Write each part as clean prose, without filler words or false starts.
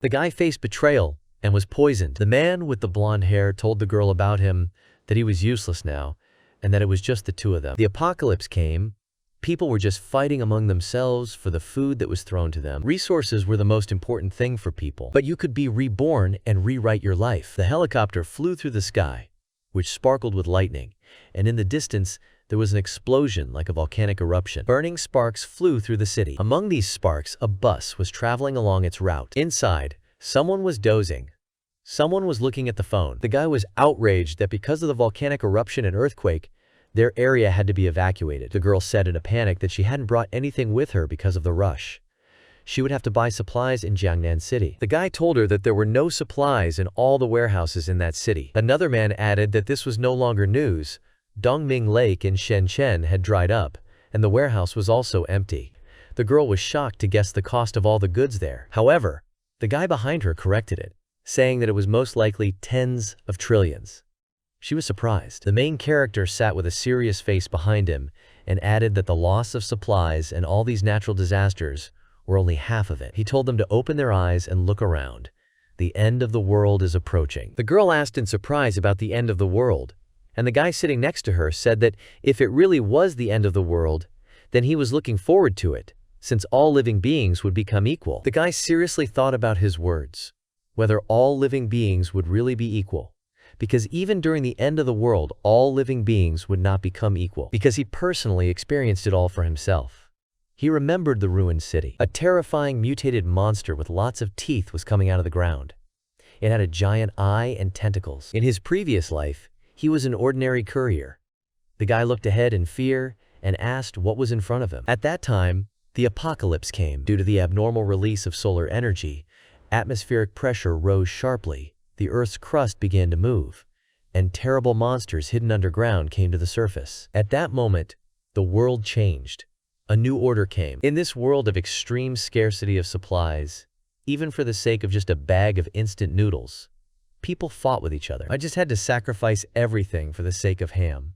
The guy faced betrayal and was poisoned. The man with the blonde hair told the girl about him that he was useless now and that it was just the two of them. The apocalypse came. People were just fighting among themselves for the food that was thrown to them. Resources were the most important thing for people. But you could be reborn and rewrite your life. The helicopter flew through the sky, which sparkled with lightning, and in the distance, there was an explosion like a volcanic eruption. Burning sparks flew through the city. Among these sparks, a bus was traveling along its route. Inside, someone was dozing. Someone was looking at the phone. The guy was outraged that because of the volcanic eruption and earthquake, their area had to be evacuated. The girl said in a panic that she hadn't brought anything with her because of the rush. She would have to buy supplies in Jiangnan City. The guy told her that there were no supplies in all the warehouses in that city. Another man added that this was no longer news. Dongming Lake in Shenzhen had dried up, and the warehouse was also empty. The girl was shocked to guess the cost of all the goods there. However, the guy behind her corrected it, saying that it was most likely tens of trillions. She was surprised. The main character sat with a serious face behind him and added that the loss of supplies and all these natural disasters were only half of it. He told them to open their eyes and look around. The end of the world is approaching. The girl asked in surprise about the end of the world, and the guy sitting next to her said that if it really was the end of the world, then he was looking forward to it, since all living beings would become equal. The guy seriously thought about his words, whether all living beings would really be equal. Because even during the end of the world, all living beings would not become equal, because he personally experienced it all for himself. He remembered the ruined city. A terrifying mutated monster with lots of teeth was coming out of the ground. It had a giant eye and tentacles. In his previous life, he was an ordinary courier. The guy looked ahead in fear and asked what was in front of him. At that time, the apocalypse came. Due to the abnormal release of solar energy, atmospheric pressure rose sharply. The Earth's crust began to move, and terrible monsters hidden underground came to the surface. At that moment, the world changed. A new order came. In this world of extreme scarcity of supplies, even for the sake of just a bag of instant noodles, people fought with each other. I just had to sacrifice everything for the sake of ham.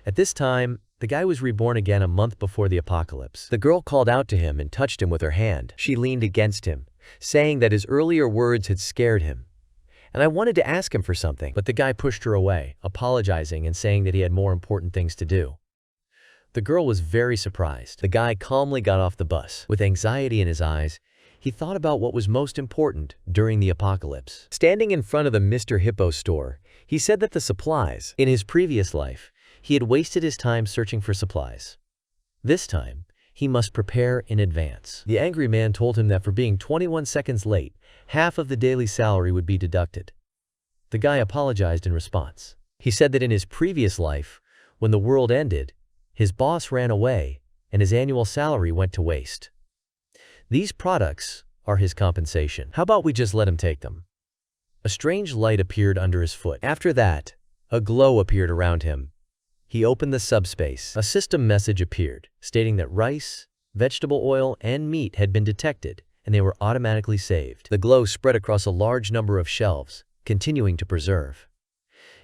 At this time, the guy was reborn again a month before the apocalypse. The girl called out to him and touched him with her hand. She leaned against him, saying that his earlier words had scared him. And I wanted to ask him for something, but the guy pushed her away, apologizing and saying that he had more important things to do. The girl was very surprised. The guy calmly got off the bus. With anxiety in his eyes, he thought about what was most important during the apocalypse. Standing in front of the Mr. Hippo store, he said that the supplies, in his previous life, he had wasted his time searching for supplies. This time, he must prepare in advance. The angry man told him that for being 21 seconds late, half of the daily salary would be deducted. The guy apologized in response. He said that in his previous life, when the world ended, his boss ran away and his annual salary went to waste. These products are his compensation. How about we just let him take them? A strange light appeared under his foot. After that, a glow appeared around him. He opened the subspace. A system message appeared, stating that rice, vegetable oil, and meat had been detected, and they were automatically saved. The glow spread across a large number of shelves, continuing to preserve.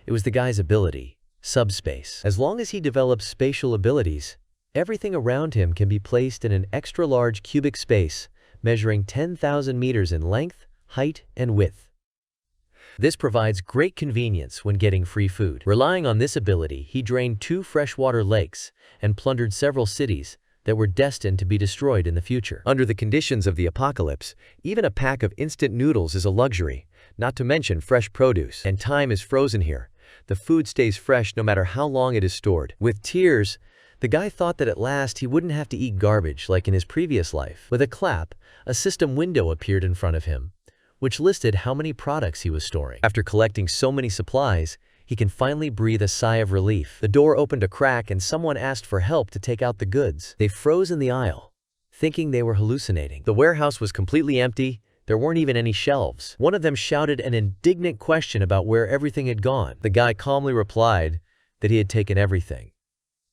It was the guy's ability, subspace. As long as he develops spatial abilities, everything around him can be placed in an extra-large cubic space, measuring 10,000 meters in length, height, and width. This provides great convenience when getting free food. Relying on this ability, he drained 2 freshwater lakes and plundered several cities that were destined to be destroyed in the future. Under the conditions of the apocalypse, even a pack of instant noodles is a luxury, not to mention fresh produce. And time is frozen here. The food stays fresh no matter how long it is stored. With tears, the guy thought that at last he wouldn't have to eat garbage like in his previous life. With a clap, a system window appeared in front of him, which listed how many products he was storing. After collecting so many supplies, he can finally breathe a sigh of relief. The door opened a crack and someone asked for help to take out the goods. They froze in the aisle, thinking they were hallucinating. The warehouse was completely empty. There weren't even any shelves. One of them shouted an indignant question about where everything had gone. The guy calmly replied that he had taken everything.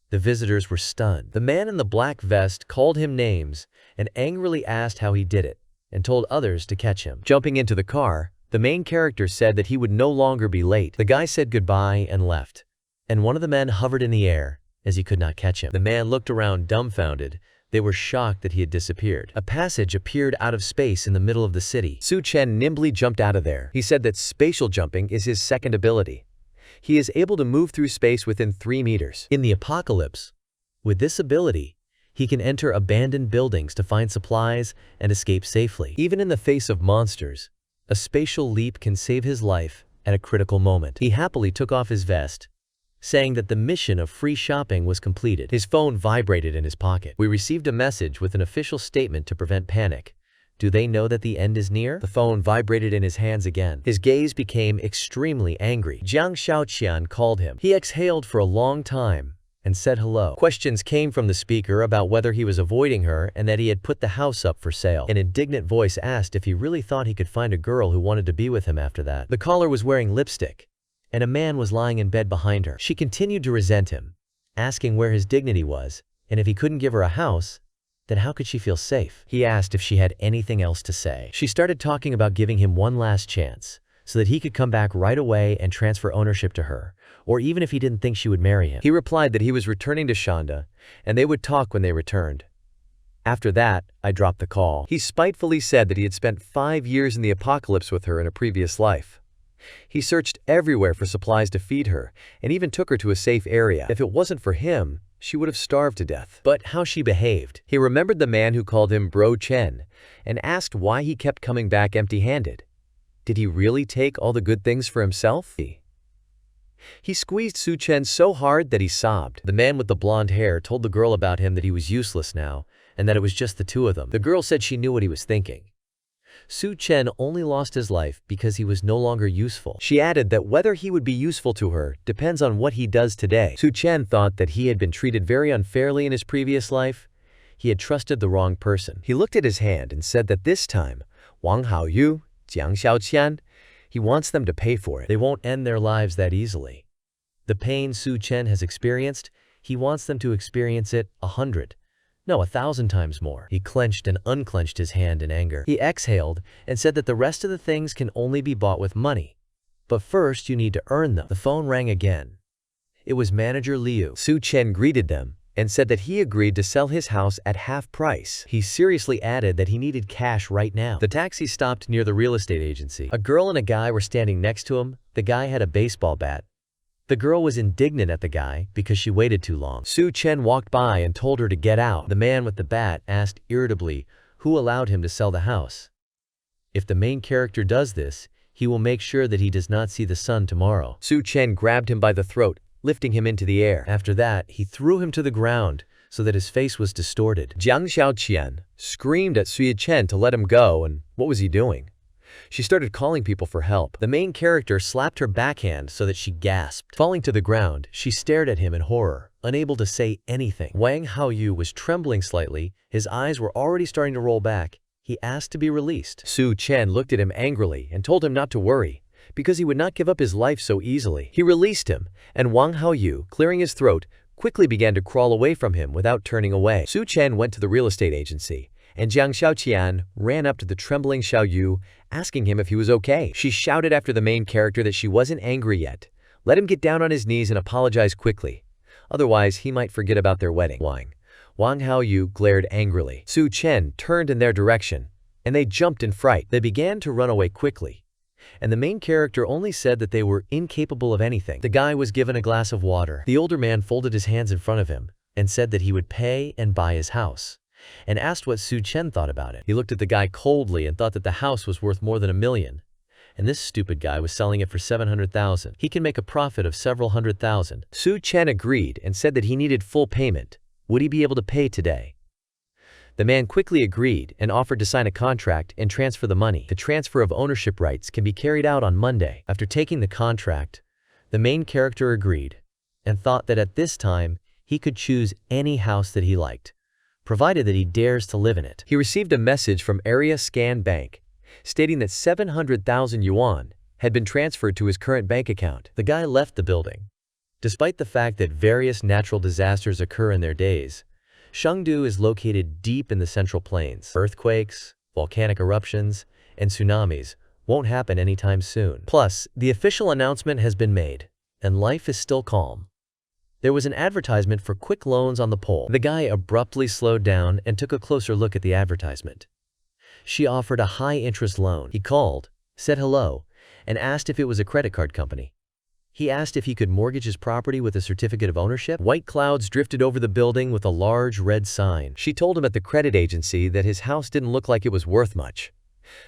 The visitors were stunned. The man in the black vest called him names and angrily asked how he did it, and told others to catch him. Jumping into the car, the main character said that he would no longer be late. The guy said goodbye and left, and one of the men hovered in the air as he could not catch him. The man looked around dumbfounded, They were shocked that he had disappeared. A passage appeared out of space in the middle of the city. Chen nimbly jumped out of there. He said that spatial jumping is his second ability. He is able to move through space within 3 meters. In the apocalypse, with this ability, he can enter abandoned buildings to find supplies and escape safely. Even in the face of monsters, a spatial leap can save his life at a critical moment. He happily took off his vest, saying that the mission of free shopping was completed. His phone vibrated in his pocket. We received a message with an official statement to prevent panic. Do they know that the end is near? The phone vibrated in his hands again. His gaze became extremely angry. Jiang Shaoqian called him. He exhaled for a long time and said hello. Questions came from the speaker about whether he was avoiding her and that he had put the house up for sale. An indignant voice asked if he really thought he could find a girl who wanted to be with him after that. The caller was wearing lipstick, and a man was lying in bed behind her. She continued to resent him, asking where his dignity was, and if he couldn't give her a house, then how could she feel safe? He asked if she had anything else to say. She started talking about giving him one last chance, so that he could come back right away and transfer ownership to her, or even if he didn't think she would marry him. He replied that he was returning to Shanda, and they would talk when they returned. After that, I dropped the call. He spitefully said that he had spent 5 years in the apocalypse with her in a previous life. He searched everywhere for supplies to feed her, and even took her to a safe area. If it wasn't for him, she would have starved to death. But how she behaved. He remembered the man who called him Bro Chen, and asked why he kept coming back empty-handed. Did he really take all the good things for himself? He squeezed Chen so hard that he sobbed. The man with the blonde hair told the girl about him that he was useless now, and that it was just the two of them. The girl said she knew what he was thinking. Chen only lost his life because he was no longer useful. She added that whether he would be useful to her depends on what he does today. Chen thought that he had been treated very unfairly in his previous life. He had trusted the wrong person. He looked at his hand and said that this time, Wang Haoyu, Jiang Xiaoqian, he wants them to pay for it. They won't end their lives that easily. The pain Chen has experienced, he wants them to experience it 100, no, 1,000 times more. He clenched and unclenched his hand in anger. He exhaled and said that the rest of the things can only be bought with money. But first you need to earn them. The phone rang again. It was manager Liu. Chen greeted them and said that he agreed to sell his house at half price. He seriously added that he needed cash right now. The taxi stopped near the real estate agency. A girl and a guy were standing next to him. The guy had a baseball bat. The girl was indignant at the guy because she waited too long. Chen walked by and told her to get out. The man with the bat asked irritably who allowed him to sell the house. If the main character does this, he will make sure that he does not see the sun tomorrow. Chen grabbed him by the throat, lifting him into the air. After that, he threw him to the ground so that his face was distorted. Jiang Xiaoqian screamed at Chen to let him go, and what was he doing? She started calling people for help. The main character slapped her backhand so that she gasped. Falling to the ground, she stared at him in horror, unable to say anything. Wang Haoyu was trembling slightly. His eyes were already starting to roll back. He asked to be released. Chen looked at him angrily and told him not to worry, because he would not give up his life so easily. He released him, and Wang Haoyu, clearing his throat, quickly began to crawl away from him without turning away. Chen went to the real estate agency, and Jiang Xiaoqian ran up to the trembling Xiaoyu, asking him if he was okay. She shouted after the main character that she wasn't angry yet. Let him get down on his knees and apologize quickly. Otherwise, he might forget about their wedding. Wang Haoyu glared angrily. Chen turned in their direction, and they jumped in fright. They began to run away quickly, and the main character only said that they were incapable of anything. The guy was given a glass of water. The older man folded his hands in front of him and said that he would pay and buy his house, and asked what Chen thought about it. He looked at the guy coldly and thought that the house was worth more than $1 million, and this stupid guy was selling it for 700,000. He can make a profit of several hundred thousand. Chen agreed and said that he needed full payment. Would he be able to pay today? The man quickly agreed and offered to sign a contract and transfer the money. The transfer of ownership rights can be carried out on Monday. After taking the contract, the main character agreed and thought that at this time he could choose any house that he liked, provided that he dares to live in it. He received a message from Area Scan Bank stating that 700,000 yuan had been transferred to his current bank account. The guy left the building. Despite the fact that various natural disasters occur in their days, Chengdu is located deep in the Central Plains. Earthquakes, volcanic eruptions, and tsunamis won't happen anytime soon. Plus, the official announcement has been made, and life is still calm. There was an advertisement for quick loans on the pole. The guy abruptly slowed down and took a closer look at the advertisement. She offered a high-interest loan. He called, said hello, and asked if it was a credit card company. He asked if he could mortgage his property with a certificate of ownership. White clouds drifted over the building with a large red sign. She told him at the credit agency that his house didn't look like it was worth much.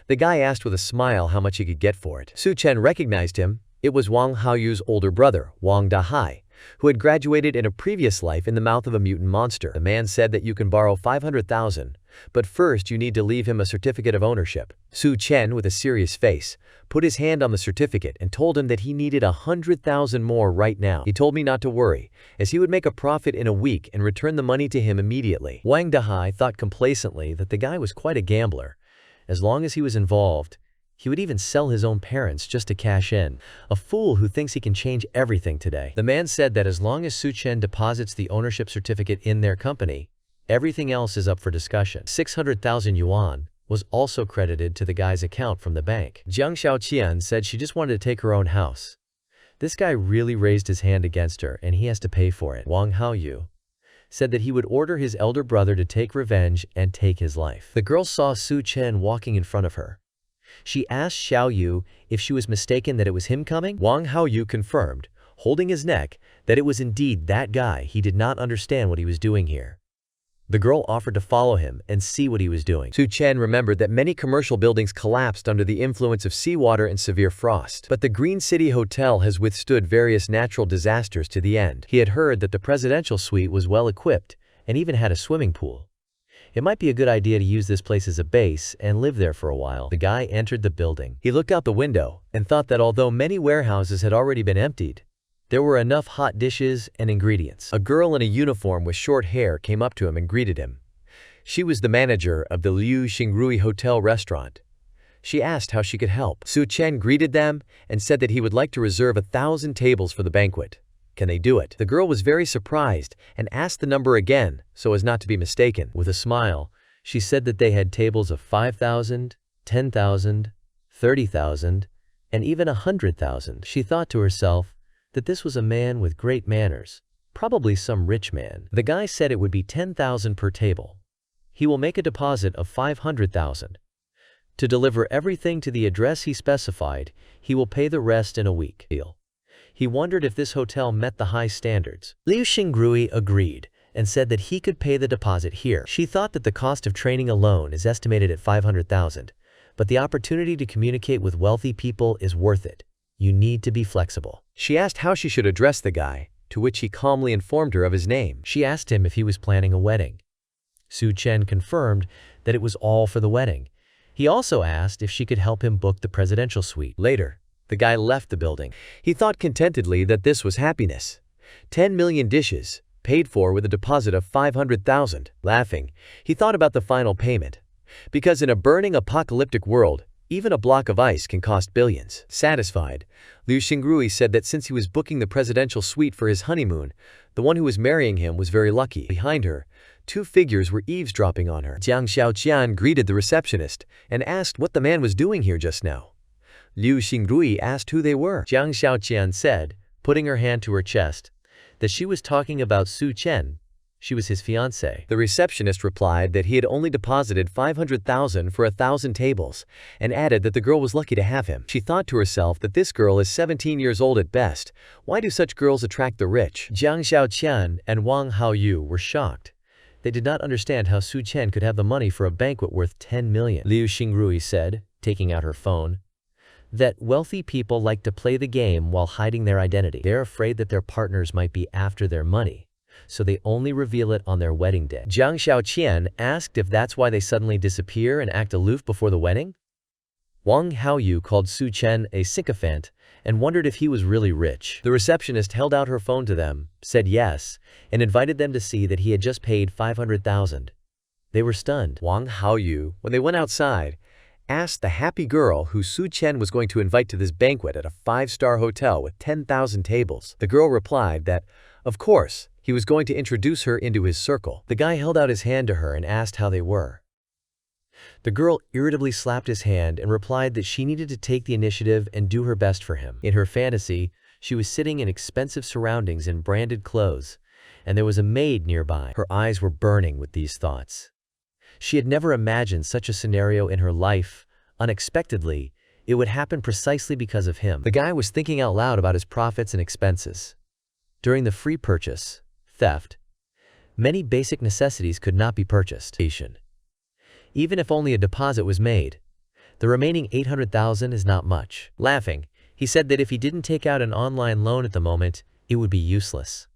The guy asked with a smile how much he could get for it. Chen recognized him. It was Wang Haoyu's older brother, Wang Dahai, who had graduated in a previous life in the mouth of a mutant monster. The man said that you can borrow 500,000, but first you need to leave him a certificate of ownership. Chen, with a serious face, put his hand on the certificate and told him that he needed 100,000 more right now. He told me not to worry, as he would make a profit in a week and return the money to him immediately. Wang Dahai thought complacently that the guy was quite a gambler. As long as he was involved, he would even sell his own parents just to cash in. A fool who thinks he can change everything today. The man said that as long as Chen deposits the ownership certificate in their company, everything else is up for discussion. 600,000 yuan was also credited to the guy's account from the bank. Jiang Xiaoqian said she just wanted to take her own house. This guy really raised his hand against her and he has to pay for it. Wang Haoyu said that he would order his elder brother to take revenge and take his life. The girl saw Chen walking in front of her. She asked Xiao Yu if she was mistaken that it was him coming. Wang Haoyu confirmed, holding his neck, that it was indeed that guy. He did not understand what he was doing here. The girl offered to follow him and see what he was doing. Chen remembered that many commercial buildings collapsed under the influence of seawater and severe frost. But the Green City Hotel has withstood various natural disasters to the end. He had heard that the presidential suite was well equipped and even had a swimming pool. It might be a good idea to use this place as a base and live there for a while. The guy entered the building. He looked out the window and thought that although many warehouses had already been emptied, there were enough hot dishes and ingredients. A girl in a uniform with short hair came up to him and greeted him. She was the manager of the Liu Xingrui Hotel restaurant. She asked how she could help. Chen greeted them and said that he would like to reserve 1,000 tables for the banquet. Can they do it? The girl was very surprised and asked the number again so as not to be mistaken. With a smile, she said that they had tables of 5,000, 10,000, 30,000, and even 100,000. She thought to herself that this was a man with great manners, probably some rich man. The guy said it would be 10,000 per table. He will make a deposit of 500,000. To deliver everything to the address he specified, he will pay the rest in a week. He wondered if this hotel met the high standards. Liu Xingrui agreed and said that he could pay the deposit here. She thought that the cost of training alone is estimated at 500,000, but the opportunity to communicate with wealthy people is worth it. You need to be flexible. She asked how she should address the guy, to which he calmly informed her of his name. She asked him if he was planning a wedding. Chen confirmed that it was all for the wedding. He also asked if she could help him book the presidential suite. Later, the guy left the building. He thought contentedly that this was happiness. 10 million dishes, paid for with a deposit of 500,000. Laughing, he thought about the final payment. Because in a burning apocalyptic world, even a block of ice can cost billions. Satisfied, Liu Xingrui said that since he was booking the presidential suite for his honeymoon, the one who was marrying him was very lucky. Behind her, two figures were eavesdropping on her. Jiang Xiaoqian greeted the receptionist and asked what the man was doing here just now. Liu Xingrui asked who they were. Jiang Xiaoqian said, putting her hand to her chest, that she was talking about Chen. She was his fiancée. The receptionist replied that he had only deposited 500,000 for 1,000 tables and added that the girl was lucky to have him. She thought to herself that this girl is 17 years old at best. Why do such girls attract the rich? Jiang Xiaoqian and Wang Haoyu were shocked. They did not understand how Chen could have the money for a banquet worth 10 million. Liu Xingrui said, taking out her phone, that wealthy people like to play the game while hiding their identity. They're afraid that their partners might be after their money, so they only reveal it on their wedding day. Jiang Xiaoqian asked if that's why they suddenly disappear and act aloof before the wedding. Wang Haoyu called Chen a sycophant and wondered if he was really rich. The receptionist held out her phone to them, said yes, and invited them to see that he had just paid 500,000. They were stunned. Wang Haoyu, when they went outside, asked the happy girl who Chen was going to invite to this banquet at a 5-star hotel with 10,000 tables. The girl replied that, of course, he was going to introduce her into his circle. The guy held out his hand to her and asked how they were. The girl irritably slapped his hand and replied that she needed to take the initiative and do her best for him. In her fantasy, She was sitting in expensive surroundings in branded clothes, and there was a maid nearby. Her eyes were burning with these thoughts. She had never imagined such a scenario in her life. Unexpectedly, it would happen precisely because of him. The guy was thinking out loud about his profits and expenses. During the free purchase, theft, many basic necessities could not be purchased. Even if only a deposit was made, the remaining 800,000 is not much. Laughing, he said that if he didn't take out an online loan at the moment, it would be useless.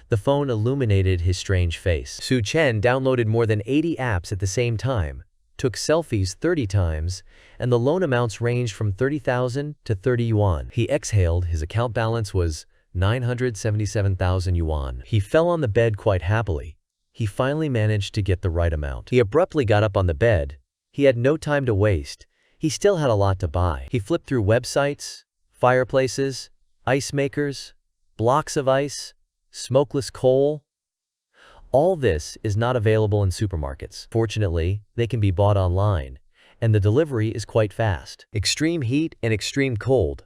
The phone illuminated his strange face. Chen downloaded more than 80 apps at the same time, took selfies 30 times, and the loan amounts ranged from 30,000 to 30 yuan. He exhaled. His account balance was 977,000 yuan. He fell on the bed quite happily. He finally managed to get the right amount. He abruptly got up on the bed. He had no time to waste. He still had a lot to buy. He flipped through websites, fireplaces, ice makers, blocks of ice, smokeless coal. All this is not available in supermarkets. Fortunately, they can be bought online, and the delivery is quite fast. Extreme heat and extreme cold.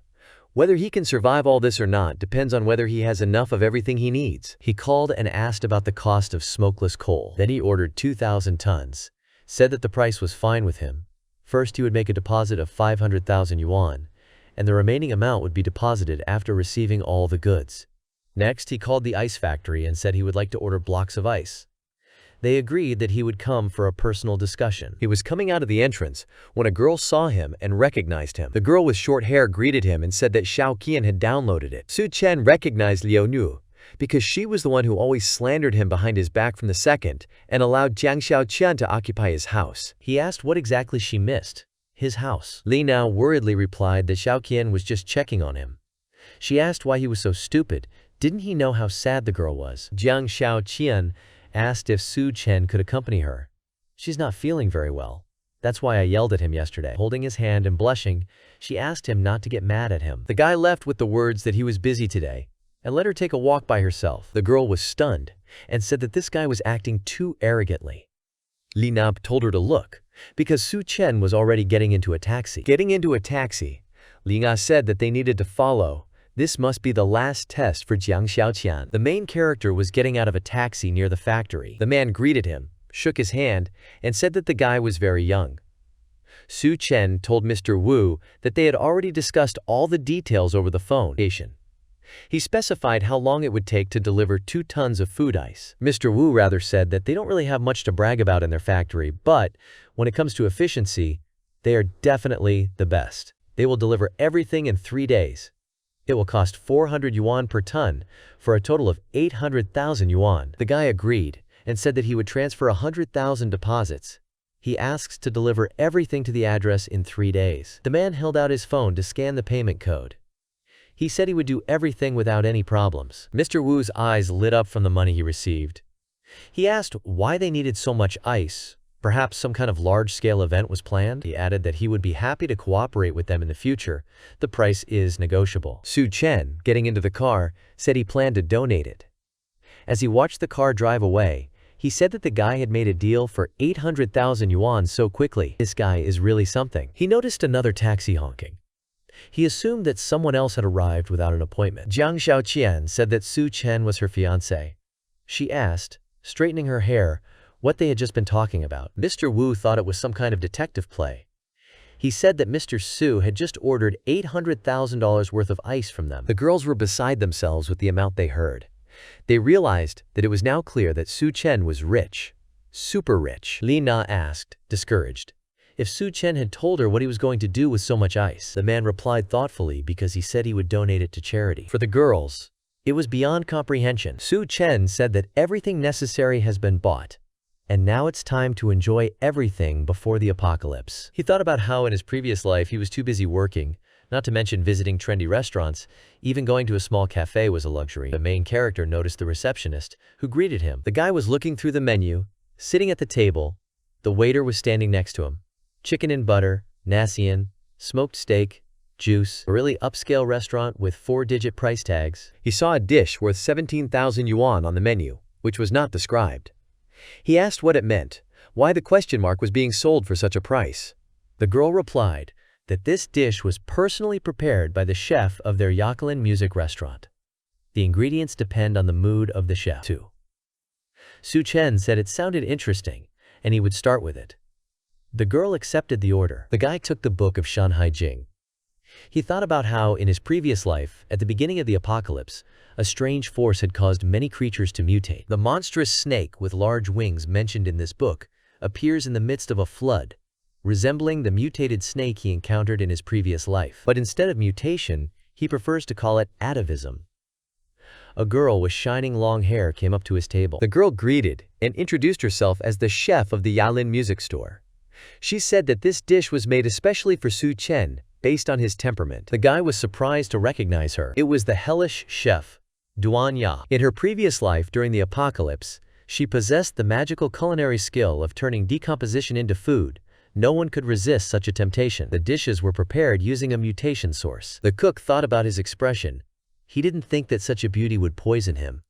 Whether he can survive all this or not depends on whether he has enough of everything he needs. He called and asked about the cost of smokeless coal. Then he ordered 2,000 tons, said that the price was fine with him. First, he would make a deposit of 500,000 yuan, and the remaining amount would be deposited after receiving all the goods. Next, he called the ice factory and said he would like to order blocks of ice. They agreed that he would come for a personal discussion. He was coming out of the entrance when a girl saw him and recognized him. The girl with short hair greeted him and said that Xiao Qian had downloaded it. Chen recognized Liu Nu because she was the one who always slandered him behind his back from the second and allowed Jiang Xiaoqian to occupy his house. He asked what exactly she missed. His house. Li Nao worriedly replied that Xiaoqian was just checking on him. She asked why he was so stupid. Didn't he know how sad the girl was? Jiang Xiaoqian asked if Chen could accompany her. She's not feeling very well. That's why I yelled at him yesterday. Holding his hand and blushing, she asked him not to get mad at him. The guy left with the words that he was busy today and let her take a walk by herself. The girl was stunned and said that this guy was acting too arrogantly. Li Nab told her to look because Chen was already getting into a taxi. Getting into a taxi, Li Na said that they needed to follow. This must be the last test for Jiang Xiaoqian. The main character was getting out of a taxi near the factory. The man greeted him, shook his hand, and said that the guy was very young. Chen told Mr. Wu that they had already discussed all the details over the phone. He specified how long it would take to deliver 2 tons of food ice. Mr. Wu rather said that they don't really have much to brag about in their factory, but when it comes to efficiency, they are definitely the best. They will deliver everything in 3 days. It will cost 400 yuan per ton for a total of 800,000 yuan. The guy agreed and said that he would transfer 100,000 deposits. He asks to deliver everything to the address in 3 days. The man held out his phone to scan the payment code. He said he would do everything without any problems. Mr. Wu's eyes lit up from the money he received. He asked why they needed so much ice. Perhaps some kind of large-scale event was planned. He added that he would be happy to cooperate with them in the future. The price is negotiable. Chen, getting into the car, said he planned to donate it. As he watched the car drive away, he said that the guy had made a deal for 800,000 yuan so quickly. This guy is really something. He noticed another taxi honking. He assumed that someone else had arrived without an appointment. Jiang Xiaoqian said that Chen was her fiancé. She asked, straightening her hair, what they had just been talking about. Mr. Wu thought it was some kind of detective play. He said that Mr. Su had just ordered $800,000 worth of ice from them. The girls were beside themselves with the amount they heard. They realized that it was now clear that Chen was rich. Super rich. Li Na asked, discouraged, if Chen had told her what he was going to do with so much ice. The man replied thoughtfully because he said he would donate it to charity. For the girls, it was beyond comprehension. Chen said that everything necessary has been bought, and now it's time to enjoy everything before the apocalypse. He thought about how in his previous life he was too busy working, not to mention visiting trendy restaurants. Even going to a small cafe was a luxury. The main character noticed the receptionist, who greeted him. The guy was looking through the menu, sitting at the table. The waiter was standing next to him. Chicken and butter, nasian, smoked steak, juice, a really upscale restaurant with 4-digit price tags. He saw a dish worth 17,000 yuan on the menu, which was not described. He asked what it meant, why the question mark was being sold for such a price. The girl replied, that this dish was personally prepared by the chef of their Yakulin music restaurant. The ingredients depend on the mood of the chef, too. Chen said it sounded interesting, and he would start with it. The girl accepted the order. The guy took the book of Shanhai Jing. He thought about how, in his previous life, at the beginning of the apocalypse, a strange force had caused many creatures to mutate. The monstrous snake with large wings mentioned in this book appears in the midst of a flood, resembling the mutated snake he encountered in his previous life. But instead of mutation, he prefers to call it atavism. A girl with shining long hair came up to his table. The girl greeted and introduced herself as the chef of the Yalin music store. She said that this dish was made especially for Chen, based on his temperament. The guy was surprised to recognize her. It was the hellish chef, Duan Ya. In her previous life during the apocalypse, she possessed the magical culinary skill of turning decomposition into food. No one could resist such a temptation. The dishes were prepared using a mutation source. The cook thought about his expression. He didn't think that such a beauty would poison him.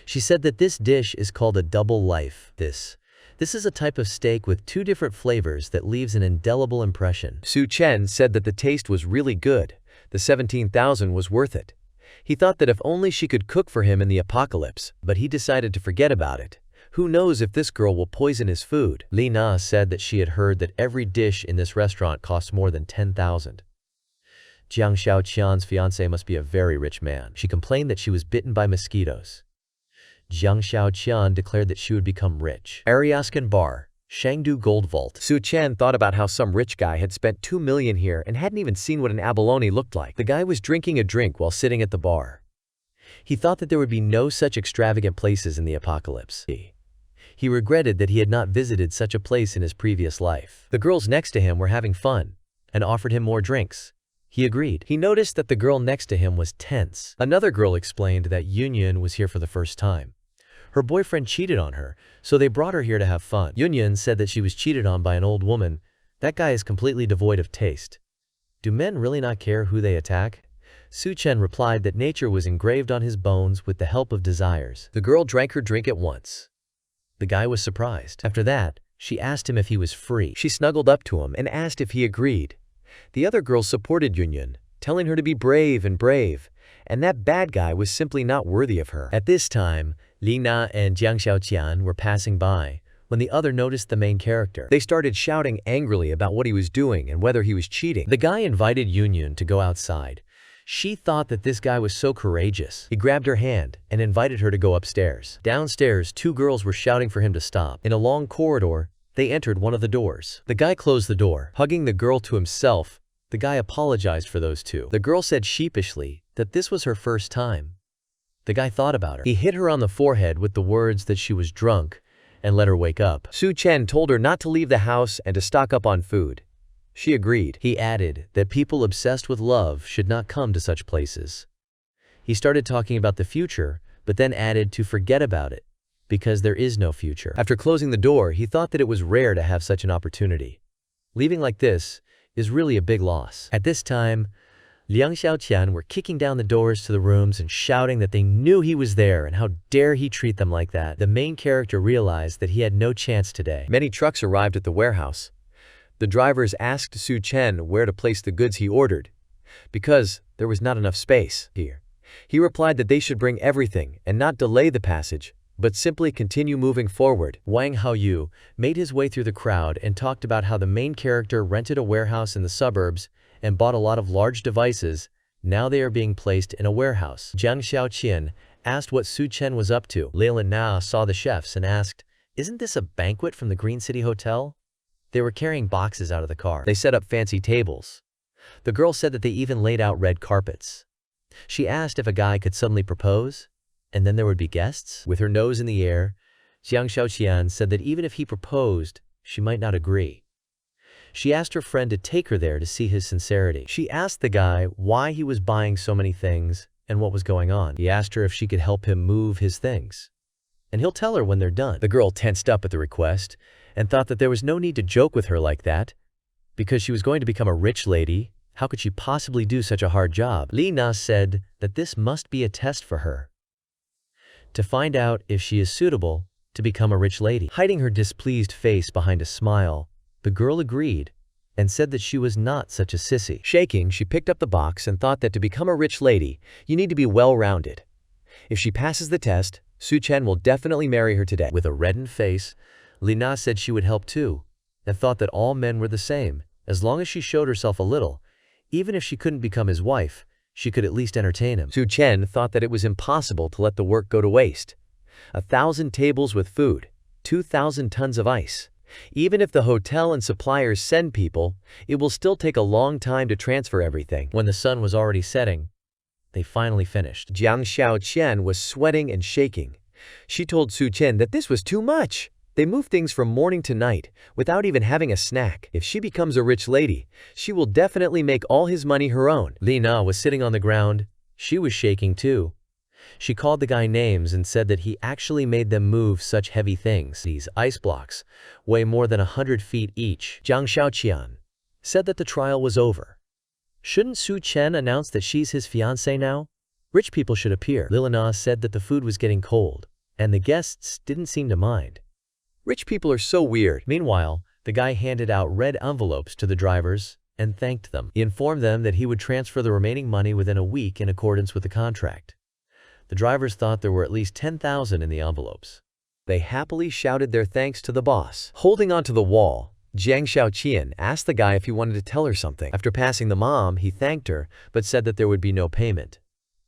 She said that this dish is called a double life. This is a type of steak with 2 different flavors that leaves an indelible impression. Chen said that the taste was really good. The 17,000 was worth it. He thought that if only she could cook for him in the apocalypse, but he decided to forget about it. Who knows if this girl will poison his food? Li Na said that she had heard that every dish in this restaurant costs more than 10,000. Jiang Xiaoqian's fiancé must be a very rich man. She complained that she was bitten by mosquitoes. Jiang Xiaoqian declared that she would become rich. Ariaskan Bar, Shangdu Gold Vault. Chen thought about how some rich guy had spent 2 million here and hadn't even seen what an abalone looked like. The guy was drinking a drink while sitting at the bar. He thought that there would be no such extravagant places in the apocalypse. He regretted that he had not visited such a place in his previous life. The girls next to him were having fun and offered him more drinks. He agreed. He noticed that the girl next to him was tense. Another girl explained that Yunyan was here for the first time. Her boyfriend cheated on her, so they brought her here to have fun. Yunyan said that she was cheated on by an old woman. That guy is completely devoid of taste. Do men really not care who they attack? Chen replied that nature was engraved on his bones with the help of desires. The girl drank her drink at once. The guy was surprised. After that, she asked him if he was free. She snuggled up to him and asked if he agreed. The other girls supported Yunyan, telling her to be brave, and that bad guy was simply not worthy of her. At this time, Li Na and Jiang Xiaoqian were passing by when the other noticed the main character. They started shouting angrily about what he was doing and whether he was cheating. The guy invited Yunyan to go outside. She thought that this guy was so courageous. He grabbed her hand and invited her to go upstairs. Downstairs, 2 girls were shouting for him to stop. In a long corridor, they entered one of the doors. The guy closed the door, hugging the girl to himself. The guy apologized for those 2. The girl said sheepishly that this was her first time. The guy thought about her. He hit her on the forehead with the words that she was drunk and let her wake up. Chen told her not to leave the house and to stock up on food. She agreed. He added that people obsessed with love should not come to such places. He started talking about the future, but then added to forget about it, because there is no future. After closing the door, he thought that it was rare to have such an opportunity. Leaving like this is really a big loss. At this time, Liang Xiaoqian were kicking down the doors to the rooms and shouting that they knew he was there and how dare he treat them like that. The main character realized that he had no chance today. Many trucks arrived at the warehouse. The drivers asked Chen where to place the goods he ordered, because there was not enough space here. He replied that they should bring everything and not delay the passage, but simply continue moving forward. Wang Haoyu made his way through the crowd and talked about how the main character rented a warehouse in the suburbs and bought a lot of large devices. Now they are being placed in a warehouse. Jiang Xiaoqian asked what Chen was up to. Leyland Na saw the chefs and asked, "Isn't this a banquet from the Green City Hotel?" They were carrying boxes out of the car. They set up fancy tables. The girl said that they even laid out red carpets. She asked if a guy could suddenly propose, and then there would be guests. With her nose in the air, Jiang Xiaoqian said that even if he proposed, she might not agree. She asked her friend to take her there to see his sincerity. She asked the guy why he was buying so many things and what was going on. He asked her if she could help him move his things, and he'll tell her when they're done. The girl tensed up at the request and thought that there was no need to joke with her like that, because she was going to become a rich lady. How could she possibly do such a hard job? Li Na said that this must be a test for her, to find out if she is suitable to become a rich lady. Hiding her displeased face behind a smile, the girl agreed and said that she was not such a sissy. Shaking, she picked up the box and thought that to become a rich lady, you need to be well-rounded. If she passes the test, Chen will definitely marry her today. With a reddened face, Lina said she would help too, and thought that all men were the same, as long as she showed herself a little. Even if she couldn't become his wife, she could at least entertain him. Chen thought that it was impossible to let the work go to waste. 1,000 tables with food, 2,000 tons of ice. Even if the hotel and suppliers send people, it will still take a long time to transfer everything. When the sun was already setting, they finally finished. Jiang Xiaoqian was sweating and shaking. She told Chen that this was too much. They move things from morning to night, without even having a snack. If she becomes a rich lady, she will definitely make all his money her own. Lina was sitting on the ground. She was shaking too. She called the guy names and said that he actually made them move such heavy things. These ice blocks weigh more than 100 feet each. Jiang Xiaoqian said that the trial was over. Shouldn't Chen announce that she's his fiancée now? Rich people should appear. Lilina said that the food was getting cold, and the guests didn't seem to mind. Rich people are so weird. Meanwhile, the guy handed out red envelopes to the drivers and thanked them. He informed them that he would transfer the remaining money within a week in accordance with the contract. The drivers thought there were at least 10,000 in the envelopes. They happily shouted their thanks to the boss. Holding onto the wall, Jiang Xiaoqian asked the guy if he wanted to tell her something. After passing the mom, he thanked her, but said that there would be no payment.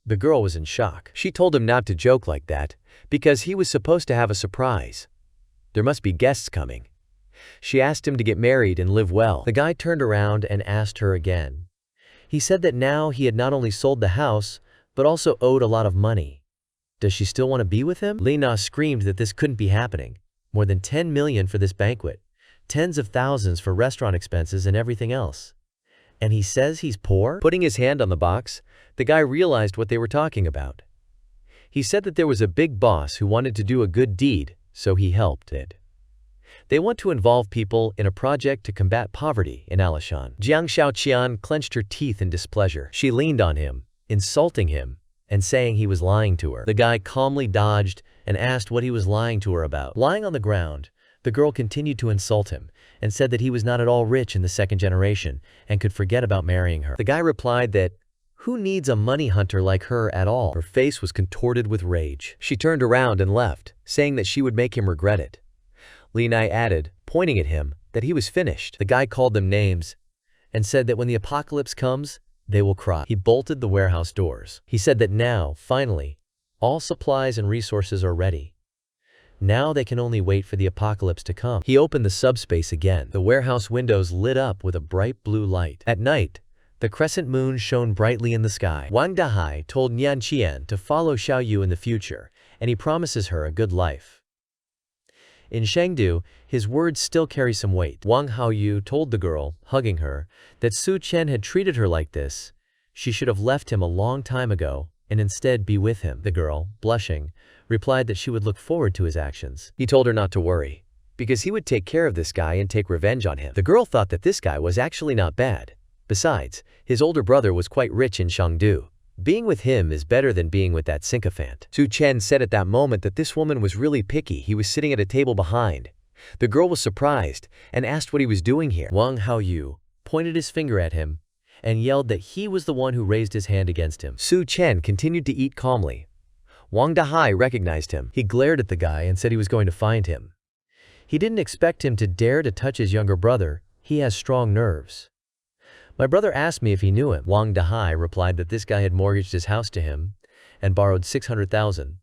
The girl was in shock. She told him not to joke like that, because he was supposed to have a surprise. There must be guests coming. She asked him to get married and live well. The guy turned around and asked her again. He said that now he had not only sold the house, but also owed a lot of money. Does she still want to be with him? Lina screamed that this couldn't be happening. More than 10 million for this banquet. Tens of thousands for restaurant expenses and everything else. And he says he's poor? Putting his hand on the box, the guy realized what they were talking about. He said that there was a big boss who wanted to do a good deed, so he helped it. They want to involve people in a project to combat poverty in Alishan. Jiang Xiaoqian clenched her teeth in displeasure. She leaned on him, insulting him, and saying he was lying to her. The guy calmly dodged and asked what he was lying to her about. Lying on the ground, the girl continued to insult him and said that he was not at all rich in the second generation and could forget about marrying her. The guy replied that, who needs a money hunter like her at all? Her face was contorted with rage. She turned around and left, saying that she would make him regret it. Linai added, pointing at him, that he was finished. The guy called them names and said that when the apocalypse comes, they will cry. He bolted the warehouse doors. He said that now, finally, all supplies and resources are ready. Now they can only wait for the apocalypse to come. He opened the subspace again. The warehouse windows lit up with a bright blue light. At night, the crescent moon shone brightly in the sky. Wang Dahai told Nian Qian to follow Xiaoyu in the future, and he promises her a good life. In Shangdu, his words still carry some weight. Wang Haoyu told the girl, hugging her, that Chen had treated her like this. She should have left him a long time ago, and instead be with him. The girl, blushing, replied that she would look forward to his actions. He told her not to worry, because he would take care of this guy and take revenge on him. The girl thought that this guy was actually not bad. Besides, his older brother was quite rich in Shangdu. Being with him is better than being with that sycophant. Chen said at that moment that this woman was really picky. He was sitting at a table behind. The girl was surprised and asked what he was doing here. Wang Haoyu pointed his finger at him and yelled that he was the one who raised his hand against him. Chen continued to eat calmly. Wang Dahai recognized him. He glared at the guy and said he was going to find him. He didn't expect him to dare to touch his younger brother. He has strong nerves. My brother asked me if he knew him. Wang Dahai replied that this guy had mortgaged his house to him and borrowed 600,000.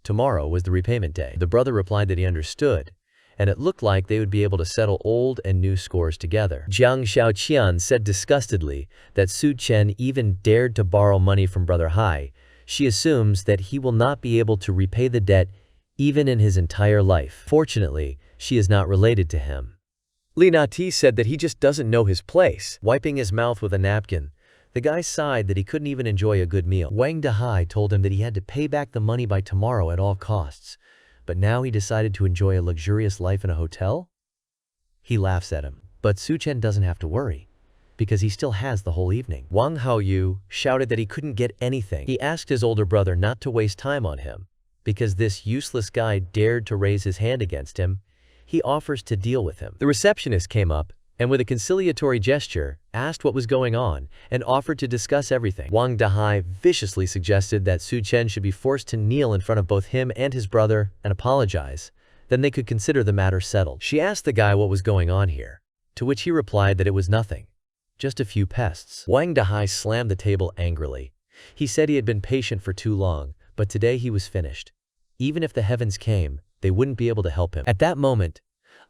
Tomorrow was the repayment day. The brother replied that he understood, and it looked like they would be able to settle old and new scores together. Jiang Xiaoqian said disgustedly that Chen even dared to borrow money from Brother Hai. She assumes that he will not be able to repay the debt even in his entire life. Fortunately, she is not related to him. Li Nati said that he just doesn't know his place. Wiping his mouth with a napkin, the guy sighed that he couldn't even enjoy a good meal. Wang Dahai told him that he had to pay back the money by tomorrow at all costs, but now he decided to enjoy a luxurious life in a hotel? He laughs at him, but Chen doesn't have to worry, because he still has the whole evening. Wang Haoyu shouted that he couldn't get anything. He asked his older brother not to waste time on him, because this useless guy dared to raise his hand against him. He offers to deal with him. The receptionist came up and with a conciliatory gesture, asked what was going on and offered to discuss everything. Wang Dahai viciously suggested that Su Chen should be forced to kneel in front of both him and his brother and apologize. Then they could consider the matter settled. She asked the guy what was going on here, to which he replied that it was nothing. Just a few pests. Wang Dahai slammed the table angrily. He said he had been patient for too long, but today he was finished. Even if the heavens came, they wouldn't be able to help him. At that moment,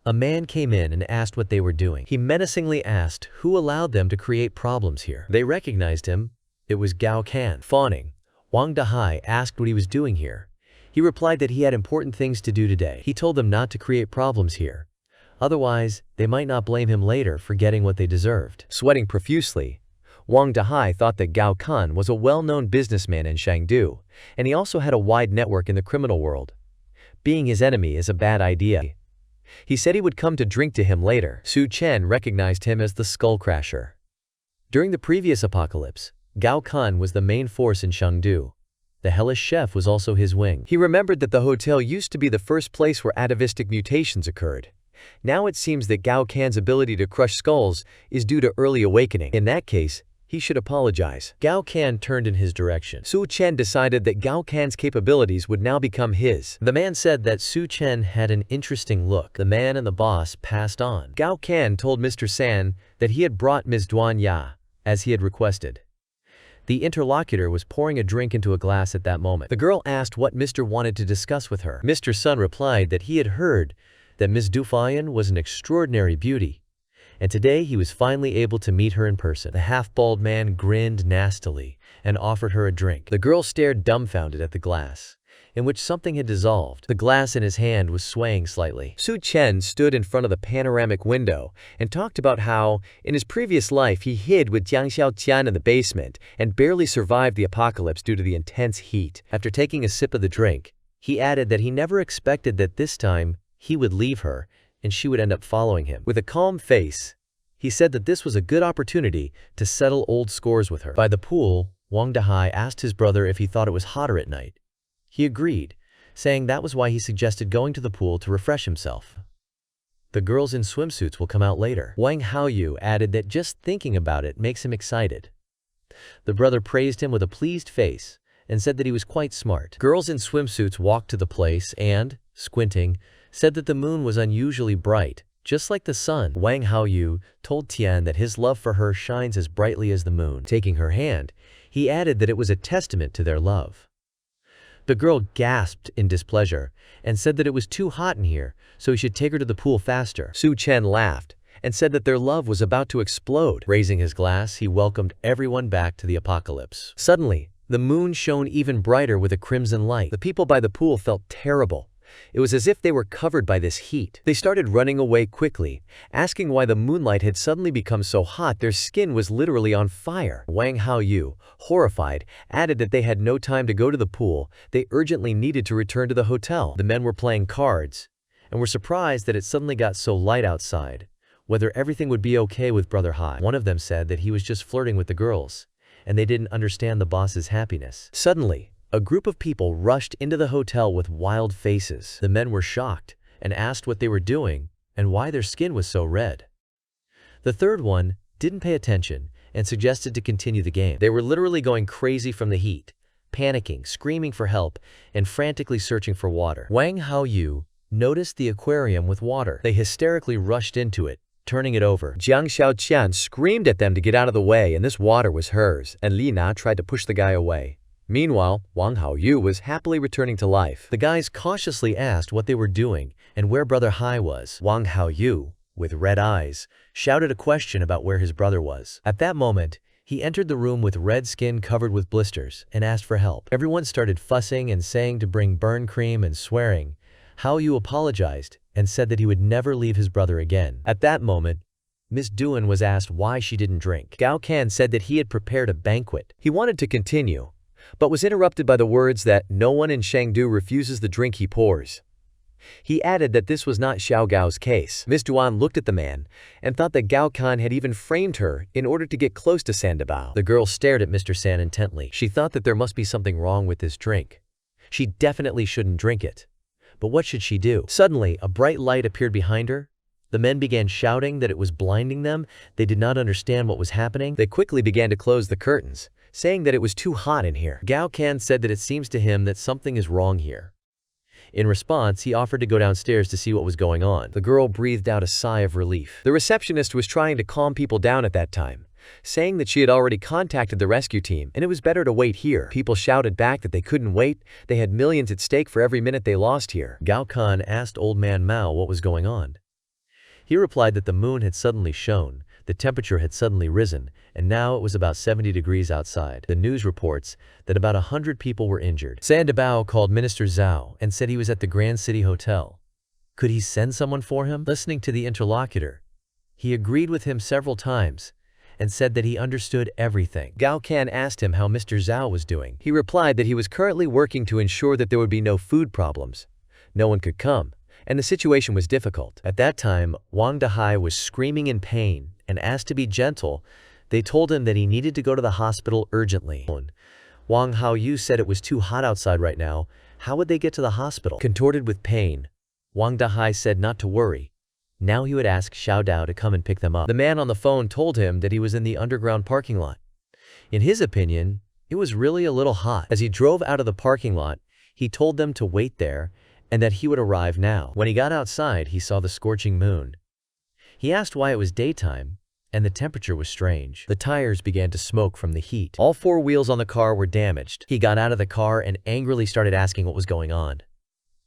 a man came in and asked what they were doing. He menacingly asked who allowed them to create problems here. They recognized him. It was Gao Kan. Fawning, Wang Dahai asked what he was doing here. He replied that he had important things to do today. He told them not to create problems here. Otherwise, they might not blame him later for getting what they deserved. Sweating profusely, Wang Dahai thought that Gao Kan was a well-known businessman in Chengdu, and he also had a wide network in the criminal world. Being his enemy is a bad idea. He said he would come to drink to him later. Su Chen recognized him as the Skullcrasher. During the previous apocalypse, Gao Kan was the main force in Chengdu. The hellish chef was also his wing. He remembered that the hotel used to be the first place where atavistic mutations occurred. Now it seems that Gao Kan's ability to crush skulls is due to early awakening. In that case, he should apologize. Gao Kan turned in his direction. Su Chen decided that Gao Kan's capabilities would now become his. The man said that Su Chen had an interesting look. The man and the boss passed on. Gao Kan told Mr. San that he had brought Ms. Duan Ya, as he had requested. The interlocutor was pouring a drink into a glass at that moment. The girl asked what Mr. wanted to discuss with her. Mr. Sun replied that he had heard that Ms. Dufayan was an extraordinary beauty, and today he was finally able to meet her in person. The half-bald man grinned nastily and offered her a drink. The girl stared dumbfounded at the glass, in which something had dissolved. The glass in his hand was swaying slightly. Su Chen stood in front of the panoramic window and talked about how, in his previous life, he hid with Jiang Xiaotian in the basement and barely survived the apocalypse due to the intense heat. After taking a sip of the drink, he added that he never expected that this time he would leave her and she would end up following him. With a calm face, he said that this was a good opportunity to settle old scores with her. By the pool, Wang Dahai asked his brother if he thought it was hotter at night. He agreed, saying that was why he suggested going to the pool to refresh himself. The girls in swimsuits will come out later. Wang Haoyu added that just thinking about it makes him excited. The brother praised him with a pleased face and said that he was quite smart. Girls in swimsuits walked to the place and, squinting, said that the moon was unusually bright, just like the sun. Wang Haoyu told Tian that his love for her shines as brightly as the moon. Taking her hand, he added that it was a testament to their love. The girl gasped in displeasure and said that it was too hot in here, so he should take her to the pool faster. Su Chen laughed and said that their love was about to explode. Raising his glass, he welcomed everyone back to the apocalypse. Suddenly, the moon shone even brighter with a crimson light. The people by the pool felt terrible. It was as if they were covered by this heat. They started running away quickly, asking why the moonlight had suddenly become so hot their skin was literally on fire. Wang Haoyu, horrified, added that they had no time to go to the pool, they urgently needed to return to the hotel. The men were playing cards, and were surprised that it suddenly got so light outside, whether everything would be okay with Brother Hai. One of them said that he was just flirting with the girls, and they didn't understand the boss's happiness. Suddenly, a group of people rushed into the hotel with wild faces. The men were shocked and asked what they were doing and why their skin was so red. The third one didn't pay attention and suggested to continue the game. They were literally going crazy from the heat, panicking, screaming for help, and frantically searching for water. Wang Haoyu noticed the aquarium with water. They hysterically rushed into it, turning it over. Jiang Xiaotian screamed at them to get out of the way, and this water was hers, and Li Na tried to push the guy away. Meanwhile, Wang Haoyu was happily returning to life. The guys cautiously asked what they were doing and where Brother Hai was. Wang Haoyu, with red eyes, shouted a question about where his brother was. At that moment, he entered the room with red skin covered with blisters and asked for help. Everyone started fussing and saying to bring burn cream and swearing. Haoyu apologized and said that he would never leave his brother again. At that moment, Miss Duan was asked why she didn't drink. Gao Kan said that he had prepared a banquet. He wanted to continue, but was interrupted by the words that no one in Chengdu refuses the drink he pours. He added that this was not Xiao Gao's case. Miss Duan looked at the man and thought that Gao Kan had even framed her in order to get close to Sandabao. The girl stared at Mr. San intently. She thought that there must be something wrong with this drink. She definitely shouldn't drink it. But what should she do? Suddenly, a bright light appeared behind her, The men began shouting that it was blinding them. They did not understand what was happening. They quickly began to close the curtains, saying that it was too hot in here. Gao Kan said that it seems to him that something is wrong here. In response, he offered to go downstairs to see what was going on. The girl breathed out a sigh of relief. The receptionist was trying to calm people down at that time, saying that she had already contacted the rescue team and it was better to wait here. People shouted back that they couldn't wait. They had millions at stake for every minute they lost here. Gao Kan asked Old Man Mao what was going on. He replied that the moon had suddenly shone, the temperature had suddenly risen, and now it was about 70 degrees outside. The news reports that about 100 people were injured. Sandabao called Minister Zhao and said he was at the Grand City Hotel. Could he send someone for him? Listening to the interlocutor, he agreed with him several times and said that he understood everything. Gao Kan asked him how Mr. Zhao was doing. He replied that he was currently working to ensure that there would be no food problems. No one could come, and the situation was difficult. At that time, Wang Dahai was screaming in pain and asked to be gentle. They told him that he needed to go to the hospital urgently. Wang Haoyu said it was too hot outside right now. How would they get to the hospital? Contorted with pain, Wang Dahai said not to worry. Now he would ask Xiao Dao to come and pick them up. The man on the phone told him that he was in the underground parking lot. In his opinion, it was really a little hot. As he drove out of the parking lot, he told them to wait there and that he would arrive now. When he got outside, he saw the scorching moon. He asked why it was daytime, and the temperature was strange. The tires began to smoke from the heat. All 4 wheels on the car were damaged. He got out of the car and angrily started asking what was going on.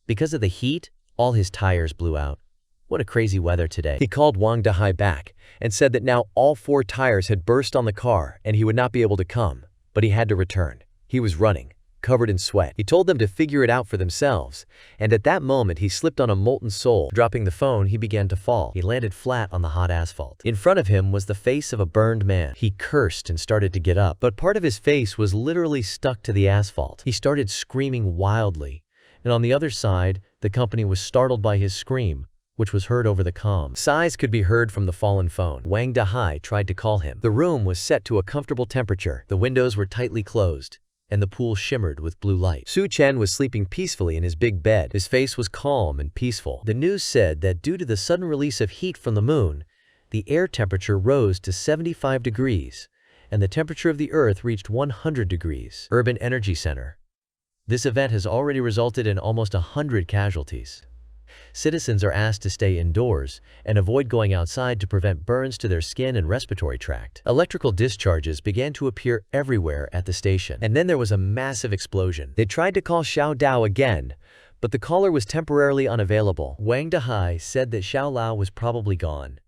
Because of the heat, all his tires blew out. What a crazy weather today. He called Wang Dahai back and said that now all 4 tires had burst on the car and he would not be able to come, but he had to return. He was running, covered in sweat. He told them to figure it out for themselves, and at that moment he slipped on a molten sole. Dropping the phone, he began to fall. He landed flat on the hot asphalt. In front of him was the face of a burned man. He cursed and started to get up, but part of his face was literally stuck to the asphalt. He started screaming wildly, and on the other side, the company was startled by his scream, which was heard over the comm. Sighs could be heard from the fallen phone. Wang Dahai tried to call him. The room was set to a comfortable temperature. The windows were tightly closed, and the pool shimmered with blue light. Chen was sleeping peacefully in his big bed. His face was calm and peaceful. The news said that due to the sudden release of heat from the moon, the air temperature rose to 75 degrees, and the temperature of the earth reached 100 degrees. Urban Energy Center. This event has already resulted in almost 100 casualties. Citizens are asked to stay indoors and avoid going outside to prevent burns to their skin and respiratory tract. Electrical discharges began to appear everywhere at the station. And then there was a massive explosion. They tried to call Xiao Dao again, but the caller was temporarily unavailable. Wang Dahai said that Xiao Lao was probably gone.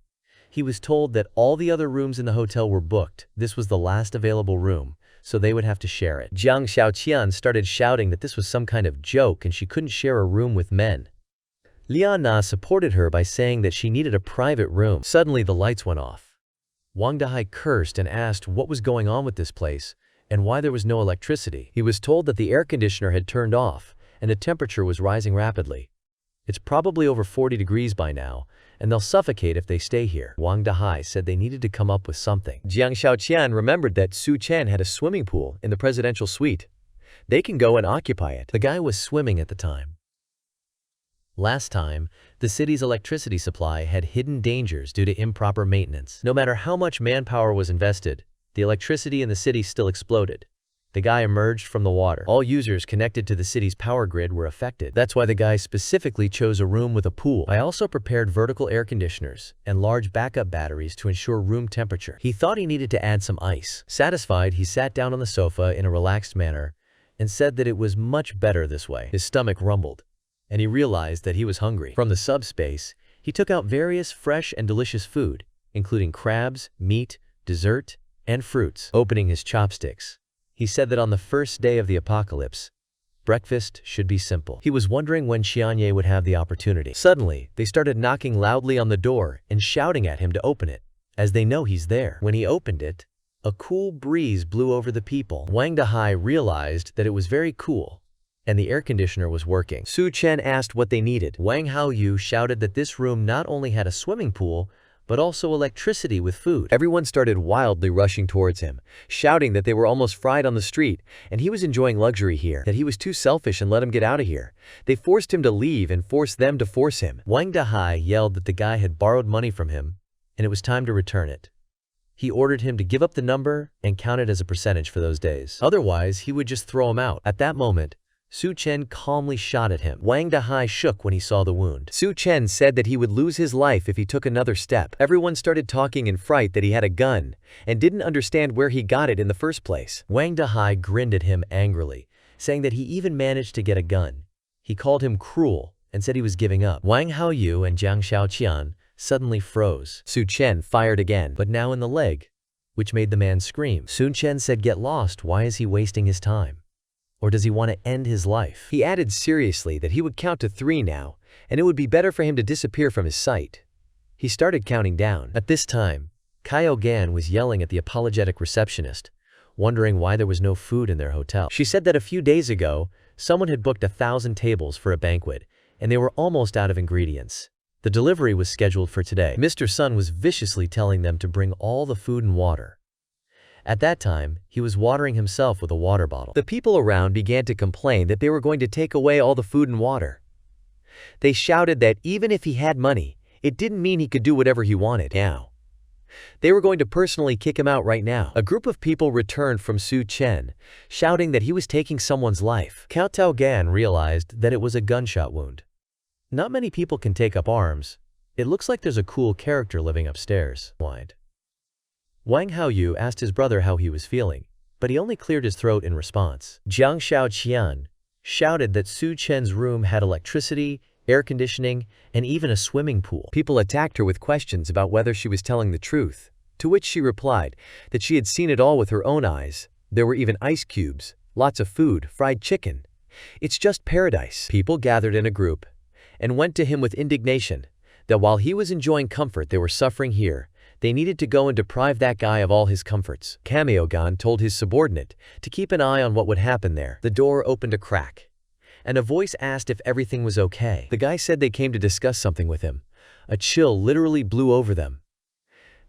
He was told that all the other rooms in the hotel were booked. This was the last available room, so they would have to share it. Jiang Xiaoqian started shouting that this was some kind of joke and she couldn't share a room with men. Lian Na supported her by saying that she needed a private room. Suddenly the lights went off. Wang Dahai cursed and asked what was going on with this place and why there was no electricity. He was told that the air conditioner had turned off and the temperature was rising rapidly. It's probably over 40 degrees by now, and they'll suffocate if they stay here. Wang Dahai said they needed to come up with something. Jiang Xiaoqian remembered that Chen had a swimming pool in the presidential suite. They can go and occupy it. The guy was swimming at the time. Last time, the city's electricity supply had hidden dangers due to improper maintenance. No matter how much manpower was invested, the electricity in the city still exploded. The guy emerged from the water. All users connected to the city's power grid were affected. That's why the guy specifically chose a room with a pool. I also prepared vertical air conditioners and large backup batteries to ensure room temperature. He thought he needed to add some ice. Satisfied, he sat down on the sofa in a relaxed manner and said that it was much better this way. His stomach rumbled, and he realized that he was hungry. From the subspace, he took out various fresh and delicious food, including crabs, meat, dessert, and fruits. Opening his chopsticks, he said that on the first day of the apocalypse, breakfast should be simple. He was wondering when Xianye would have the opportunity. Suddenly, they started knocking loudly on the door and shouting at him to open it, as they know he's there. When he opened it, a cool breeze blew over the people. Wang Dahai realized that it was very cool, and the air conditioner was working. Chen asked what they needed. Wang Haoyu shouted that this room not only had a swimming pool, but also electricity with food. Everyone started wildly rushing towards him, shouting that they were almost fried on the street, and he was enjoying luxury here, that he was too selfish and let him get out of here. They forced him to leave and forced them to force him. Wang Dahai yelled that the guy had borrowed money from him, and it was time to return it. He ordered him to give up the number and count it as a percentage for those days. Otherwise, he would just throw him out. At that moment, Su Chen calmly shot at him. Wang Dahai shook when he saw the wound. Su Chen said that he would lose his life if he took another step. Everyone started talking in fright that he had a gun and didn't understand where he got it in the first place. Wang Dahai grinned at him angrily, saying that he even managed to get a gun. He called him cruel and said he was giving up. Wang Haoyu and Jiang Shaoqian suddenly froze. Su Chen fired again, but now in the leg, which made the man scream. Su Chen said, "Get lost, why is he wasting his time? Or does he want to end his life?" He added seriously that he would count to 3 now, and it would be better for him to disappear from his sight. He started counting down. At this time, Kaio Gan was yelling at the apologetic receptionist, wondering why there was no food in their hotel. She said that a few days ago, someone had booked 1,000 tables for a banquet, and they were almost out of ingredients. The delivery was scheduled for today. Mr. Sun was viciously telling them to bring all the food and water. At that time, he was watering himself with a water bottle. The people around began to complain that they were going to take away all the food and water. They shouted that even if he had money, it didn't mean he could do whatever he wanted now. They were going to personally kick him out right now. A group of people returned from Su Chen, shouting that he was taking someone's life. Cao Tao Gan realized that it was a gunshot wound. Not many people can take up arms. It looks like there's a cool character living upstairs. Wang Haoyu asked his brother how he was feeling, but he only cleared his throat in response. Jiang Shaoqian shouted that Su Chen's room had electricity, air conditioning, and even a swimming pool. People attacked her with questions about whether she was telling the truth, to which she replied that she had seen it all with her own eyes. There were even ice cubes, lots of food, fried chicken. It's just paradise. People gathered in a group and went to him with indignation that while he was enjoying comfort, they were suffering here. They needed to go and deprive that guy of all his comforts. Kamiogan told his subordinate to keep an eye on what would happen there. The door opened a crack, and a voice asked if everything was okay. The guy said they came to discuss something with him. A chill literally blew over them.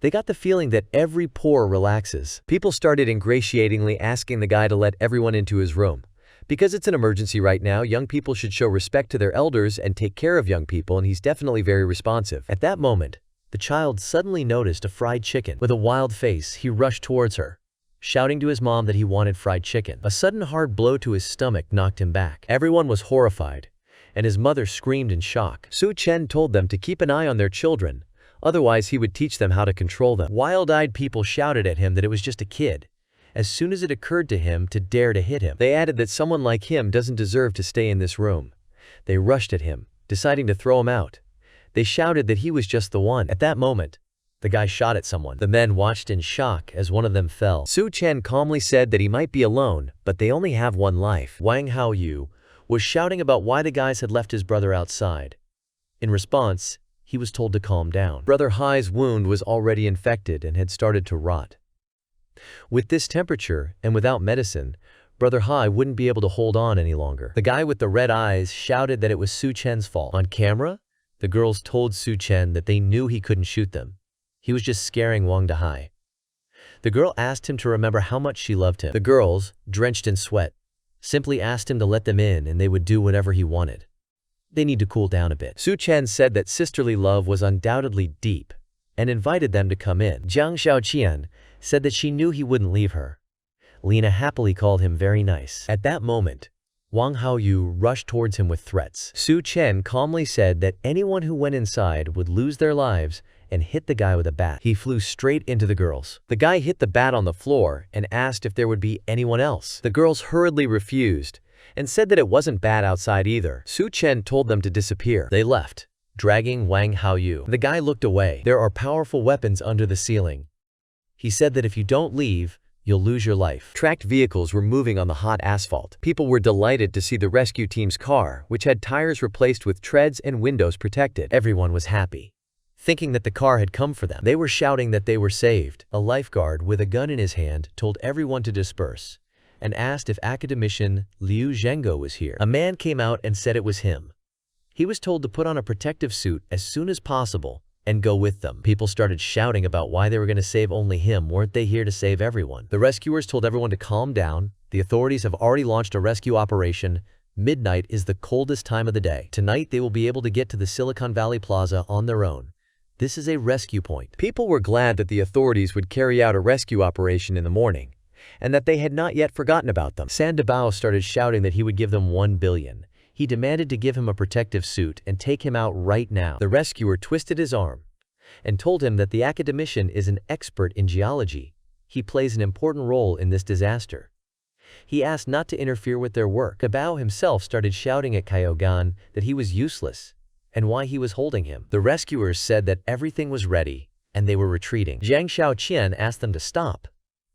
They got the feeling that every pore relaxes. People started ingratiatingly asking the guy to let everyone into his room. Because it's an emergency right now, young people should show respect to their elders and take care of young people, and he's definitely very responsive. At that moment, the child suddenly noticed a fried chicken. With a wild face, he rushed towards her, shouting to his mom that he wanted fried chicken. A sudden hard blow to his stomach knocked him back. Everyone was horrified, and his mother screamed in shock. Su Chen told them to keep an eye on their children, otherwise he would teach them how to control them. Wild-eyed people shouted at him that it was just a kid, as soon as it occurred to him to dare to hit him. They added that someone like him doesn't deserve to stay in this room. They rushed at him, deciding to throw him out. They shouted that he was just the one. At that moment, the guy shot at someone. The men watched in shock as one of them fell. Su Chen calmly said that he might be alone, but they only have one life. Wang Haoyu was shouting about why the guys had left his brother outside. In response, he was told to calm down. Brother Hai's wound was already infected and had started to rot. With this temperature and without medicine, Brother Hai wouldn't be able to hold on any longer. The guy with the red eyes shouted that it was Su Chen's fault. On camera, the girls told Su Chen that they knew he couldn't shoot them. He was just scaring Wang Dahai. The girl asked him to remember how much she loved him. The girls, drenched in sweat, simply asked him to let them in and they would do whatever he wanted. They need to cool down a bit. Su Chen said that sisterly love was undoubtedly deep and invited them to come in. Jiang Shaoqian said that she knew he wouldn't leave her. Lena happily called him very nice. At that moment, Wang Haoyu rushed towards him with threats. Su Chen calmly said that anyone who went inside would lose their lives and hit the guy with a bat. He flew straight into the girls. The guy hit the bat on the floor and asked if there would be anyone else. The girls hurriedly refused and said that it wasn't bad outside either. Su Chen told them to disappear. They left, dragging Wang Haoyu. The guy looked away. There are powerful weapons under the ceiling. He said that if you don't leave, you'll lose your life. Tracked vehicles were moving on the hot asphalt. People were delighted to see the rescue team's car, which had tires replaced with treads and windows protected. Everyone was happy, thinking that the car had come for them. They were shouting that they were saved. A lifeguard with a gun in his hand told everyone to disperse and asked if academician Liu Zhengo was here. A man came out and said it was him. He was told to put on a protective suit as soon as possible and go with them. People started shouting about why they were going to save only him. Weren't they here to save everyone? The rescuers told everyone to calm down. The authorities have already launched a rescue operation. Midnight is the coldest time of the day. Tonight they will be able to get to the Silicon Valley Plaza on their own. This is a rescue point. People were glad that the authorities would carry out a rescue operation in the morning, and that they had not yet forgotten about them. Sandoval started shouting that he would give them 1 billion. He demanded to give him a protective suit and take him out right now. The rescuer twisted his arm and told him that the academician is an expert in geology. He plays an important role in this disaster. He asked not to interfere with their work. Bao himself started shouting at Kyogan that he was useless and why he was holding him. The rescuers said that everything was ready and they were retreating. Jiang Xiaoqian asked them to stop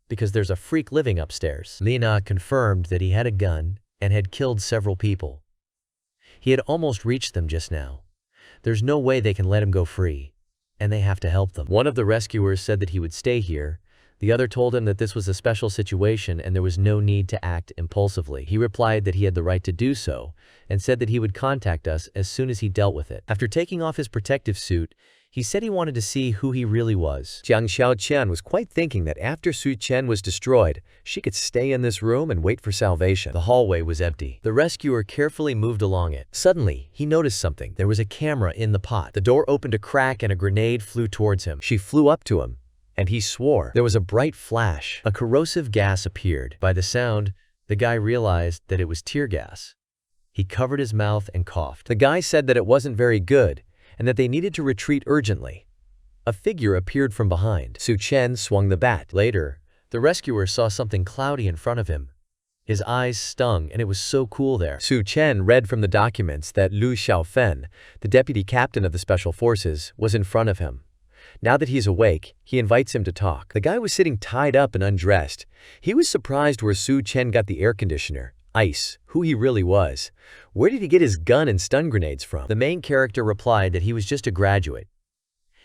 because there's a freak living upstairs. Lina confirmed that he had a gun and had killed several people. He had almost reached them just now. There's no way they can let him go free, and they have to help them. One of the rescuers said that he would stay here. The other told him that this was a special situation and there was no need to act impulsively. He replied that he had the right to do so and said that he would contact us as soon as he dealt with it. After taking off his protective suit, he said he wanted to see who he really was. Jiang Xiaoqian was quite thinking that after Su Chen was destroyed, she could stay in this room and wait for salvation. The hallway was empty. The rescuer carefully moved along it. Suddenly, he noticed something. There was a camera in the pot. The door opened a crack and a grenade flew towards him. She flew up to him, and he swore. There was a bright flash. A corrosive gas appeared. By the sound, the guy realized that it was tear gas. He covered his mouth and coughed. The guy said that it wasn't very good, and that they needed to retreat urgently. A figure appeared from behind. Su Chen swung the bat. Later, the rescuer saw something cloudy in front of him. His eyes stung, and it was so cool there. Su Chen read from the documents that Lu Xiaofen, the deputy captain of the Special Forces, was in front of him. Now that he's awake, he invites him to talk. The guy was sitting tied up and undressed. He was surprised where Su Chen got the air conditioner, ice, who he really was. Where did he get his gun and stun grenades from? The main character replied that he was just a graduate.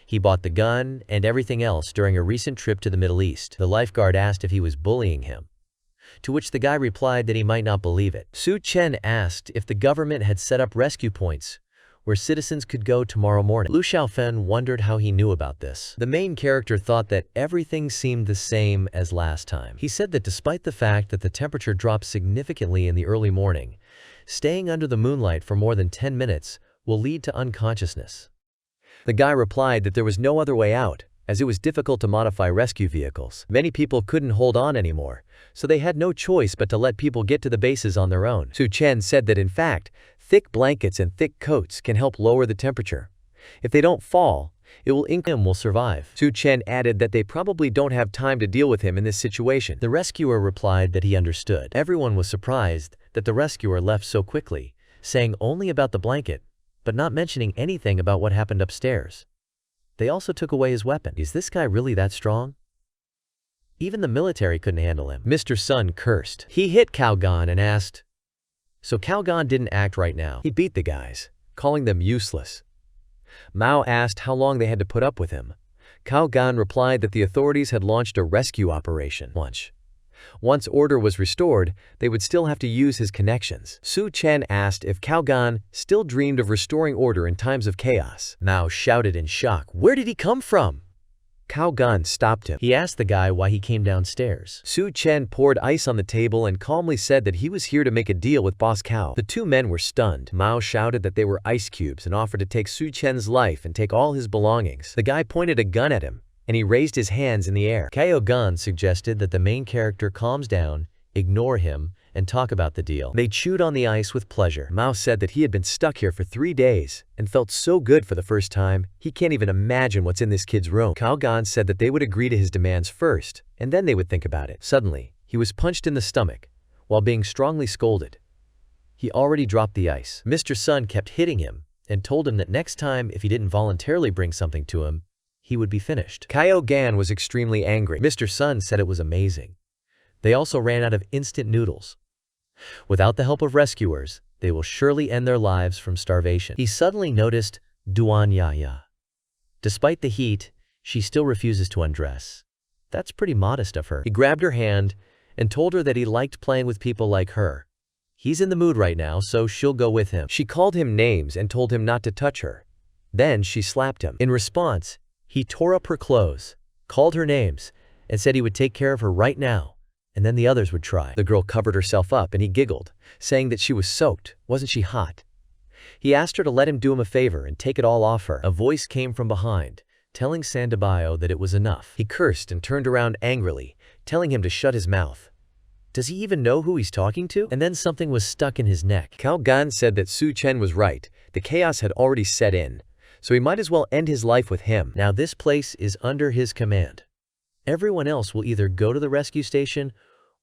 He bought the gun and everything else during a recent trip to the Middle East. The lifeguard asked if he was bullying him, to which the guy replied that he might not believe it. Su Chen asked if the government had set up rescue points where citizens could go tomorrow morning. Lu Xiaofen wondered how he knew about this. The main character thought that everything seemed the same as last time. He said that despite the fact that the temperature dropped significantly in the early morning, staying under the moonlight for more than 10 minutes will lead to unconsciousness. The guy replied that there was no other way out, as it was difficult to modify rescue vehicles. Many people couldn't hold on anymore, so they had no choice but to let people get to the bases on their own. Su Chen said that in fact, thick blankets and thick coats can help lower the temperature. If they don't fall, him will survive. Su Chen added that they probably don't have time to deal with him in this situation. The rescuer replied that he understood. Everyone was surprised that the rescuer left so quickly, saying only about the blanket, but not mentioning anything about what happened upstairs. They also took away his weapon. Is this guy really that strong? Even the military couldn't handle him. Mr. Sun cursed. He hit Kyogan and asked, so Kyogan didn't act right now. He beat the guys, calling them useless. Mao asked how long they had to put up with him. Kyogan replied that the authorities had launched a rescue operation. Once order was restored, they would still have to use his connections. Su Chen asked if Kyogan still dreamed of restoring order in times of chaos. Mao shouted in shock, "Where did he come from?" Kyogan stopped him. He asked the guy why he came downstairs. Su Chen poured ice on the table and calmly said that he was here to make a deal with Boss Cao. The two men were stunned. Mao shouted that they were ice cubes and offered to take Su Chen's life and take all his belongings. The guy pointed a gun at him, and he raised his hands in the air. Kyogan suggested that the main character calms down, ignore him, and talk about the deal. They chewed on the ice with pleasure. Mao said that he had been stuck here for 3 days and felt so good for the first time, he can't even imagine what's in this kid's room. Kyogan said that they would agree to his demands first, and then they would think about it. Suddenly, he was punched in the stomach, while being strongly scolded. He already dropped the ice. Mr. Sun kept hitting him, and told him that next time if he didn't voluntarily bring something to him, he would be finished. Kyogan was extremely angry. Mr. Sun said it was amazing. They also ran out of instant noodles. Without the help of rescuers, they will surely end their lives from starvation. He suddenly noticed Duan Yaya. Despite the heat, she still refuses to undress. That's pretty modest of her. He grabbed her hand and told her that he liked playing with people like her. He's in the mood right now, so she'll go with him. She called him names and told him not to touch her. Then she slapped him. In response, he tore up her clothes, called her names, and said he would take care of her right now, and then the others would try. The girl covered herself up and he giggled, saying that she was soaked. Wasn't she hot? He asked her to let him do him a favor and take it all off her. A voice came from behind, telling Sandabayo that it was enough. He cursed and turned around angrily, telling him to shut his mouth. Does he even know who he's talking to? And then something was stuck in his neck. Cao Gan said that Su Chen was right. The chaos had already set in, so he might as well end his life with him. Now this place is under his command. Everyone else will either go to the rescue station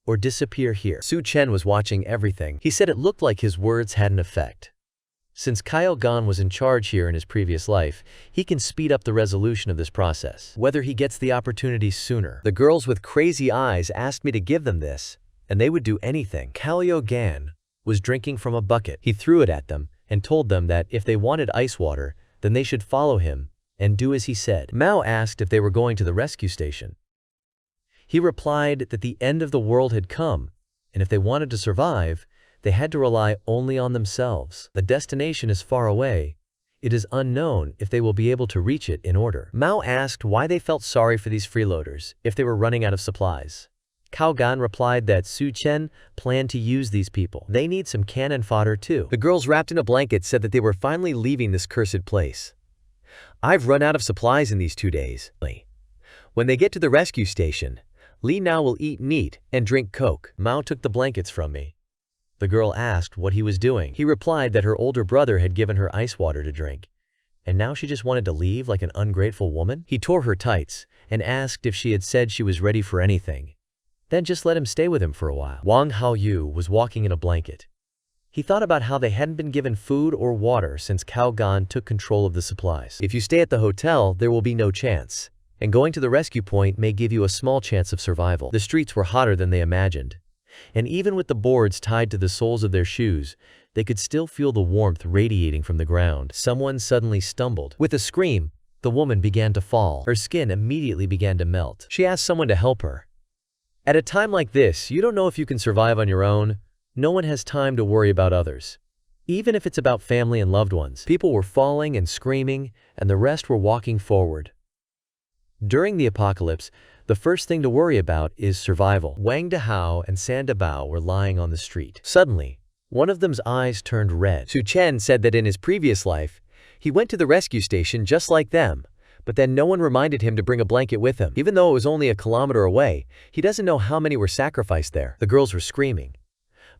or disappear here. Su Chen was watching everything. He said it looked like his words had an effect. Since Cao Gan was in charge here in his previous life, he can speed up the resolution of this process, whether he gets the opportunity sooner. The girls with crazy eyes asked me to give them this, and they would do anything. Cao Gan was drinking from a bucket. He threw it at them and told them that if they wanted ice water, then they should follow him and do as he said. Mao asked if they were going to the rescue station. He replied that the end of the world had come, and if they wanted to survive, they had to rely only on themselves. The destination is far away. It is unknown if they will be able to reach it in order. Mao asked why they felt sorry for these freeloaders if they were running out of supplies. Cao Gan replied that Su Chen planned to use these people. They need some cannon fodder too. The girls wrapped in a blanket said that they were finally leaving this cursed place. I've run out of supplies in these 2 days. When they get to the rescue station, Li now will eat meat and drink coke. Mao took the blankets from me. The girl asked what he was doing. He replied that her older brother had given her ice water to drink, and now she just wanted to leave like an ungrateful woman. He tore her tights and asked if she had said she was ready for anything. Then just let him stay with him for a while. Wang Haoyu was walking in a blanket. He thought about how they hadn't been given food or water since Cao Gan took control of the supplies. If you stay at the hotel, there will be no chance, and going to the rescue point may give you a small chance of survival. The streets were hotter than they imagined, and even with the boards tied to the soles of their shoes, they could still feel the warmth radiating from the ground. Someone suddenly stumbled. With a scream, the woman began to fall. Her skin immediately began to melt. She asked someone to help her. At a time like this, you don't know if you can survive on your own. No one has time to worry about others. Even if it's about family and loved ones. People were falling and screaming, and the rest were walking forward. During the apocalypse, the first thing to worry about is survival. Wang Dahao and Sandabao were lying on the street. Suddenly, one of them's eyes turned red. Su Chen said that in his previous life, he went to the rescue station just like them, but then no one reminded him to bring a blanket with him. Even though it was only a kilometer away, he doesn't know how many were sacrificed there. The girls were screaming.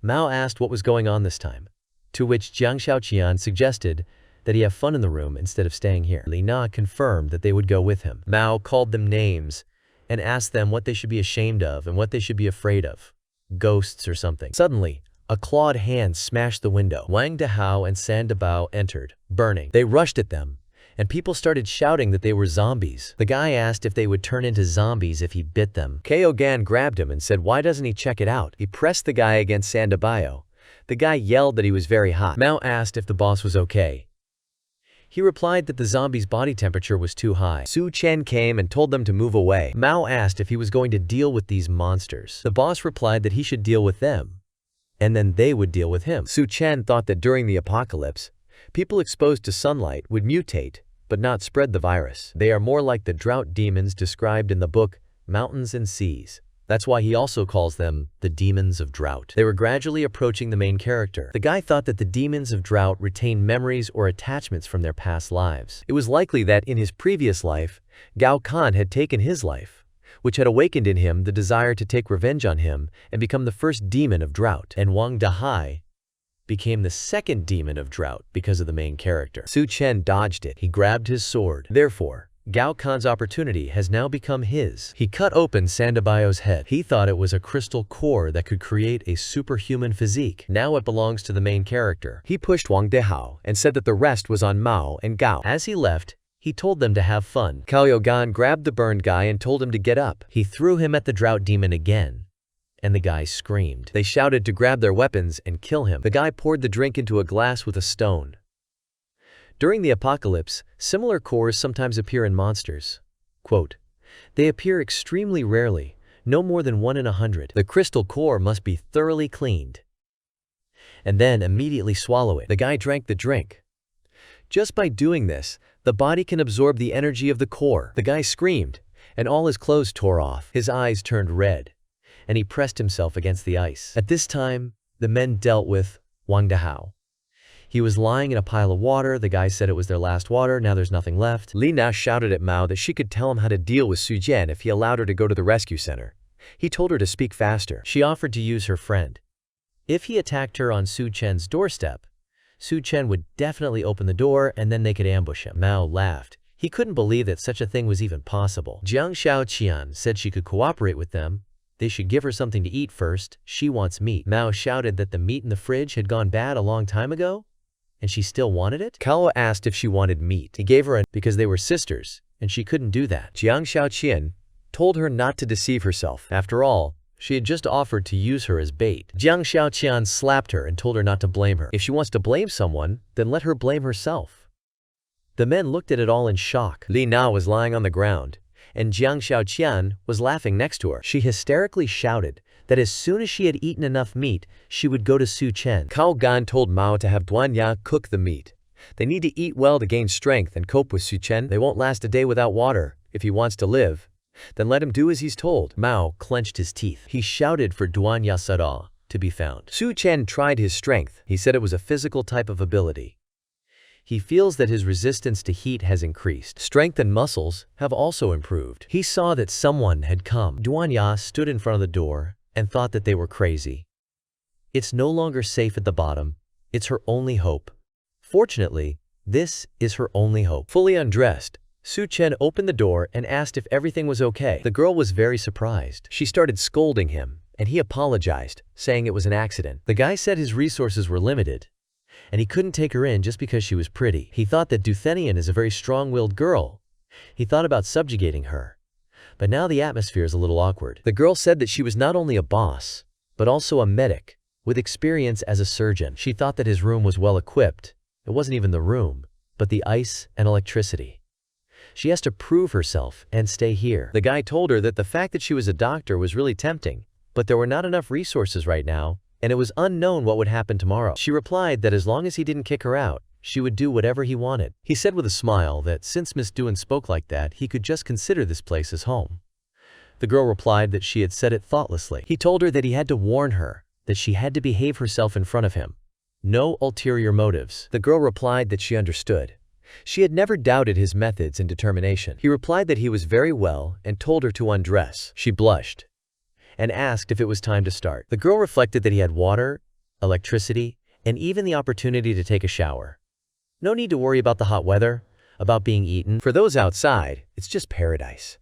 Mao asked what was going on this time, to which Jiang Shaoqian suggested that he have fun in the room instead of staying here. Li Na confirmed that they would go with him. Mao called them names and asked them what they should be ashamed of and what they should be afraid of. Ghosts or something. Suddenly, a clawed hand smashed the window. Wang Dahao and Sandabao entered, burning. They rushed at them, and people started shouting that they were zombies. The guy asked if they would turn into zombies if he bit them. Cao Gan grabbed him and said why doesn't he check it out. He pressed the guy against Sandabayo. The guy yelled that he was very hot. Mao asked if the boss was okay. He replied that the zombie's body temperature was too high. Su Chen came and told them to move away. Mao asked if he was going to deal with these monsters. The boss replied that he should deal with them, and then they would deal with him. Su Chen thought that during the apocalypse, people exposed to sunlight would mutate, but not spread the virus. They are more like the drought demons described in the book Mountains and Seas. That's why he also calls them the demons of drought. They were gradually approaching the main character. The guy thought that the demons of drought retained memories or attachments from their past lives. It was likely that in his previous life, Gao Kan had taken his life, which had awakened in him the desire to take revenge on him and become the first demon of drought. And Wang Dahai became the second demon of drought because of the main character. Su Chen dodged it. He grabbed his sword. Therefore, Gao Kan's opportunity has now become his. He cut open Sandabayo's head. He thought it was a crystal core that could create a superhuman physique. Now it belongs to the main character. He pushed Wang Dehao and said that the rest was on Mao and Gao. As he left, he told them to have fun. Cao Gan grabbed the burned guy and told him to get up. He threw him at the drought demon again, and the guy screamed. They shouted to grab their weapons and kill him. The guy poured the drink into a glass with a stone. During the apocalypse, similar cores sometimes appear in monsters. Quote, they appear extremely rarely, no more than 1 in 100. The crystal core must be thoroughly cleaned, and then immediately swallow it. The guy drank the drink. Just by doing this, The body can absorb the energy of the core. The guy screamed, and all his clothes tore off. His eyes turned red, and he pressed himself against the ice. At this time, the men dealt with Wang Dahao. He was lying in a pile of water. The guy said it was their last water, now there's nothing left. Li Na shouted at Mao that she could tell him how to deal with Su Jian if he allowed her to go to the rescue center. He told her to speak faster. She offered to use her friend. If he attacked her on Su Chen's doorstep, Su Chen would definitely open the door and then they could ambush him. Mao laughed. He couldn't believe that such a thing was even possible. Jiang Xiaoqian said she could cooperate with them. They should give her something to eat first. She wants meat. Mao shouted that the meat in the fridge had gone bad a long time ago, and she still wanted it? Kao asked if she wanted meat. He gave her a because they were sisters, and she couldn't do that. Jiang Xiaoqian told her not to deceive herself. After all, she had just offered to use her as bait. Jiang Xiaoqian slapped her and told her not to blame her. If she wants to blame someone, then let her blame herself. The men looked at it all in shock. Li Na was lying on the ground, and Jiang Xiaoqian was laughing next to her. She hysterically shouted that as soon as she had eaten enough meat, she would go to Su Chen. Cao Gan told Mao to have Duanya cook the meat. They need to eat well to gain strength and cope with Su Chen. They won't last a day without water. If he wants to live, then let him do as he's told. Mao clenched his teeth. He shouted for Duanya Sada to be found. Su Chen tried his strength. He said it was a physical type of ability. He feels that his resistance to heat has increased. Strength and muscles have also improved. He saw that someone had come. Duanya stood in front of the door and thought that they were crazy. It's no longer safe at the bottom. It's her only hope. Fortunately, this is her only hope. Fully undressed, Su Chen opened the door and asked if everything was okay. The girl was very surprised. She started scolding him, and he apologized, saying it was an accident. The guy said his resources were limited, and he couldn't take her in just because she was pretty. He thought that Duthenian is a very strong-willed girl. He thought about subjugating her. But now the atmosphere is a little awkward. The girl said that she was not only a boss, but also a medic, with experience as a surgeon. She thought that his room was well equipped. It wasn't even the room, but the ice and electricity. She has to prove herself and stay here. The guy told her that the fact that she was a doctor was really tempting, but there were not enough resources right now, and it was unknown what would happen tomorrow. She replied that as long as he didn't kick her out, she would do whatever he wanted. He said with a smile that since Miss Duen spoke like that, he could just consider this place his home. The girl replied that she had said it thoughtlessly. He told her that he had to warn her, that she had to behave herself in front of him. No ulterior motives. The girl replied that she understood. She had never doubted his methods and determination. He replied that he was very well and told her to undress. She blushed and asked if it was time to start. The girl reflected that he had water, electricity, and even the opportunity to take a shower. No need to worry about the hot weather, about being eaten. For those outside, it's just paradise.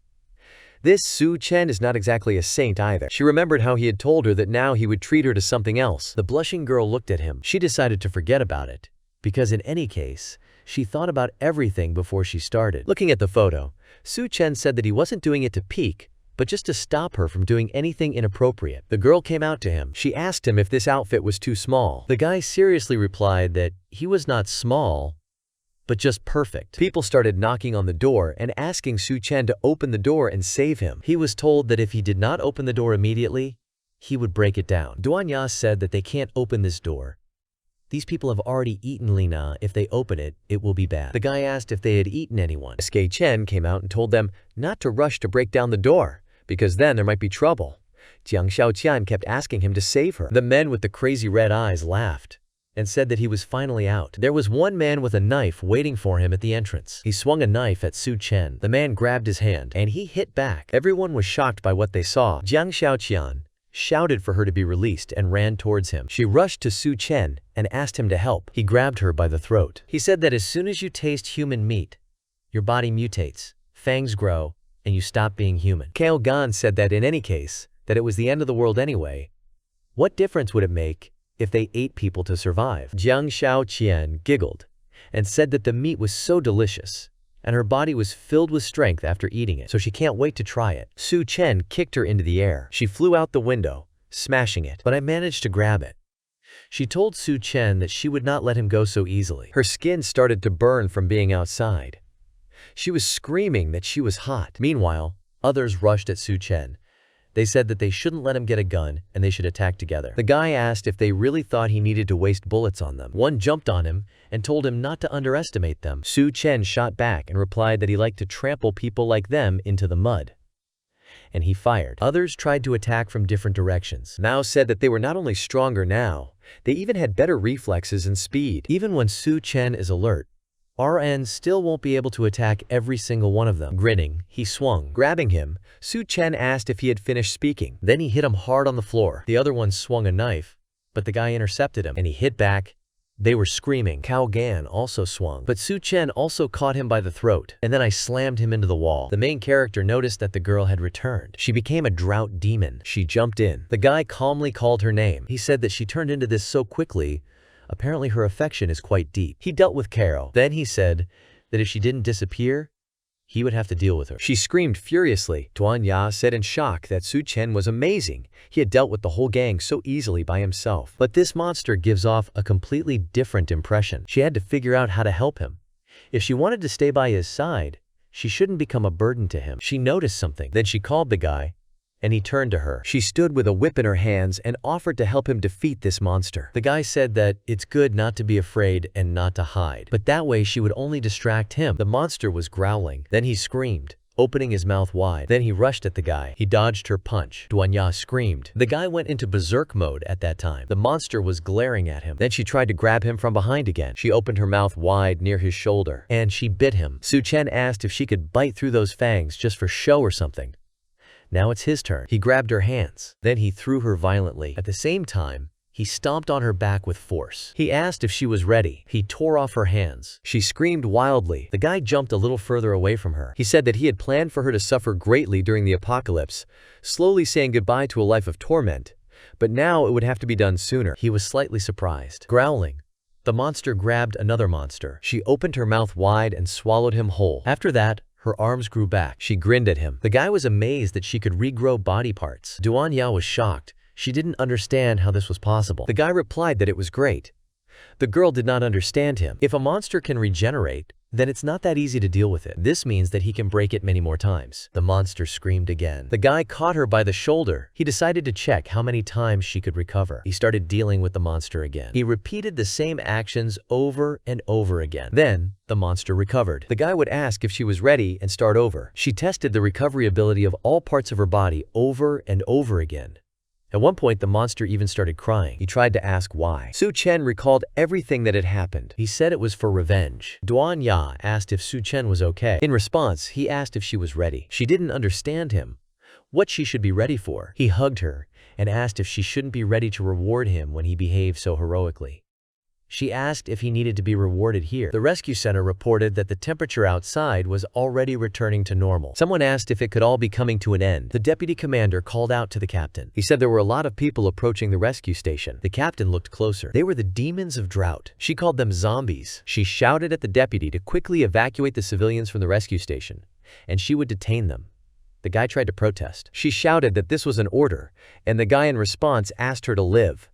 This Su Chen is not exactly a saint either. She remembered how he had told her that now he would treat her to something else. The blushing girl looked at him. She decided to forget about it, because in any case, she thought about everything before she started. Looking at the photo, Su Chen said that he wasn't doing it to peek, but just to stop her from doing anything inappropriate. The girl came out to him. She asked him if this outfit was too small. The guy seriously replied that he was not small, but just perfect. People started knocking on the door and asking Su Chen to open the door and save him. He was told that if he did not open the door immediately, he would break it down. Duanya said that they can't open this door. These people have already eaten Lina. If they open it, it will be bad. The guy asked if they had eaten anyone. Chen came out and told them not to rush to break down the door, because then there might be trouble. Jiang Xiaoqian kept asking him to save her. The men with the crazy red eyes laughed and said that he was finally out. There was one man with a knife waiting for him at the entrance. He swung a knife at Su Chen. The man grabbed his hand, and he hit back. Everyone was shocked by what they saw. Jiang Xiaoqian shouted for her to be released and ran towards him. She rushed to Su Chen and asked him to help. He grabbed her by the throat. He said that as soon as you taste human meat, your body mutates, fangs grow, and you stop being human. Kao Gan said that in any case, that it was the end of the world anyway. What difference would it make if they ate people to survive? Jiang Xiaoqian giggled and said that the meat was so delicious, and her body was filled with strength after eating it, so she can't wait to try it. Su Chen kicked her into the air. She flew out the window, smashing it, but I managed to grab it. She told Su Chen that she would not let him go so easily. Her skin started to burn from being outside. She was screaming that she was hot. Meanwhile, others rushed at Su Chen. They said that they shouldn't let him get a gun and they should attack together. The guy asked if they really thought he needed to waste bullets on them. One jumped on him and told him not to underestimate them. Chen shot back and replied that he liked to trample people like them into the mud. And he fired. Others tried to attack from different directions. Mao said that they were not only stronger now, they even had better reflexes and speed. Even when Chen is alert, RN still won't be able to attack every single one of them. Grinning, he swung. Grabbing him, Chen asked if he had finished speaking. Then he hit him hard on the floor. The other one swung a knife, but the guy intercepted him, and he hit back. They were screaming. Cao Gan also swung, but Chen also caught him by the throat, and then I slammed him into the wall. The main character noticed that the girl had returned. She became a drought demon. She jumped in. The guy calmly called her name. He said that she turned into this so quickly. Apparently her affection is quite deep. He dealt with Caro. Then he said that if she didn't disappear, he would have to deal with her. She screamed furiously. Duan Ya said in shock that Chen was amazing. He had dealt with the whole gang so easily by himself. But this monster gives off a completely different impression. She had to figure out how to help him. If she wanted to stay by his side, she shouldn't become a burden to him. She noticed something. Then she called the guy, and he turned to her. She stood with a whip in her hands and offered to help him defeat this monster. The guy said that it's good not to be afraid and not to hide, but that way she would only distract him. The monster was growling. Then he screamed, opening his mouth wide. Then he rushed at the guy. He dodged her punch. Duan Ya screamed. The guy went into berserk mode at that time. The monster was glaring at him. Then she tried to grab him from behind again. She opened her mouth wide near his shoulder, and she bit him. Chen asked if she could bite through those fangs just for show or something. Now it's his turn. He grabbed her hands. Then he threw her violently. At the same time, he stomped on her back with force. He asked if she was ready. He tore off her hands. She screamed wildly. The guy jumped a little further away from her. He said that he had planned for her to suffer greatly during the apocalypse, slowly saying goodbye to a life of torment, but now it would have to be done sooner. He was slightly surprised. Growling, the monster grabbed another monster. She opened her mouth wide and swallowed him whole. After that, her arms grew back. She grinned at him. The guy was amazed that she could regrow body parts. Duan Ya was shocked. She didn't understand how this was possible. The guy replied that it was great. The girl did not understand him. If a monster can regenerate, then it's not that easy to deal with it. This means that he can break it many more times. The monster screamed again. The guy caught her by the shoulder. He decided to check how many times she could recover. He started dealing with the monster again. He repeated the same actions over and over again. Then, the monster recovered. The guy would ask if she was ready and start over. She tested the recovery ability of all parts of her body over and over again. At one point, the monster even started crying. He tried to ask why. Chen recalled everything that had happened. He said it was for revenge. Duan Ya asked if Chen was okay. In response, he asked if she was ready. She didn't understand him, what she should be ready for. He hugged her and asked if she shouldn't be ready to reward him when he behaved so heroically. She asked if he needed to be rewarded here. The rescue center reported that the temperature outside was already returning to normal. Someone asked if it could all be coming to an end. The deputy commander called out to the captain. He said there were a lot of people approaching the rescue station. The captain looked closer. They were the demons of drought. She called them zombies. She shouted at the deputy to quickly evacuate the civilians from the rescue station, and she would detain them. The guy tried to protest. She shouted that this was an order, and the guy in response asked her to live.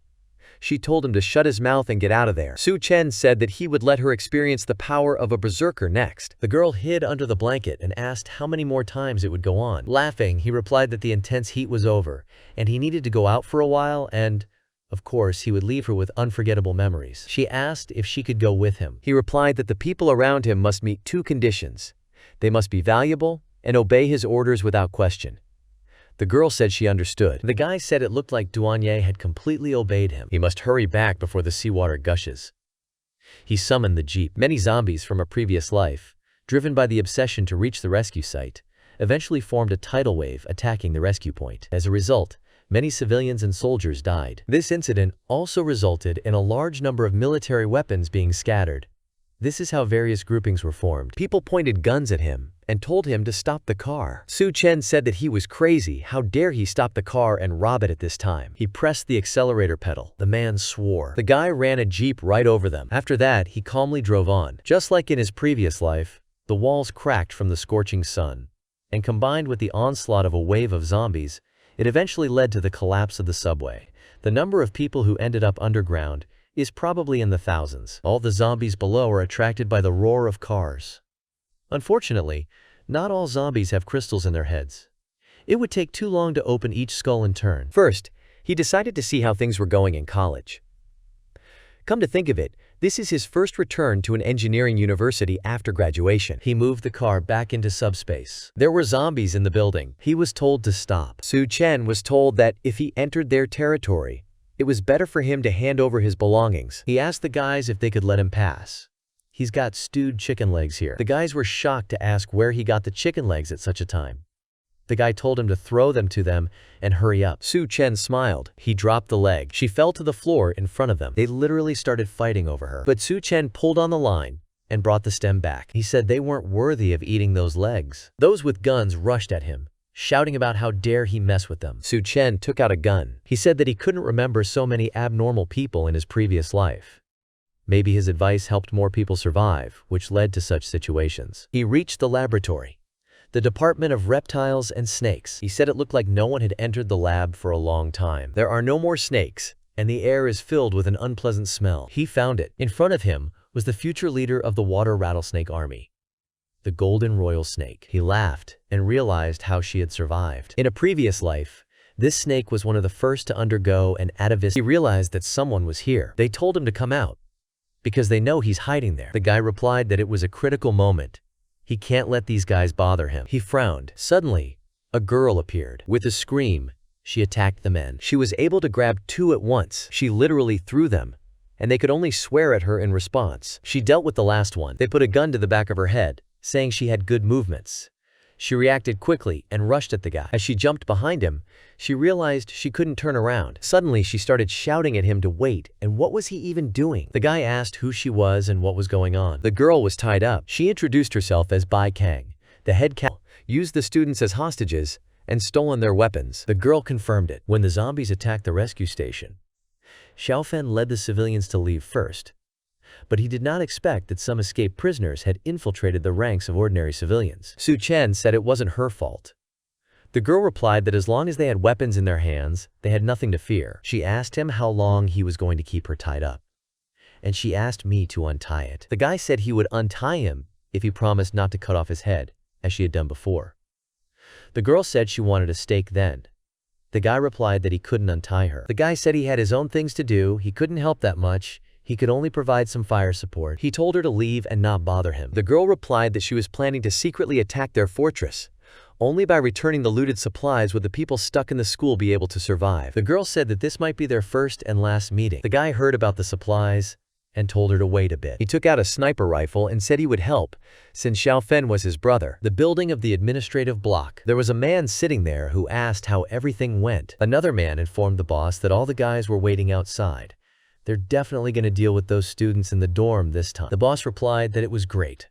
She told him to shut his mouth and get out of there. Chen said that he would let her experience the power of a berserker next. The girl hid under the blanket and asked how many more times it would go on. Laughing, he replied that the intense heat was over, and he needed to go out for a while and, of course, he would leave her with unforgettable memories. She asked if she could go with him. He replied that the people around him must meet two conditions. They must be valuable and obey his orders without question. The girl said she understood. The guy said it looked like Duan Ya had completely obeyed him. He must hurry back before the seawater gushes. He summoned the jeep. Many zombies from a previous life, driven by the obsession to reach the rescue site, eventually formed a tidal wave attacking the rescue point. As a result, many civilians and soldiers died. This incident also resulted in a large number of military weapons being scattered. This is how various groupings were formed. People pointed guns at him and told him to stop the car. Chen said that he was crazy. How dare he stop the car and rob it at this time? He pressed the accelerator pedal. The man swore. The guy ran a jeep right over them. After that, he calmly drove on. Just like in his previous life, the walls cracked from the scorching sun, and combined with the onslaught of a wave of zombies, it eventually led to the collapse of the subway. The number of people who ended up underground is probably in the thousands. All the zombies below are attracted by the roar of cars. Unfortunately, not all zombies have crystals in their heads. It would take too long to open each skull in turn. First, he decided to see how things were going in college. Come to think of it, this is his first return to an engineering university after graduation. He moved the car back into subspace. There were zombies in the building. He was told to stop. Chen was told that if he entered their territory, it was better for him to hand over his belongings. He asked the guys if they could let him pass. He's got stewed chicken legs here. The guys were shocked to ask where he got the chicken legs at such a time. The guy told him to throw them to them and hurry up. Chen smiled. He dropped the leg. She fell to the floor in front of them. They literally started fighting over her. But Chen pulled on the line and brought the stem back. He said they weren't worthy of eating those legs. Those with guns rushed at him, shouting about how dare he mess with them. Chen took out a gun. He said that he couldn't remember so many abnormal people in his previous life. Maybe his advice helped more people survive, which led to such situations. He reached the laboratory, the Department of Reptiles and Snakes. He said it looked like no one had entered the lab for a long time. There are no more snakes, and the air is filled with an unpleasant smell. He found it. In front of him was the future leader of the water rattlesnake army, the golden royal snake. He laughed and realized how she had survived. In a previous life, this snake was one of the first to undergo an atavism. He realized that someone was here. They told him to come out, because they know he's hiding there. The guy replied that it was a critical moment. He can't let these guys bother him. He frowned. Suddenly, a girl appeared. With a scream, she attacked the men. She was able to grab two at once. She literally threw them, and they could only swear at her in response. She dealt with the last one. They put a gun to the back of her head, saying she had good movements. She reacted quickly and rushed at the guy. As she jumped behind him, she realized she couldn't turn around. Suddenly, she started shouting at him to wait, and what was he even doing? The guy asked who she was and what was going on. The girl was tied up. She introduced herself as Bai Kang, the head cow, used the students as hostages, and stolen their weapons. The girl confirmed it. When the zombies attacked the rescue station, Xiaofen led the civilians to leave first, but he did not expect that some escaped prisoners had infiltrated the ranks of ordinary civilians. Chen said it wasn't her fault. The girl replied that as long as they had weapons in their hands, they had nothing to fear. She asked him how long he was going to keep her tied up, and she asked me to untie it. The guy said he would untie him if he promised not to cut off his head, as she had done before. The girl said she wanted a steak then. The guy replied that he couldn't untie her. The guy said he had his own things to do, he couldn't help that much, he could only provide some fire support. He told her to leave and not bother him. The girl replied that she was planning to secretly attack their fortress. Only by returning the looted supplies would the people stuck in the school be able to survive. The girl said that this might be their first and last meeting. The guy heard about the supplies and told her to wait a bit. He took out a sniper rifle and said he would help, since Xiaofen was his brother. The building of the administrative block. There was a man sitting there who asked how everything went. Another man informed the boss that all the guys were waiting outside. They're definitely going to deal with those students in the dorm this time. The boss replied that it was great.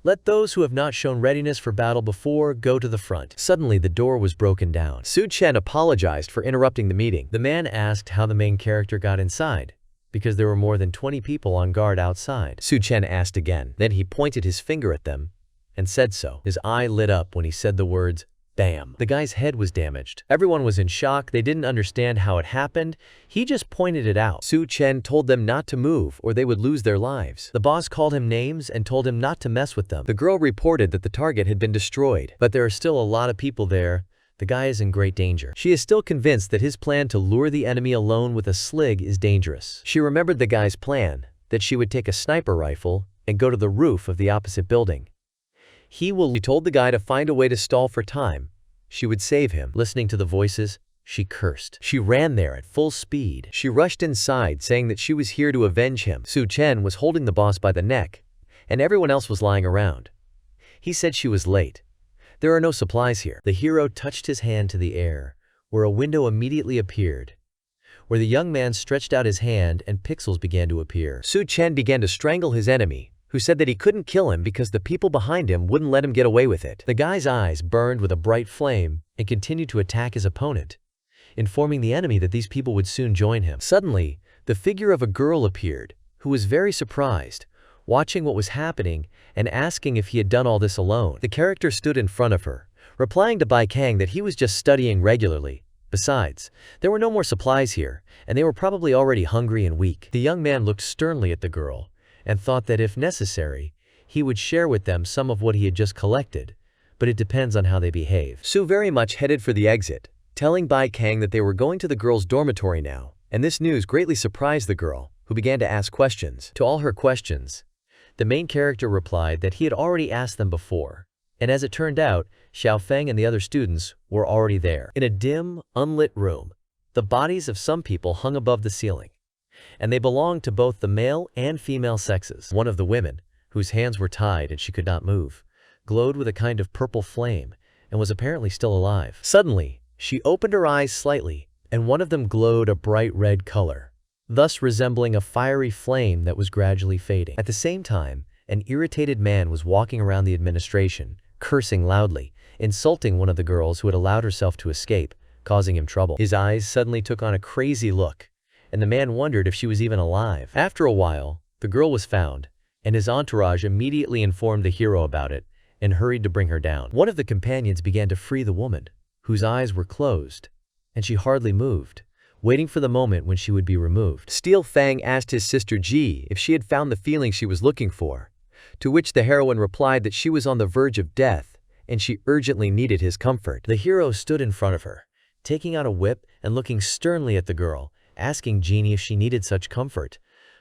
Let those who have not shown readiness for battle before go to the front. Suddenly, the door was broken down. Chen apologized for interrupting the meeting. The man asked how the main character got inside, because there were more than 20 people on guard outside. Chen asked again. Then he pointed his finger at them and said so. His eye lit up when he said the words, "Bam." The guy's head was damaged. Everyone was in shock. They didn't understand how it happened. He just pointed it out. Chen told them not to move or they would lose their lives. The boss called him names and told him not to mess with them. The girl reported that the target had been destroyed, but there are still a lot of people there. The guy is in great danger. She is still convinced that his plan to lure the enemy alone with a slig is dangerous. She remembered the guy's plan, that she would take a sniper rifle and go to the roof of the opposite building. She told the guy to find a way to stall for time. She would save him. Listening to the voices, she cursed. She ran there at full speed. She rushed inside, saying that she was here to avenge him. Chen was holding the boss by the neck, and everyone else was lying around. He said she was late. There are no supplies here. The hero touched his hand to the air, where a window immediately appeared, where the young man stretched out his hand and pixels began to appear. Chen began to strangle his enemy, who said that he couldn't kill him because the people behind him wouldn't let him get away with it. The guy's eyes burned with a bright flame and continued to attack his opponent, informing the enemy that these people would soon join him. Suddenly, the figure of a girl appeared, who was very surprised, watching what was happening and asking if he had done all this alone. The character stood in front of her, replying to Bai Kang that he was just studying regularly. Besides, there were no more supplies here, and they were probably already hungry and weak. The young man looked sternly at the girl and thought that if necessary, he would share with them some of what he had just collected, but it depends on how they behave. Su very much headed for the exit, telling Bai Kang that they were going to the girl's dormitory now, and this news greatly surprised the girl, who began to ask questions. To all her questions, the main character replied that he had already asked them before, and as it turned out, Xiaofeng and the other students were already there. In a dim, unlit room, the bodies of some people hung above the ceiling, and they belonged to both the male and female sexes. One of the women, whose hands were tied and she could not move, glowed with a kind of purple flame and was apparently still alive. Suddenly, she opened her eyes slightly, and one of them glowed a bright red color, thus resembling a fiery flame that was gradually fading. At the same time, an irritated man was walking around the administration, cursing loudly, insulting one of the girls who had allowed herself to escape, causing him trouble. His eyes suddenly took on a crazy look, and the man wondered if she was even alive. After a while, the girl was found, and his entourage immediately informed the hero about it and hurried to bring her down. One of the companions began to free the woman, whose eyes were closed, and she hardly moved, waiting for the moment when she would be removed. Steel Fang asked his sister Ji if she had found the feeling she was looking for, to which the heroine replied that she was on the verge of death and she urgently needed his comfort. The hero stood in front of her, taking out a whip and looking sternly at the girl, asking Jeannie if she needed such comfort.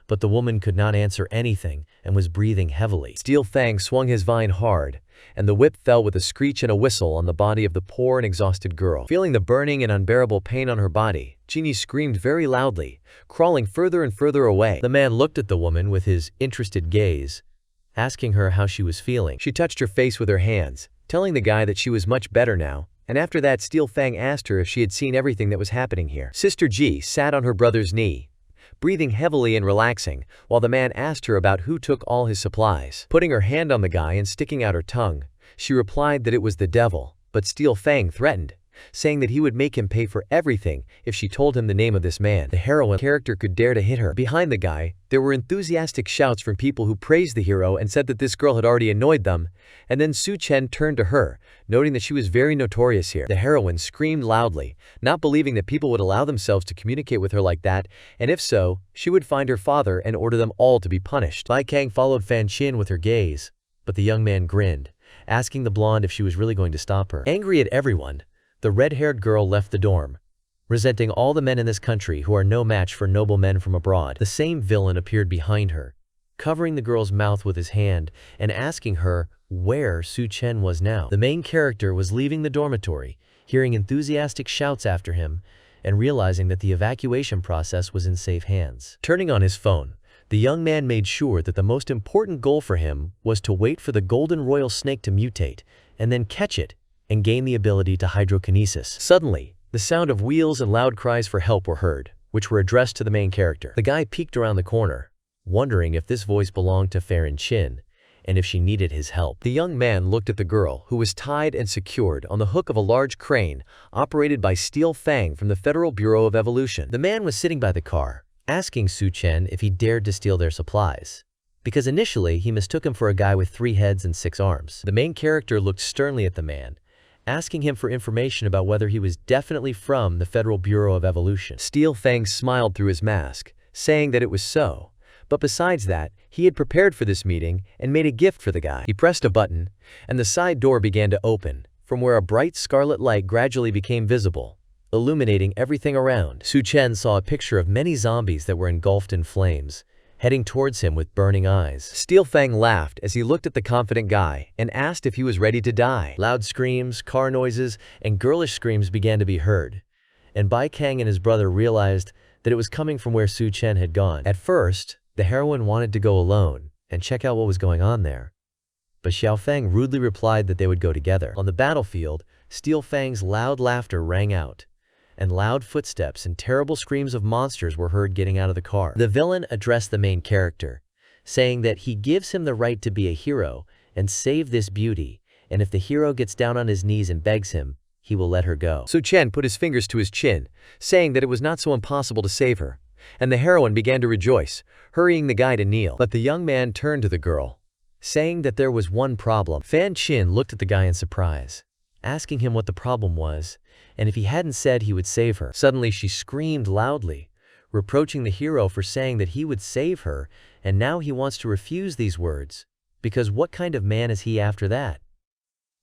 But the woman could not answer anything and was breathing heavily. Steel Fang swung his vine hard, and the whip fell with a screech and a whistle on the body of the poor and exhausted girl. Feeling the burning and unbearable pain on her body, Jeannie screamed very loudly, crawling further and further away. The man looked at the woman with his interested gaze, asking her how she was feeling. She touched her face with her hands, telling the guy that she was much better now, and after that Steel Fang asked her if she had seen everything that was happening here. Sister Ji sat on her brother's knee, breathing heavily and relaxing, while the man asked her about who took all his supplies. Putting her hand on the guy and sticking out her tongue, she replied that it was the devil, but Steel Fang threatened, saying that he would make him pay for everything if she told him the name of this man. The heroine character could dare to hit her. Behind the guy, there were enthusiastic shouts from people who praised the hero and said that this girl had already annoyed them, and then Su Chen turned to her, noting that she was very notorious here. The heroine screamed loudly, not believing that people would allow themselves to communicate with her like that, and if so, she would find her father and order them all to be punished. Bai Kang followed Fan Chin with her gaze, but the young man grinned, asking the blonde if she was really going to stop her. Angry at everyone, the red-haired girl left the dorm, resenting all the men in this country who are no match for noble men from abroad. The same villain appeared behind her, covering the girl's mouth with his hand and asking her where Su Chen was now. The main character was leaving the dormitory, hearing enthusiastic shouts after him and realizing that the evacuation process was in safe hands. Turning on his phone, the young man made sure that the most important goal for him was to wait for the golden royal snake to mutate and then catch it and gain the ability to hydrokinesis. Suddenly, the sound of wheels and loud cries for help were heard, which were addressed to the main character. The guy peeked around the corner, wondering if this voice belonged to Farron Chin and if she needed his help. The young man looked at the girl, who was tied and secured on the hook of a large crane operated by Steel Fang from the Federal Bureau of Evolution. The man was sitting by the car, asking Su Chen if he dared to steal their supplies, because initially he mistook him for a guy with 3 heads and 6 arms. The main character looked sternly at the man, asking him for information about whether he was definitely from the Federal Bureau of Evolution. Steel Fang smiled through his mask, saying that it was so, but besides that, he had prepared for this meeting and made a gift for the guy. He pressed a button, and the side door began to open, from where a bright scarlet light gradually became visible, illuminating everything around. Su Chen saw a picture of many zombies that were engulfed in flames, heading towards him with burning eyes. Steel Fang laughed as he looked at the confident guy and asked if he was ready to die. Loud screams, car noises, and girlish screams began to be heard, and Bai Kang and his brother realized that it was coming from where Su Chen had gone. At first, the heroine wanted to go alone and check out what was going on there, but Xiao Fang rudely replied that they would go together. On the battlefield, Steel Fang's loud laughter rang out, and loud footsteps and terrible screams of monsters were heard getting out of the car. The villain addressed the main character, saying that he gives him the right to be a hero and save this beauty, and if the hero gets down on his knees and begs him, he will let her go. Su Chen put his fingers to his chin, saying that it was not so impossible to save her, and the heroine began to rejoice, hurrying the guy to kneel. But the young man turned to the girl, saying that there was one problem. Fan Chin looked at the guy in surprise, asking him what the problem was, and if he hadn't said he would save her. Suddenly she screamed loudly, reproaching the hero for saying that he would save her, and now he wants to refuse these words, because what kind of man is he after that?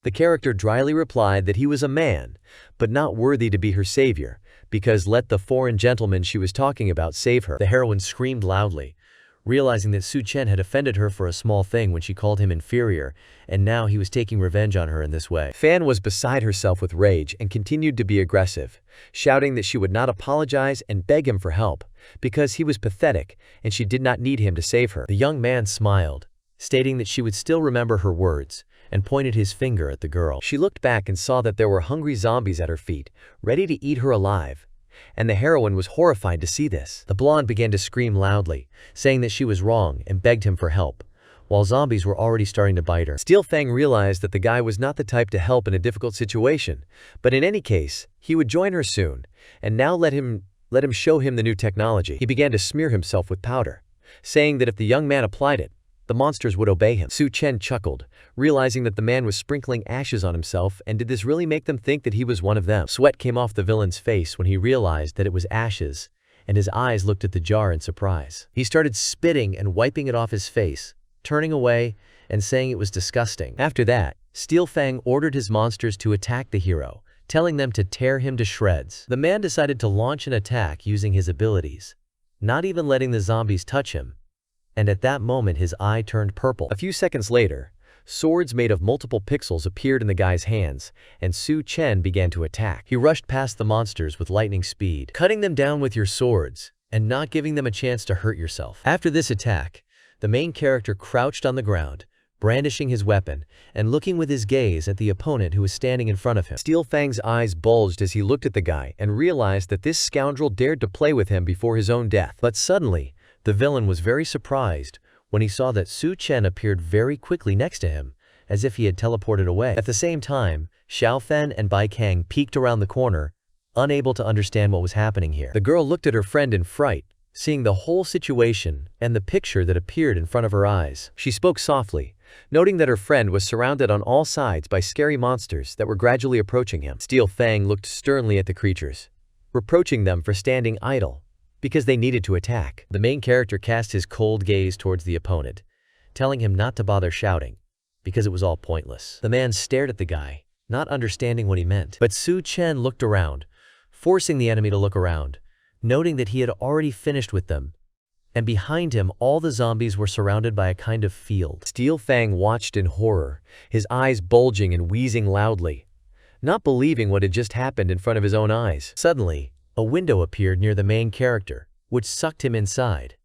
The character dryly replied that he was a man, but not worthy to be her savior, because let the foreign gentleman she was talking about save her. The heroine screamed loudly, realizing that Chen had offended her for a small thing when she called him inferior, and now he was taking revenge on her in this way. Fan was beside herself with rage and continued to be aggressive, shouting that she would not apologize and beg him for help, because he was pathetic and she did not need him to save her. The young man smiled, stating that she would still remember her words, and pointed his finger at the girl. She looked back and saw that there were hungry zombies at her feet, ready to eat her alive, and the heroine was horrified to see this. The blonde began to scream loudly, saying that she was wrong and begged him for help, while zombies were already starting to bite her. Steel Fang realized that the guy was not the type to help in a difficult situation, but in any case, he would join her soon, and now let him show him the new technology. He began to smear himself with powder, saying that if the young man applied it, the monsters would obey him. Chen chuckled, realizing that the man was sprinkling ashes on himself, and did this really make them think that he was one of them? Sweat came off the villain's face when he realized that it was ashes, and his eyes looked at the jar in surprise. He started spitting and wiping it off his face, turning away and saying it was disgusting. After that, Steel Fang ordered his monsters to attack the hero, telling them to tear him to shreds. The man decided to launch an attack using his abilities, not even letting the zombies touch him, and at that moment his eye turned purple. A few seconds later, swords made of multiple pixels appeared in the guy's hands, and Chen began to attack. He rushed past the monsters with lightning speed, cutting them down with your swords, and not giving them a chance to hurt yourself. After this attack, the main character crouched on the ground, brandishing his weapon, and looking with his gaze at the opponent who was standing in front of him. Steel Fang's eyes bulged as he looked at the guy and realized that this scoundrel dared to play with him before his own death. But suddenly, the villain was very surprised when he saw that Chen appeared very quickly next to him, as if he had teleported away. At the same time, Xiaofen and Bai Kang peeked around the corner, unable to understand what was happening here. The girl looked at her friend in fright, seeing the whole situation and the picture that appeared in front of her eyes. She spoke softly, noting that her friend was surrounded on all sides by scary monsters that were gradually approaching him. Steel Fang looked sternly at the creatures, reproaching them for standing idle, because they needed to attack. The main character cast his cold gaze towards the opponent, telling him not to bother shouting, because it was all pointless. The man stared at the guy, not understanding what he meant. But Chen looked around, forcing the enemy to look around, noting that he had already finished with them, and behind him all the zombies were surrounded by a kind of field. Steel Fang watched in horror, his eyes bulging and wheezing loudly, not believing what had just happened in front of his own eyes. Suddenly, a window appeared near the main character, which sucked him inside,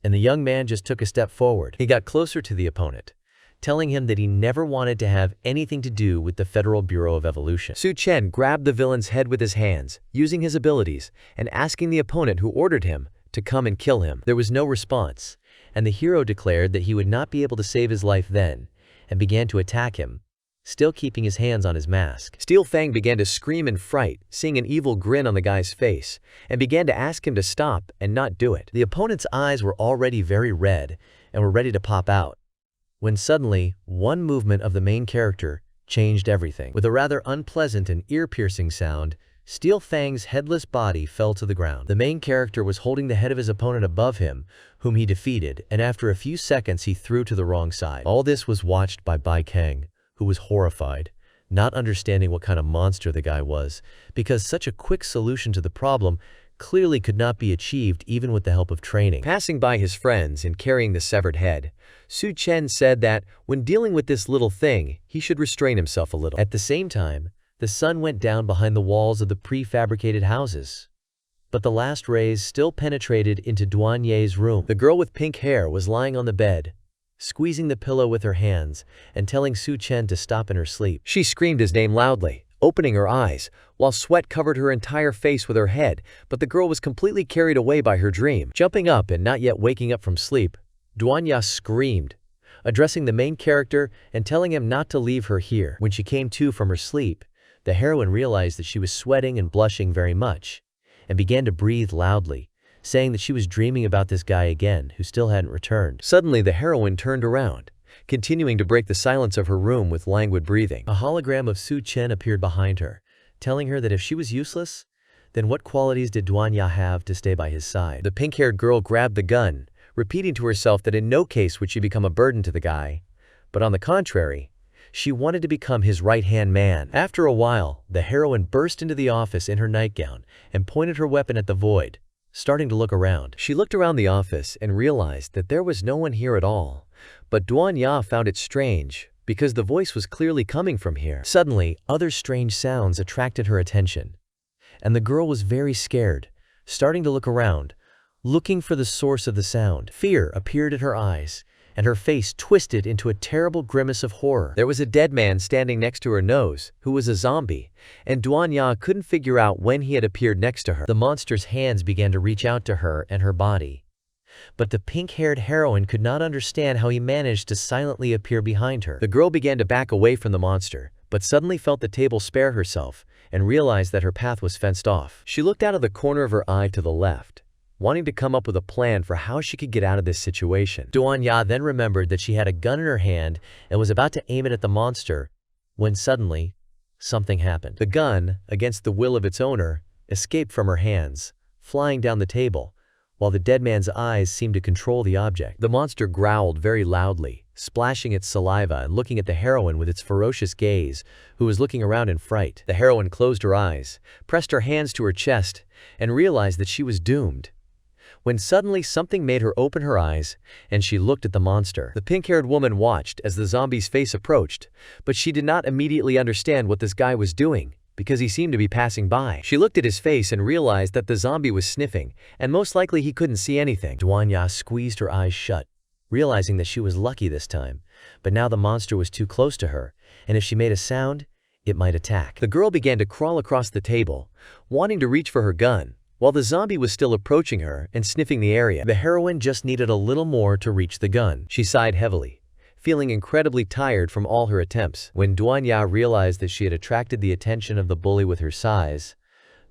and the young man just took a step forward. He got closer to the opponent, telling him that he never wanted to have anything to do with the Federal Bureau of Evolution. Chen grabbed the villain's head with his hands, using his abilities, and asking the opponent who ordered him to come and kill him. There was no response, and the hero declared that he would not be able to save his life then, and began to attack him, still keeping his hands on his mask. Steel Fang began to scream in fright, seeing an evil grin on the guy's face, and began to ask him to stop and not do it. The opponent's eyes were already very red and were ready to pop out, when suddenly, one movement of the main character changed everything. With a rather unpleasant and ear-piercing sound, Steel Fang's headless body fell to the ground. The main character was holding the head of his opponent above him, whom he defeated, and after a few seconds he threw to the wrong side. All this was watched by Bai Kang, who was horrified, not understanding what kind of monster the guy was, because such a quick solution to the problem clearly could not be achieved even with the help of training. Passing by his friends and carrying the severed head, Chen said that when dealing with this little thing, he should restrain himself a little. At the same time, the sun went down behind the walls of the prefabricated houses, but the last rays still penetrated into Duanye's room. The girl with pink hair was lying on the bed, squeezing the pillow with her hands and telling Chen to stop in her sleep. She screamed his name loudly, opening her eyes, while sweat covered her entire face with her head, but the girl was completely carried away by her dream. Jumping up and not yet waking up from sleep, Duanya screamed, addressing the main character and telling him not to leave her here. When she came to from her sleep, the heroine realized that she was sweating and blushing very much, and began to breathe loudly, saying that she was dreaming about this guy again who still hadn't returned. Suddenly the heroine turned around, continuing to break the silence of her room with languid breathing. A hologram of Chen appeared behind her, telling her that if she was useless, then what qualities did Duanya have to stay by his side? The pink-haired girl grabbed the gun, repeating to herself that in no case would she become a burden to the guy, but on the contrary, She wanted to become his right-hand man. After a while, the heroine burst into the office in her nightgown and pointed her weapon at the void, starting to look around. She looked around the office and realized that there was no one here at all. But Duan Ya found it strange, because the voice was clearly coming from here. Suddenly, other strange sounds attracted her attention, and the girl was very scared, starting to look around, looking for the source of the sound. Fear appeared in her eyes, and her face twisted into a terrible grimace of horror. There was a dead man standing next to her nose, who was a zombie, and Duan Ya couldn't figure out when he had appeared next to her. The monster's hands began to reach out to her and her body, but the pink-haired heroine could not understand how he managed to silently appear behind her. The girl began to back away from the monster, but suddenly felt the table spare herself and realized that her path was fenced off. She looked out of the corner of her eye to the left, wanting to come up with a plan for how she could get out of this situation. Duan Ya then remembered that she had a gun in her hand and was about to aim it at the monster, when suddenly, something happened. The gun, against the will of its owner, escaped from her hands, flying down the table, while the dead man's eyes seemed to control the object. The monster growled very loudly, splashing its saliva and looking at the heroine with its ferocious gaze, who was looking around in fright. The heroine closed her eyes, pressed her hands to her chest, and realized that she was doomed, when suddenly something made her open her eyes, and she looked at the monster. The pink-haired woman watched as the zombie's face approached, but she did not immediately understand what this guy was doing, because he seemed to be passing by. She looked at his face and realized that the zombie was sniffing, and most likely he couldn't see anything. Duan Ya squeezed her eyes shut, realizing that she was lucky this time, but now the monster was too close to her, and if she made a sound, it might attack. The girl began to crawl across the table, wanting to reach for her gun, while the zombie was still approaching her and sniffing the area. The heroine just needed a little more to reach the gun. She sighed heavily, feeling incredibly tired from all her attempts. When Duan Ya realized that she had attracted the attention of the bully with her size,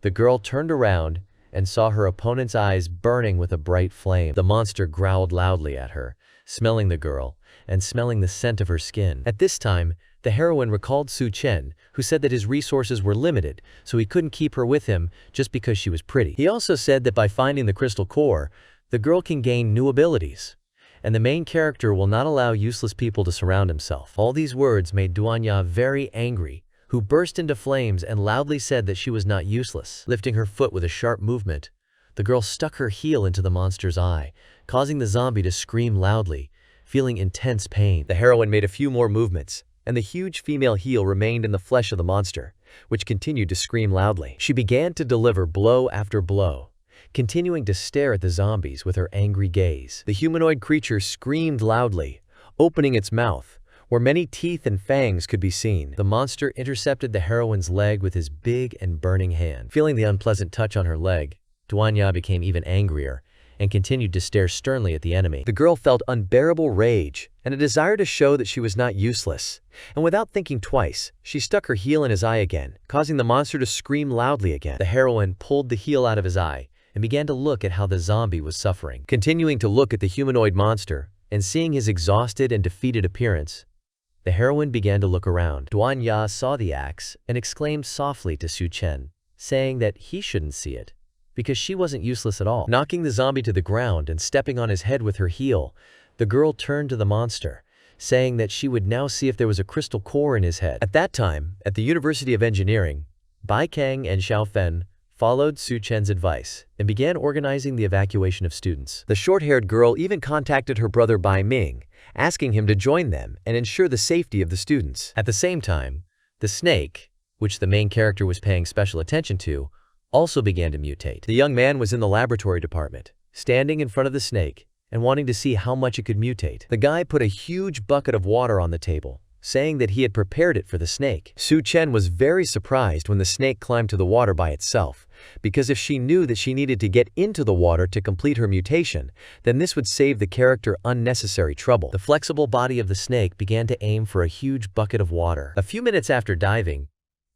the girl turned around and saw her opponent's eyes burning with a bright flame. The monster growled loudly at her, smelling the girl and smelling the scent of her skin. At this time, the heroine recalled Chen, who said that his resources were limited, so he couldn't keep her with him just because she was pretty. He also said that by finding the crystal core, the girl can gain new abilities, and the main character will not allow useless people to surround himself. All these words made Duan Ya very angry, who burst into flames and loudly said that she was not useless. Lifting her foot with a sharp movement, the girl stuck her heel into the monster's eye, causing the zombie to scream loudly, feeling intense pain. The heroine made a few more movements, and the huge female heel remained in the flesh of the monster, which continued to scream loudly. She began to deliver blow after blow, continuing to stare at the zombies with her angry gaze. The humanoid creature screamed loudly, opening its mouth, where many teeth and fangs could be seen. The monster intercepted the heroine's leg with his big and burning hand. Feeling the unpleasant touch on her leg, Duan Ya became even angrier and continued to stare sternly at the enemy. The girl felt unbearable rage and a desire to show that she was not useless, and without thinking twice, she stuck her heel in his eye again, causing the monster to scream loudly again. The heroine pulled the heel out of his eye and began to look at how the zombie was suffering. Continuing to look at the humanoid monster and seeing his exhausted and defeated appearance, the heroine began to look around. Duan Ya saw the axe and exclaimed softly to Chen, saying that he shouldn't see it, because she wasn't useless at all. Knocking the zombie to the ground and stepping on his head with her heel, the girl turned to the monster, saying that she would now see if there was a crystal core in his head. At that time, at the University of Engineering, Bai Kang and Xiao Fen followed Chen's advice and began organizing the evacuation of students. The short-haired girl even contacted her brother Bai Ming, asking him to join them and ensure the safety of the students. At the same time, the snake, which the main character was paying special attention to, also began to mutate. The young man was in the laboratory department, standing in front of the snake and wanting to see how much it could mutate. The guy put a huge bucket of water on the table, saying that he had prepared it for the snake. Chen was very surprised when the snake climbed to the water by itself, because if she knew that she needed to get into the water to complete her mutation, then this would save the character unnecessary trouble. The flexible body of the snake began to aim for a huge bucket of water. A few minutes after diving,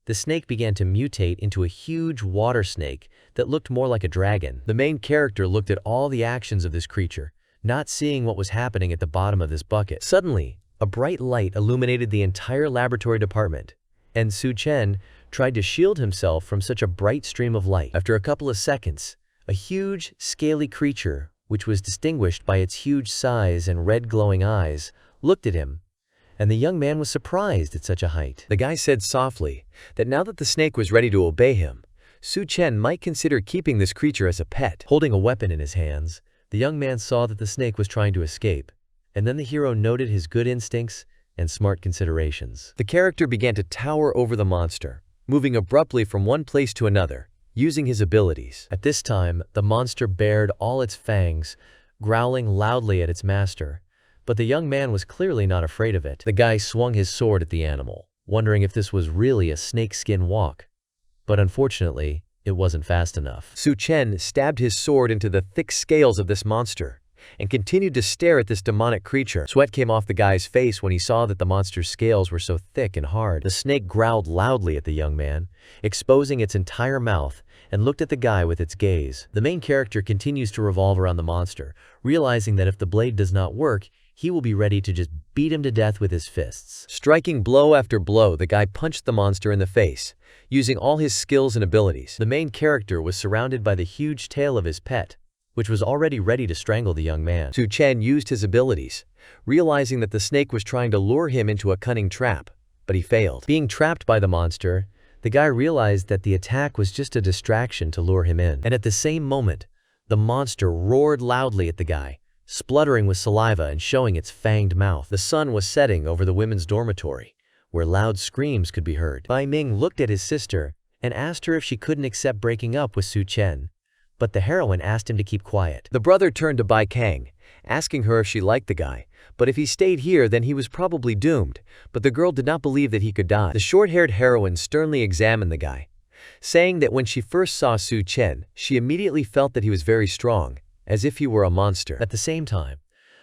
the snake began to mutate into a huge water snake that looked more like a dragon. The main character looked at all the actions of this creature, not seeing what was happening at the bottom of this bucket. Suddenly, a bright light illuminated the entire laboratory department, and Chen tried to shield himself from such a bright stream of light. After a couple of seconds, a huge, scaly creature, which was distinguished by its huge size and red glowing eyes, looked at him and the young man was surprised at such a height. The guy said softly that now that the snake was ready to obey him, Chen might consider keeping this creature as a pet. Holding a weapon in his hands, the young man saw that the snake was trying to escape, and then the hero noted his good instincts and smart considerations. The character began to tower over the monster, moving abruptly from one place to another, using his abilities. At this time, the monster bared all its fangs, growling loudly at its master, but the young man was clearly not afraid of it. The guy swung his sword at the animal, wondering if this was really a snakeskin walk. But unfortunately, it wasn't fast enough. Chen stabbed his sword into the thick scales of this monster and continued to stare at this demonic creature. Sweat came off the guy's face when he saw that the monster's scales were so thick and hard. The snake growled loudly at the young man, exposing its entire mouth, and looked at the guy with its gaze. The main character continues to revolve around the monster, realizing that if the blade does not work, he will be ready to just beat him to death with his fists. Striking blow after blow, the guy punched the monster in the face, using all his skills and abilities. The main character was surrounded by the huge tail of his pet, which was already ready to strangle the young man. Chen used his abilities, realizing that the snake was trying to lure him into a cunning trap, but he failed. Being trapped by the monster, the guy realized that the attack was just a distraction to lure him in. And at the same moment, the monster roared loudly at the guy, spluttering with saliva and showing its fanged mouth. The sun was setting over the women's dormitory, where loud screams could be heard. Bai Ming looked at his sister and asked her if she couldn't accept breaking up with Chen, but the heroine asked him to keep quiet. The brother turned to Bai Kang, asking her if she liked the guy, but if he stayed here then he was probably doomed, but the girl did not believe that he could die. The short-haired heroine sternly examined the guy, saying that when she first saw Chen, she immediately felt that he was very strong, as if he were a monster. At the same time,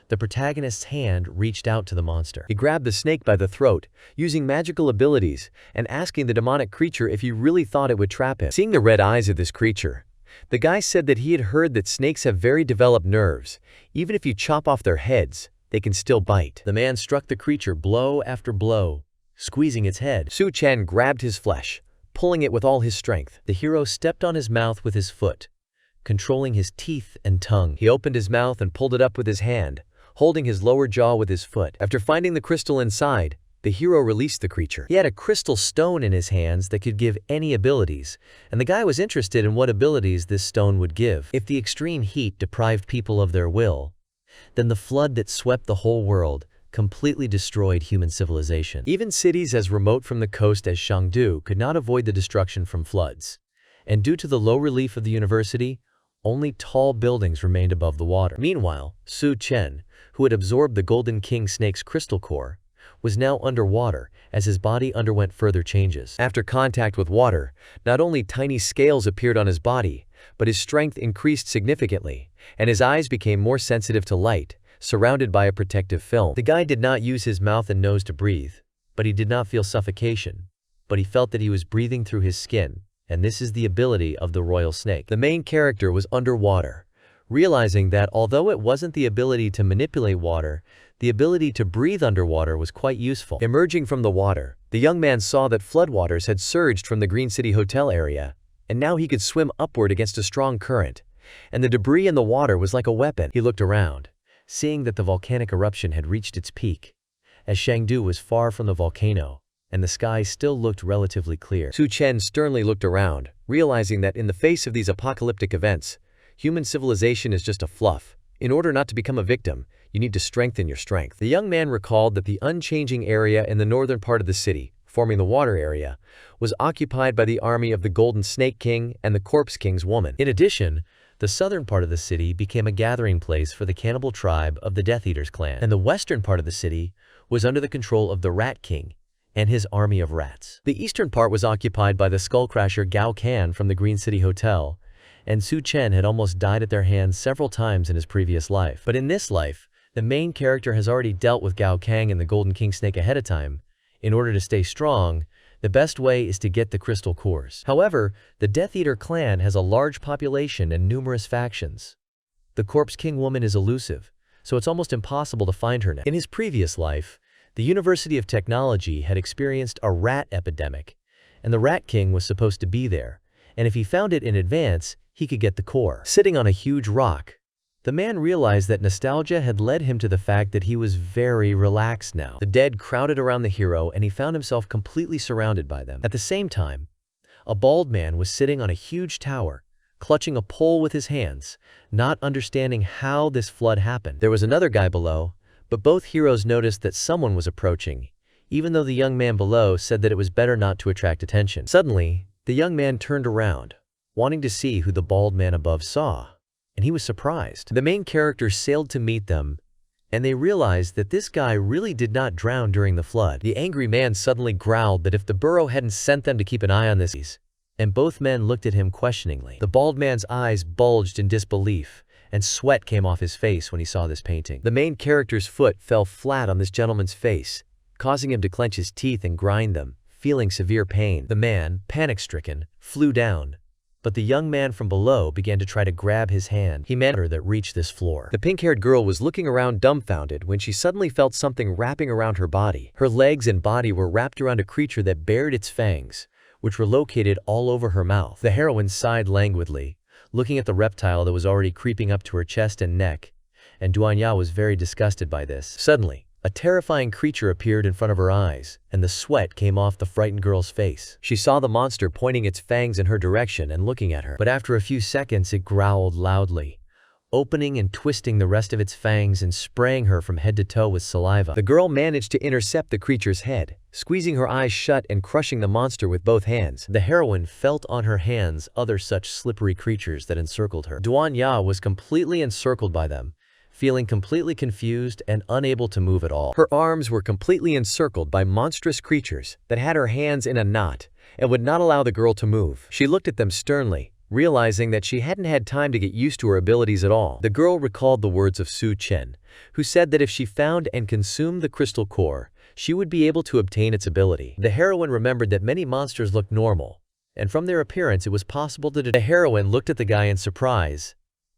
the protagonist's hand reached out to the monster. He grabbed the snake by the throat, using magical abilities, and asking the demonic creature if he really thought it would trap him. Seeing the red eyes of this creature, the guy said that he had heard that snakes have very developed nerves. Even if you chop off their heads, they can still bite. The man struck the creature blow after blow, squeezing its head. Chen grabbed his flesh, pulling it with all his strength. The hero stepped on his mouth with his foot, controlling his teeth and tongue. He opened his mouth and pulled it up with his hand, holding his lower jaw with his foot. After finding the crystal inside, the hero released the creature. He had a crystal stone in his hands that could give any abilities, and the guy was interested in what abilities this stone would give. If the extreme heat deprived people of their will, then the flood that swept the whole world completely destroyed human civilization. Even cities as remote from the coast as Chengdu could not avoid the destruction from floods, and due to the low relief of the university, only tall buildings remained above the water. Meanwhile, Chen, who had absorbed the Golden King Snake's crystal core, was now underwater as his body underwent further changes. After contact with water, not only tiny scales appeared on his body, but his strength increased significantly, and his eyes became more sensitive to light, surrounded by a protective film. The guy did not use his mouth and nose to breathe, but he did not feel suffocation, but he felt that he was breathing through his skin, and this is the ability of the royal snake. The main character was underwater, realizing that although it wasn't the ability to manipulate water, the ability to breathe underwater was quite useful. Emerging from the water, the young man saw that floodwaters had surged from the Green City Hotel area, and now he could swim upward against a strong current, and the debris in the water was like a weapon. He looked around, seeing that the volcanic eruption had reached its peak, as Chengdu was far from the volcano, and the sky still looked relatively clear. Chen sternly looked around, realizing that in the face of these apocalyptic events, human civilization is just a fluff. In order not to become a victim, you need to strengthen your strength. The young man recalled that the unchanging area in the northern part of the city, forming the water area, was occupied by the army of the Golden Snake King and the Corpse King's woman. In addition, the southern part of the city became a gathering place for the cannibal tribe of the Death Eaters clan, and the western part of the city was under the control of the Rat King and his army of rats. The eastern part was occupied by the skullcrasher Gao Kan from the Green City Hotel, and Chen had almost died at their hands several times in his previous life. But in this life, the main character has already dealt with Gao Kang and the Golden King Snake ahead of time. In order to stay strong, the best way is to get the crystal cores. However, the Death Eater clan has a large population and numerous factions. The Corpse King woman is elusive, so it's almost impossible to find her now. In his previous life, the University of Technology had experienced a rat epidemic, and the Rat King was supposed to be there, and if he found it in advance, he could get the core. Sitting on a huge rock, The man realized that nostalgia had led him to the fact that he was very relaxed now. The dead crowded around the hero and he found himself completely surrounded by them. At the same time, a bald man was sitting on a huge tower, clutching a pole with his hands, not understanding how this flood happened. There was another guy below, but both heroes noticed that someone was approaching, even though the young man below said that it was better not to attract attention. Suddenly, the young man turned around, wanting to see who the bald man above saw, and he was surprised. The main character sailed to meet them, and they realized that this guy really did not drown during the flood. The angry man suddenly growled that if the burrow hadn't sent them to keep an eye on this, and both men looked at him questioningly. The bald man's eyes bulged in disbelief, and sweat came off his face when he saw this painting. The main character's foot fell flat on this gentleman's face, causing him to clench his teeth and grind them, feeling severe pain. The man, panic-stricken, flew down, but the young man from below began to try to grab his hand. He managed that reached this floor. The pink-haired girl was looking around dumbfounded when she suddenly felt something wrapping around her body. Her legs and body were wrapped around a creature that bared its fangs, which were located all over her mouth. The heroine sighed languidly, looking at the reptile that was already creeping up to her chest and neck, and Duanya was very disgusted by this. Suddenly, a terrifying creature appeared in front of her eyes, and the sweat came off the frightened girl's face. She saw the monster pointing its fangs in her direction and looking at her. But after a few seconds, it growled loudly, opening and twisting the rest of its fangs and spraying her from head to toe with saliva. The girl managed to intercept the creature's head, squeezing her eyes shut and crushing the monster with both hands. The heroine felt on her hands other such slippery creatures that encircled her. Duanya was completely encircled by them, feeling completely confused and unable to move at all. Her arms were completely encircled by monstrous creatures that had her hands in a knot and would not allow the girl to move. She looked at them sternly, realizing that she hadn't had time to get used to her abilities at all. The girl recalled the words of Chen, who said that if she found and consumed the crystal core, she would be able to obtain its ability. The heroine remembered that many monsters looked normal, and from their appearance it was possible to detect. The heroine looked at the guy in surprise,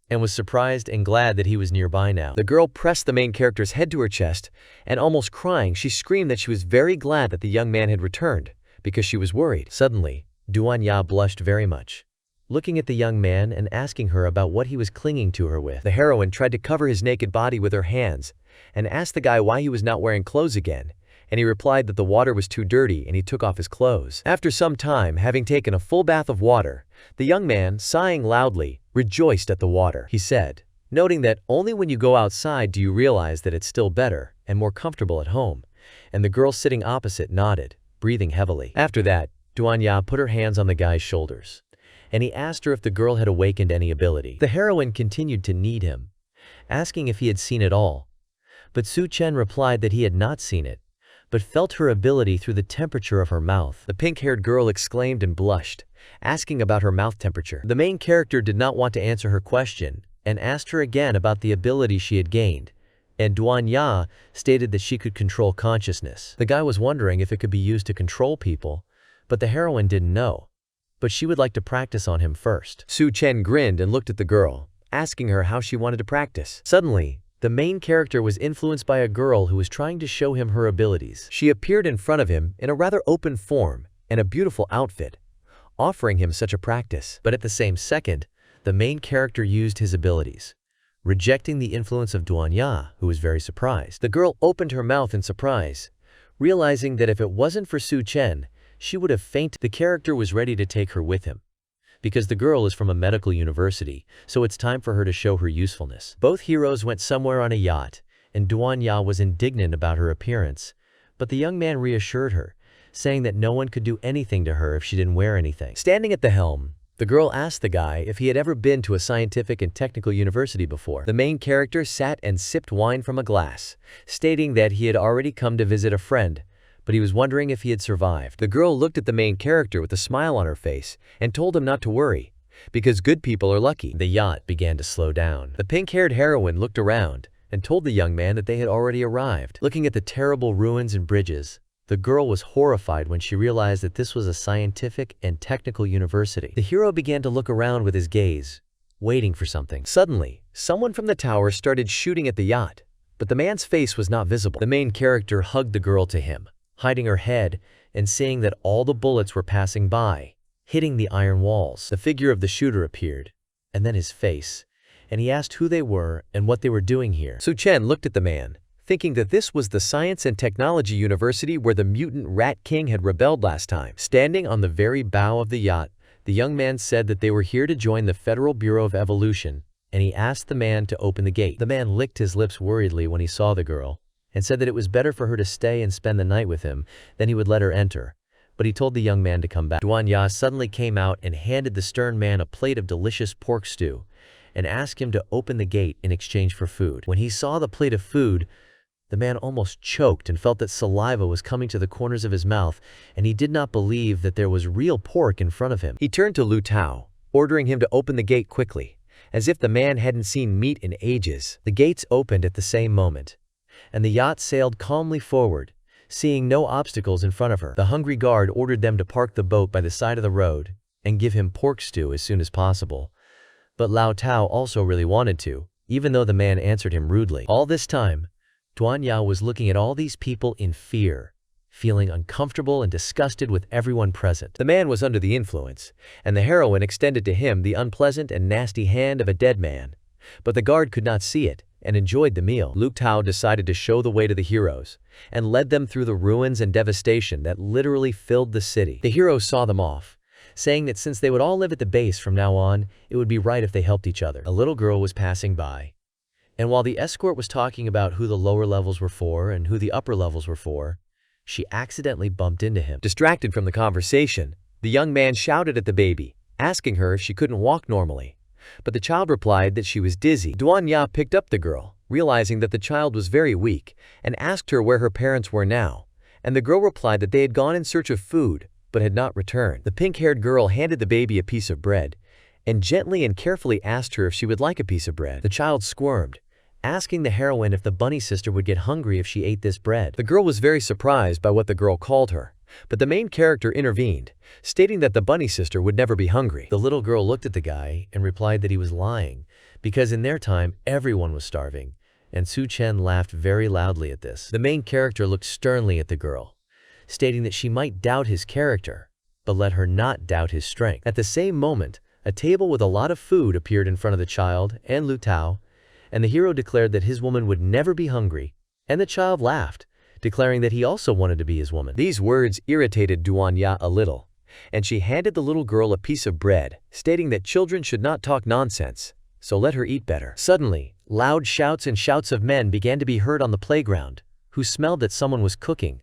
and was surprised and glad that he was nearby now. The girl pressed the main character's head to her chest, and almost crying, she screamed that she was very glad that the young man had returned, because she was worried. Suddenly, Duanya blushed very much, looking at the young man and asking her about what he was clinging to her with. The heroine tried to cover his naked body with her hands, and asked the guy why he was not wearing clothes again, and he replied that the water was too dirty and he took off his clothes. After some time, having taken a full bath of water, the young man, sighing loudly, rejoiced at the water. He said, noting that only when you go outside do you realize that it's still better and more comfortable at home, and the girl sitting opposite nodded, breathing heavily. After that, Duanya put her hands on the guy's shoulders, and he asked her if the girl had awakened any ability. The heroine continued to knead him, asking if he had seen it all, but Chen replied that he had not seen it, but felt her ability through the temperature of her mouth. The pink-haired girl exclaimed and blushed, asking about her mouth temperature. The main character did not want to answer her question and asked her again about the ability she had gained, and Duanya stated that she could control consciousness. The guy was wondering if it could be used to control people, but the heroine didn't know, but she would like to practice on him first. Chen grinned and looked at the girl, asking her how she wanted to practice. Suddenly, the main character was influenced by a girl who was trying to show him her abilities. She appeared in front of him in a rather open form and a beautiful outfit, offering him such a practice. But at the same second, the main character used his abilities, rejecting the influence of Duanya, who was very surprised. The girl opened her mouth in surprise, realizing that if it wasn't for Chen, she would have fainted. The character was ready to take her with him, because the girl is from a medical university, so it's time for her to show her usefulness. Both heroes went somewhere on a yacht, and Duanya was indignant about her appearance, but the young man reassured her, saying that no one could do anything to her if she didn't wear anything. Standing at the helm, the girl asked the guy if he had ever been to a scientific and technical university before. The main character sat and sipped wine from a glass, stating that he had already come to visit a friend, but he was wondering if he had survived. The girl looked at the main character with a smile on her face and told him not to worry, because good people are lucky. The yacht began to slow down. The pink-haired heroine looked around and told the young man that they had already arrived. Looking at the terrible ruins and bridges, the girl was horrified when she realized that this was a scientific and technical university. The hero began to look around with his gaze, waiting for something. Suddenly, someone from the tower started shooting at the yacht, but the man's face was not visible. The main character hugged the girl to him, hiding her head and seeing that all the bullets were passing by, hitting the iron walls. The figure of the shooter appeared, and then his face, and he asked who they were and what they were doing here. Chen looked at the man, thinking that this was the Science and Technology University where the mutant Rat King had rebelled last time. Standing on the very bow of the yacht, the young man said that they were here to join the Federal Bureau of Evolution, and he asked the man to open the gate. The man licked his lips worriedly when he saw the girl, and said that it was better for her to stay and spend the night with him, then he would let her enter. But he told the young man to come back. Duanya suddenly came out and handed the stern man a plate of delicious pork stew, and asked him to open the gate in exchange for food. When he saw the plate of food, the man almost choked and felt that saliva was coming to the corners of his mouth, and he did not believe that there was real pork in front of him. He turned to Lu Tao, ordering him to open the gate quickly, as if the man hadn't seen meat in ages. The gates opened at the same moment, and the yacht sailed calmly forward, seeing no obstacles in front of her. The hungry guard ordered them to park the boat by the side of the road and give him pork stew as soon as possible. But Lao Tao also really wanted to, even though the man answered him rudely. All this time, Duanya was looking at all these people in fear, feeling uncomfortable and disgusted with everyone present. The man was under the influence, and the heroine extended to him the unpleasant and nasty hand of a dead man. But the guard could not see it and enjoyed the meal. Lu Tao decided to show the way to the heroes and led them through the ruins and devastation that literally filled the city. The heroes saw them off, saying that since they would all live at the base from now on, it would be right if they helped each other. A little girl was passing by, and while the escort was talking about who the lower levels were for and who the upper levels were for, she accidentally bumped into him. Distracted from the conversation, the young man shouted at the baby, asking her if she couldn't walk normally. But the child replied that she was dizzy. Duanya picked up the girl, realizing that the child was very weak, and asked her where her parents were now, and the girl replied that they had gone in search of food, but had not returned. The pink-haired girl handed the baby a piece of bread, and gently and carefully asked her if she would like a piece of bread. The child squirmed, asking the heroine if the bunny sister would get hungry if she ate this bread. The girl was very surprised by what the girl called her, but the main character intervened, stating that the bunny sister would never be hungry. The little girl looked at the guy and replied that he was lying, because in their time everyone was starving, and Chen laughed very loudly at this. The main character looked sternly at the girl, stating that she might doubt his character, but let her not doubt his strength. At the same moment, a table with a lot of food appeared in front of the child and Lu Tao, and the hero declared that his woman would never be hungry, and the child laughed, declaring that he also wanted to be his woman. These words irritated Duanya a little, and she handed the little girl a piece of bread, stating that children should not talk nonsense, so let her eat better. Suddenly, loud shouts and shouts of men began to be heard on the playground, who smelled that someone was cooking,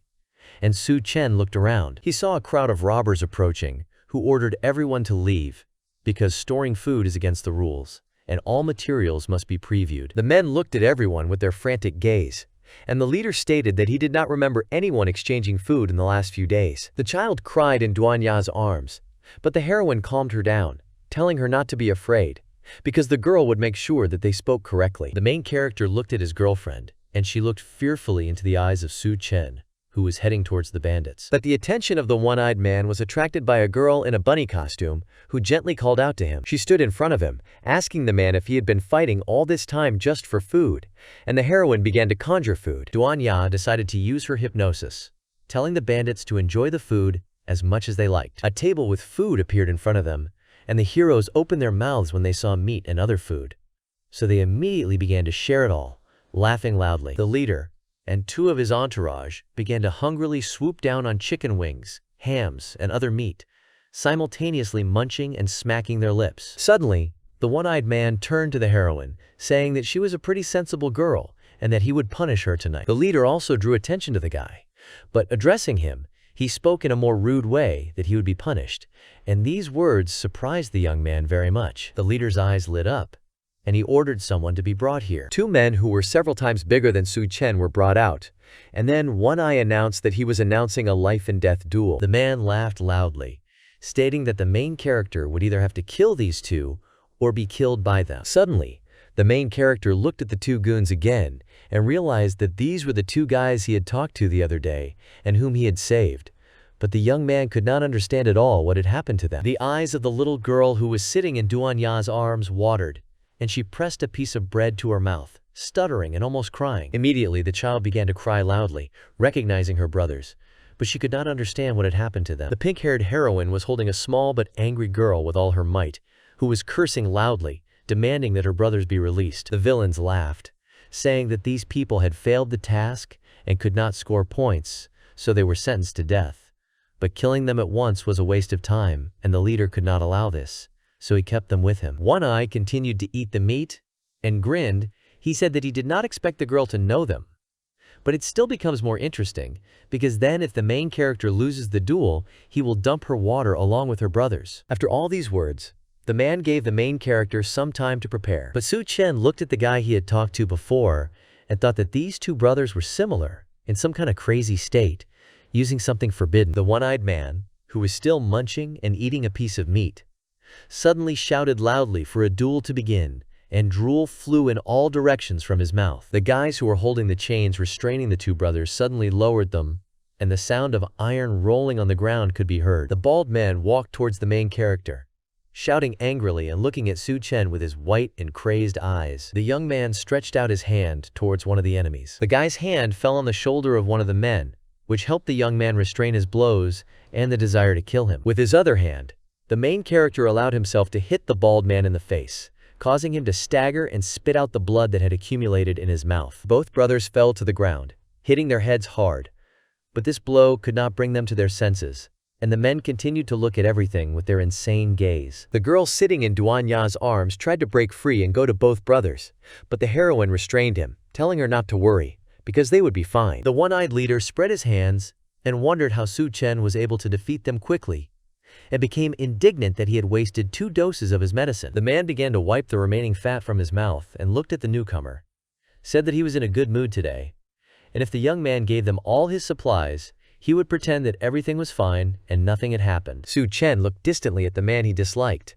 and Chen looked around. He saw a crowd of robbers approaching, who ordered everyone to leave, because storing food is against the rules, and all materials must be previewed. The men looked at everyone with their frantic gaze, and the leader stated that he did not remember anyone exchanging food in the last few days. The child cried in Duanya's arms, but the heroine calmed her down, telling her not to be afraid, because the girl would make sure that they spoke correctly. The main character looked at his girlfriend, and she looked fearfully into the eyes of Chen, who was heading towards the bandits. But the attention of the one-eyed man was attracted by a girl in a bunny costume, who gently called out to him. She stood in front of him, asking the man if he had been fighting all this time just for food, and the heroine began to conjure food. Duanya decided to use her hypnosis, telling the bandits to enjoy the food as much as they liked. A table with food appeared in front of them, and the heroes opened their mouths when they saw meat and other food. So they immediately began to share it all, laughing loudly. The leader and two of his entourage began to hungrily swoop down on chicken wings, hams, and other meat, simultaneously munching and smacking their lips. Suddenly, the one-eyed man turned to the heroine, saying that she was a pretty sensible girl and that he would punish her tonight. The leader also drew attention to the guy, but addressing him, he spoke in a more rude way that he would be punished, and these words surprised the young man very much. The leader's eyes lit up, and he ordered someone to be brought here. Two men who were several times bigger than Chen were brought out, and then One Eye announced that he was announcing a life-and-death duel. The man laughed loudly, stating that the main character would either have to kill these two or be killed by them. Suddenly, the main character looked at the two goons again and realized that these were the two guys he had talked to the other day and whom he had saved. But the young man could not understand at all what had happened to them. The eyes of the little girl who was sitting in Duanya's arms watered, and she pressed a piece of bread to her mouth, stuttering and almost crying. Immediately, the child began to cry loudly, recognizing her brothers, but she could not understand what had happened to them. The pink-haired heroine was holding a small but angry girl with all her might, who was cursing loudly, demanding that her brothers be released. The villains laughed, saying that these people had failed the task and could not score points, so they were sentenced to death. But killing them at once was a waste of time, and the leader could not allow this, so he kept them with him. One Eye continued to eat the meat and grinned. He said that he did not expect the girl to know them. But it still becomes more interesting, because then if the main character loses the duel, he will dump her water along with her brothers. After all these words, the man gave the main character some time to prepare. But Chen looked at the guy he had talked to before and thought that these two brothers were similar, in some kind of crazy state, using something forbidden. The one-eyed man, who was still munching and eating a piece of meat, suddenly shouted loudly for a duel to begin, and drool flew in all directions from his mouth. The guys who were holding the chains restraining the two brothers suddenly lowered them, and the sound of iron rolling on the ground could be heard. The bald man walked towards the main character, shouting angrily and looking at Chen with his white and crazed eyes. The young man stretched out his hand towards one of the enemies. The guy's hand fell on the shoulder of one of the men, which helped the young man restrain his blows and the desire to kill him. With his other hand, the main character allowed himself to hit the bald man in the face, causing him to stagger and spit out the blood that had accumulated in his mouth. Both brothers fell to the ground, hitting their heads hard, but this blow could not bring them to their senses, and the men continued to look at everything with their insane gaze. The girl sitting in Duanya's arms tried to break free and go to both brothers, but the heroine restrained him, telling her not to worry, because they would be fine. The one-eyed leader spread his hands and wondered how Chen was able to defeat them quickly, and became indignant that he had wasted 2 doses of his medicine. The man began to wipe the remaining fat from his mouth and looked at the newcomer, said that he was in a good mood today, and if the young man gave them all his supplies, he would pretend that everything was fine and nothing had happened. Chen looked distantly at the man he disliked,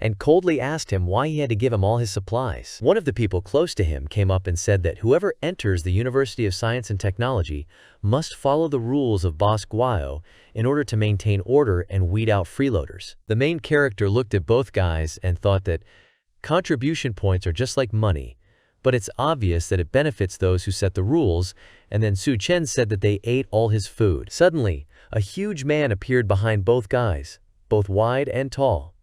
and coldly asked him why he had to give him all his supplies. One of the people close to him came up and said that whoever enters the University of Science and Technology must follow the rules of Boss Guao in order to maintain order and weed out freeloaders. The main character looked at both guys and thought that contribution points are just like money, but it's obvious that it benefits those who set the rules, and then Chen said that they ate all his food. Suddenly, a huge man appeared behind both guys, both wide and tall,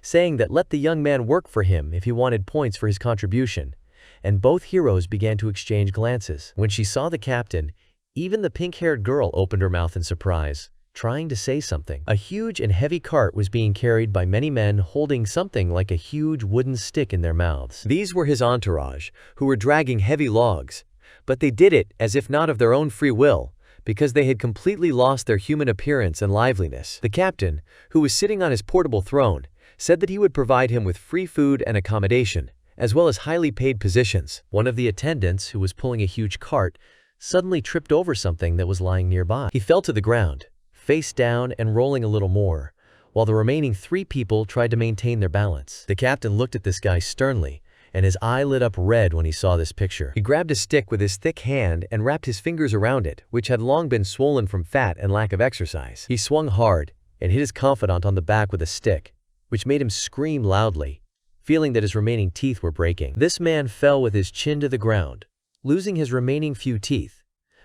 saying that let the young man work for him if he wanted points for his contribution, and both heroes began to exchange glances. When she saw the captain, even the pink-haired girl opened her mouth in surprise, trying to say something. A huge and heavy cart was being carried by many men holding something like a huge wooden stick in their mouths. These were his entourage, who were dragging heavy logs, but they did it as if not of their own free will, because they had completely lost their human appearance and liveliness. The captain, who was sitting on his portable throne, said that he would provide him with free food and accommodation, as well as highly paid positions. One of the attendants, who was pulling a huge cart, suddenly tripped over something that was lying nearby. He fell to the ground, face down and rolling a little more, while the remaining 3 people tried to maintain their balance. The captain looked at this guy sternly, and his eye lit up red when he saw this picture. He grabbed a stick with his thick hand and wrapped his fingers around it, which had long been swollen from fat and lack of exercise. He swung hard and hit his confidant on the back with a stick, which made him scream loudly, feeling that his remaining teeth were breaking. This man fell with his chin to the ground, losing his remaining few teeth,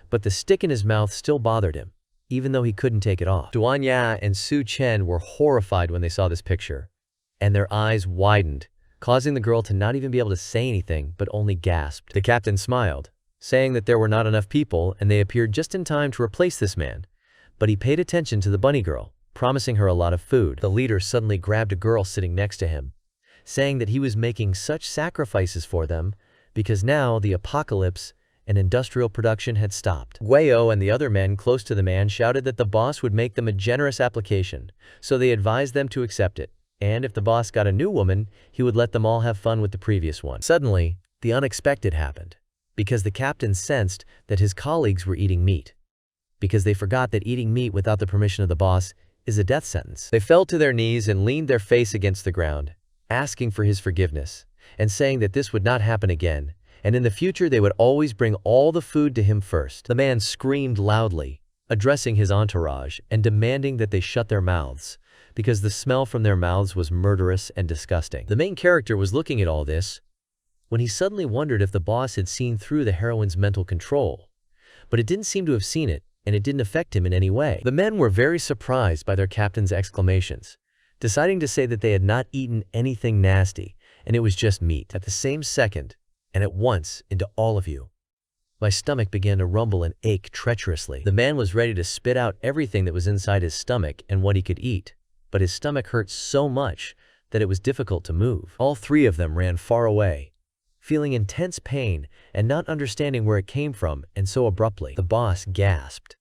but the stick in his mouth still bothered him, even though he couldn't take it off. Duanya and Chen were horrified when they saw this picture, and their eyes widened, causing the girl to not even be able to say anything but only gasped. The captain smiled, saying that there were not enough people and they appeared just in time to replace this man, but he paid attention to the bunny girl, promising her a lot of food. The leader suddenly grabbed a girl sitting next to him, saying that he was making such sacrifices for them because now the apocalypse and industrial production had stopped. Gueo and the other men close to the man shouted that the boss would make them a generous application, so they advised them to accept it, and if the boss got a new woman, he would let them all have fun with the previous one. Suddenly, the unexpected happened, because the captain sensed that his colleagues were eating meat, because they forgot that eating meat without the permission of the boss is a death sentence. They fell to their knees and leaned their face against the ground, asking for his forgiveness, and saying that this would not happen again, and in the future they would always bring all the food to him first. The man screamed loudly, addressing his entourage and demanding that they shut their mouths, because the smell from their mouths was murderous and disgusting. The main character was looking at all this when he suddenly wondered if the boss had seen through the heroine's mental control, but it didn't seem to have seen it, and it didn't affect him in any way. The men were very surprised by their captain's exclamations, deciding to say that they had not eaten anything nasty, and it was just meat. At the same second, and at once, into all of you. My stomach began to rumble and ache treacherously. The man was ready to spit out everything that was inside his stomach and what he could eat, but his stomach hurt so much that it was difficult to move. All three of them ran far away, feeling intense pain and not understanding where it came from, and so abruptly. The boss gasped,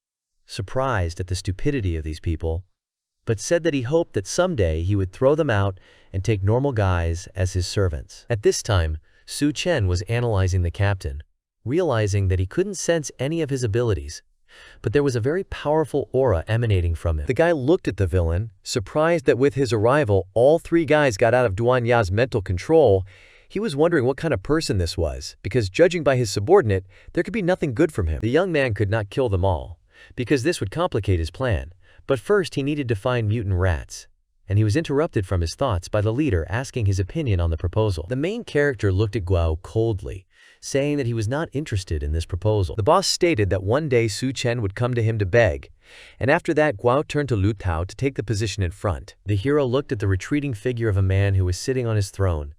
surprised at the stupidity of these people, but said that he hoped that someday he would throw them out and take normal guys as his servants. At this time, Chen was analyzing the captain, realizing that he couldn't sense any of his abilities, but there was a very powerful aura emanating from him. The guy looked at the villain, surprised that with his arrival, all three guys got out of Duan Ya's mental control. He was wondering what kind of person this was, because judging by his subordinate, there could be nothing good from him. The young man could not kill them all, because this would complicate his plan, but first he needed to find mutant rats, and he was interrupted from his thoughts by the leader asking his opinion on the proposal. The main character looked at Guo coldly, saying that he was not interested in this proposal. The boss stated that one day Chen would come to him to beg, and after that Guo turned to Lu Tao to take the position in front. The hero looked at the retreating figure of a man who was sitting on his throne,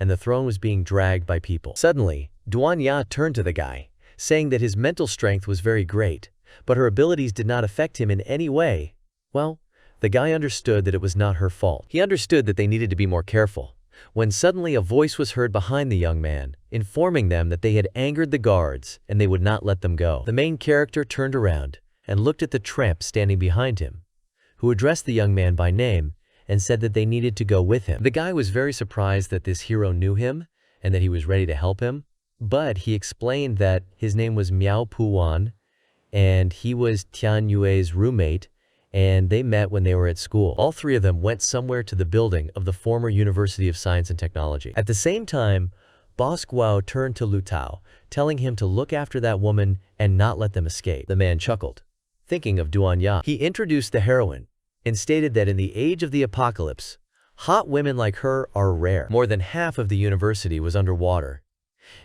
and the throne was being dragged by people. Suddenly, Duan Ya turned to the guy, saying that his mental strength was very great, but her abilities did not affect him in any way. Well, the guy understood that it was not her fault. He understood that they needed to be more careful, when suddenly a voice was heard behind the young man, informing them that they had angered the guards and they would not let them go. The main character turned around and looked at the tramp standing behind him, who addressed the young man by name and said that they needed to go with him. The guy was very surprised that this hero knew him and that he was ready to help him, but he explained that his name was Miao Puwan and he was Tian Yue's roommate, and they met when they were at school. All three of them went somewhere to the building of the former University of Science and Technology. At the same time, Boss Guo turned to Lu Tao, telling him to look after that woman and not let them escape. The man chuckled, thinking of Duan Ya. He introduced the heroine and stated that in the age of the apocalypse, hot women like her are rare. More than half of the university was underwater,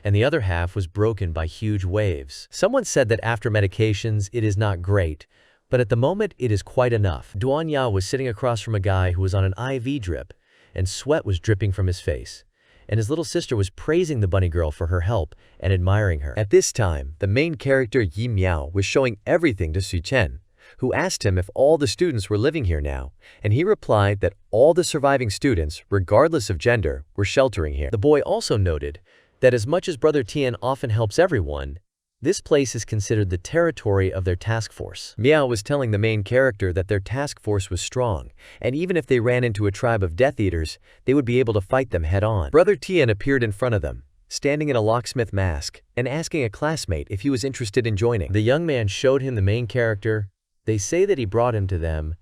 and the other half was broken by huge waves. Someone said that after medications it is not great, but at the moment it is quite enough. Duan Ya was sitting across from a guy who was on an IV drip, and sweat was dripping from his face, and his little sister was praising the bunny girl for her help and admiring her. At this time, the main character Yi Miao was showing everything to Chen, who asked him if all the students were living here now, and he replied that all the surviving students, regardless of gender, were sheltering here. The boy also noted that as much as Brother Tian often helps everyone, this place is considered the territory of their task force. Miao was telling the main character that their task force was strong, and even if they ran into a tribe of Death Eaters, they would be able to fight them head-on. Brother Tian appeared in front of them, standing in a locksmith mask, and asking a classmate if he was interested in joining. The young man showed him the main character. They say that he brought him to them,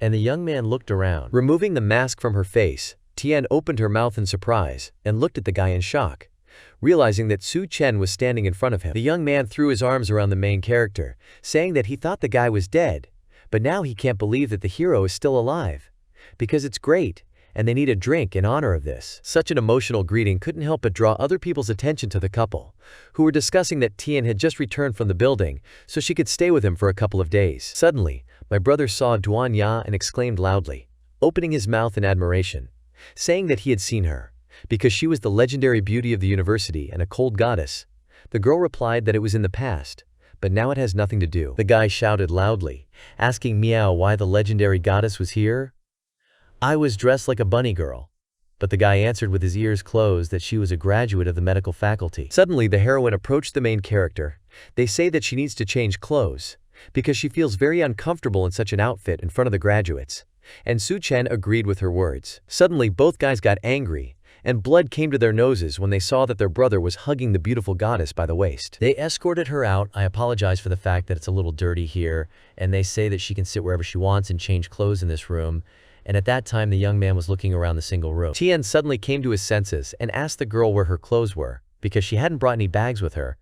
and the young man looked around. Removing the mask from her face, Tian opened her mouth in surprise and looked at the guy in shock, realizing that Chen was standing in front of him. The young man threw his arms around the main character, saying that he thought the guy was dead, but now he can't believe that the hero is still alive, because it's great, and they need a drink in honor of this. Such an emotional greeting couldn't help but draw other people's attention to the couple, who were discussing that Tian had just returned from the building, so she could stay with him for a couple of days. Suddenly, my brother saw Duan Ya and exclaimed loudly, opening his mouth in admiration, saying that he had seen her, because she was the legendary beauty of the university and a cold goddess. The girl replied that it was in the past, but now it has nothing to do. The guy shouted loudly, asking Miao why the legendary goddess was here. I was dressed like a bunny girl, but the guy answered with his ears closed that she was a graduate of the medical faculty. Suddenly, the heroine approached the main character. They say that she needs to change clothes, because she feels very uncomfortable in such an outfit in front of the graduates, and Chen agreed with her words. Suddenly, both guys got angry, and blood came to their noses when they saw that their brother was hugging the beautiful goddess by the waist. They escorted her out. I apologize for the fact that it's a little dirty here, and they say that she can sit wherever she wants and change clothes in this room. And at that time, the young man was looking around the single room. Tian suddenly came to his senses and asked the girl where her clothes were, because she hadn't brought any bags with her.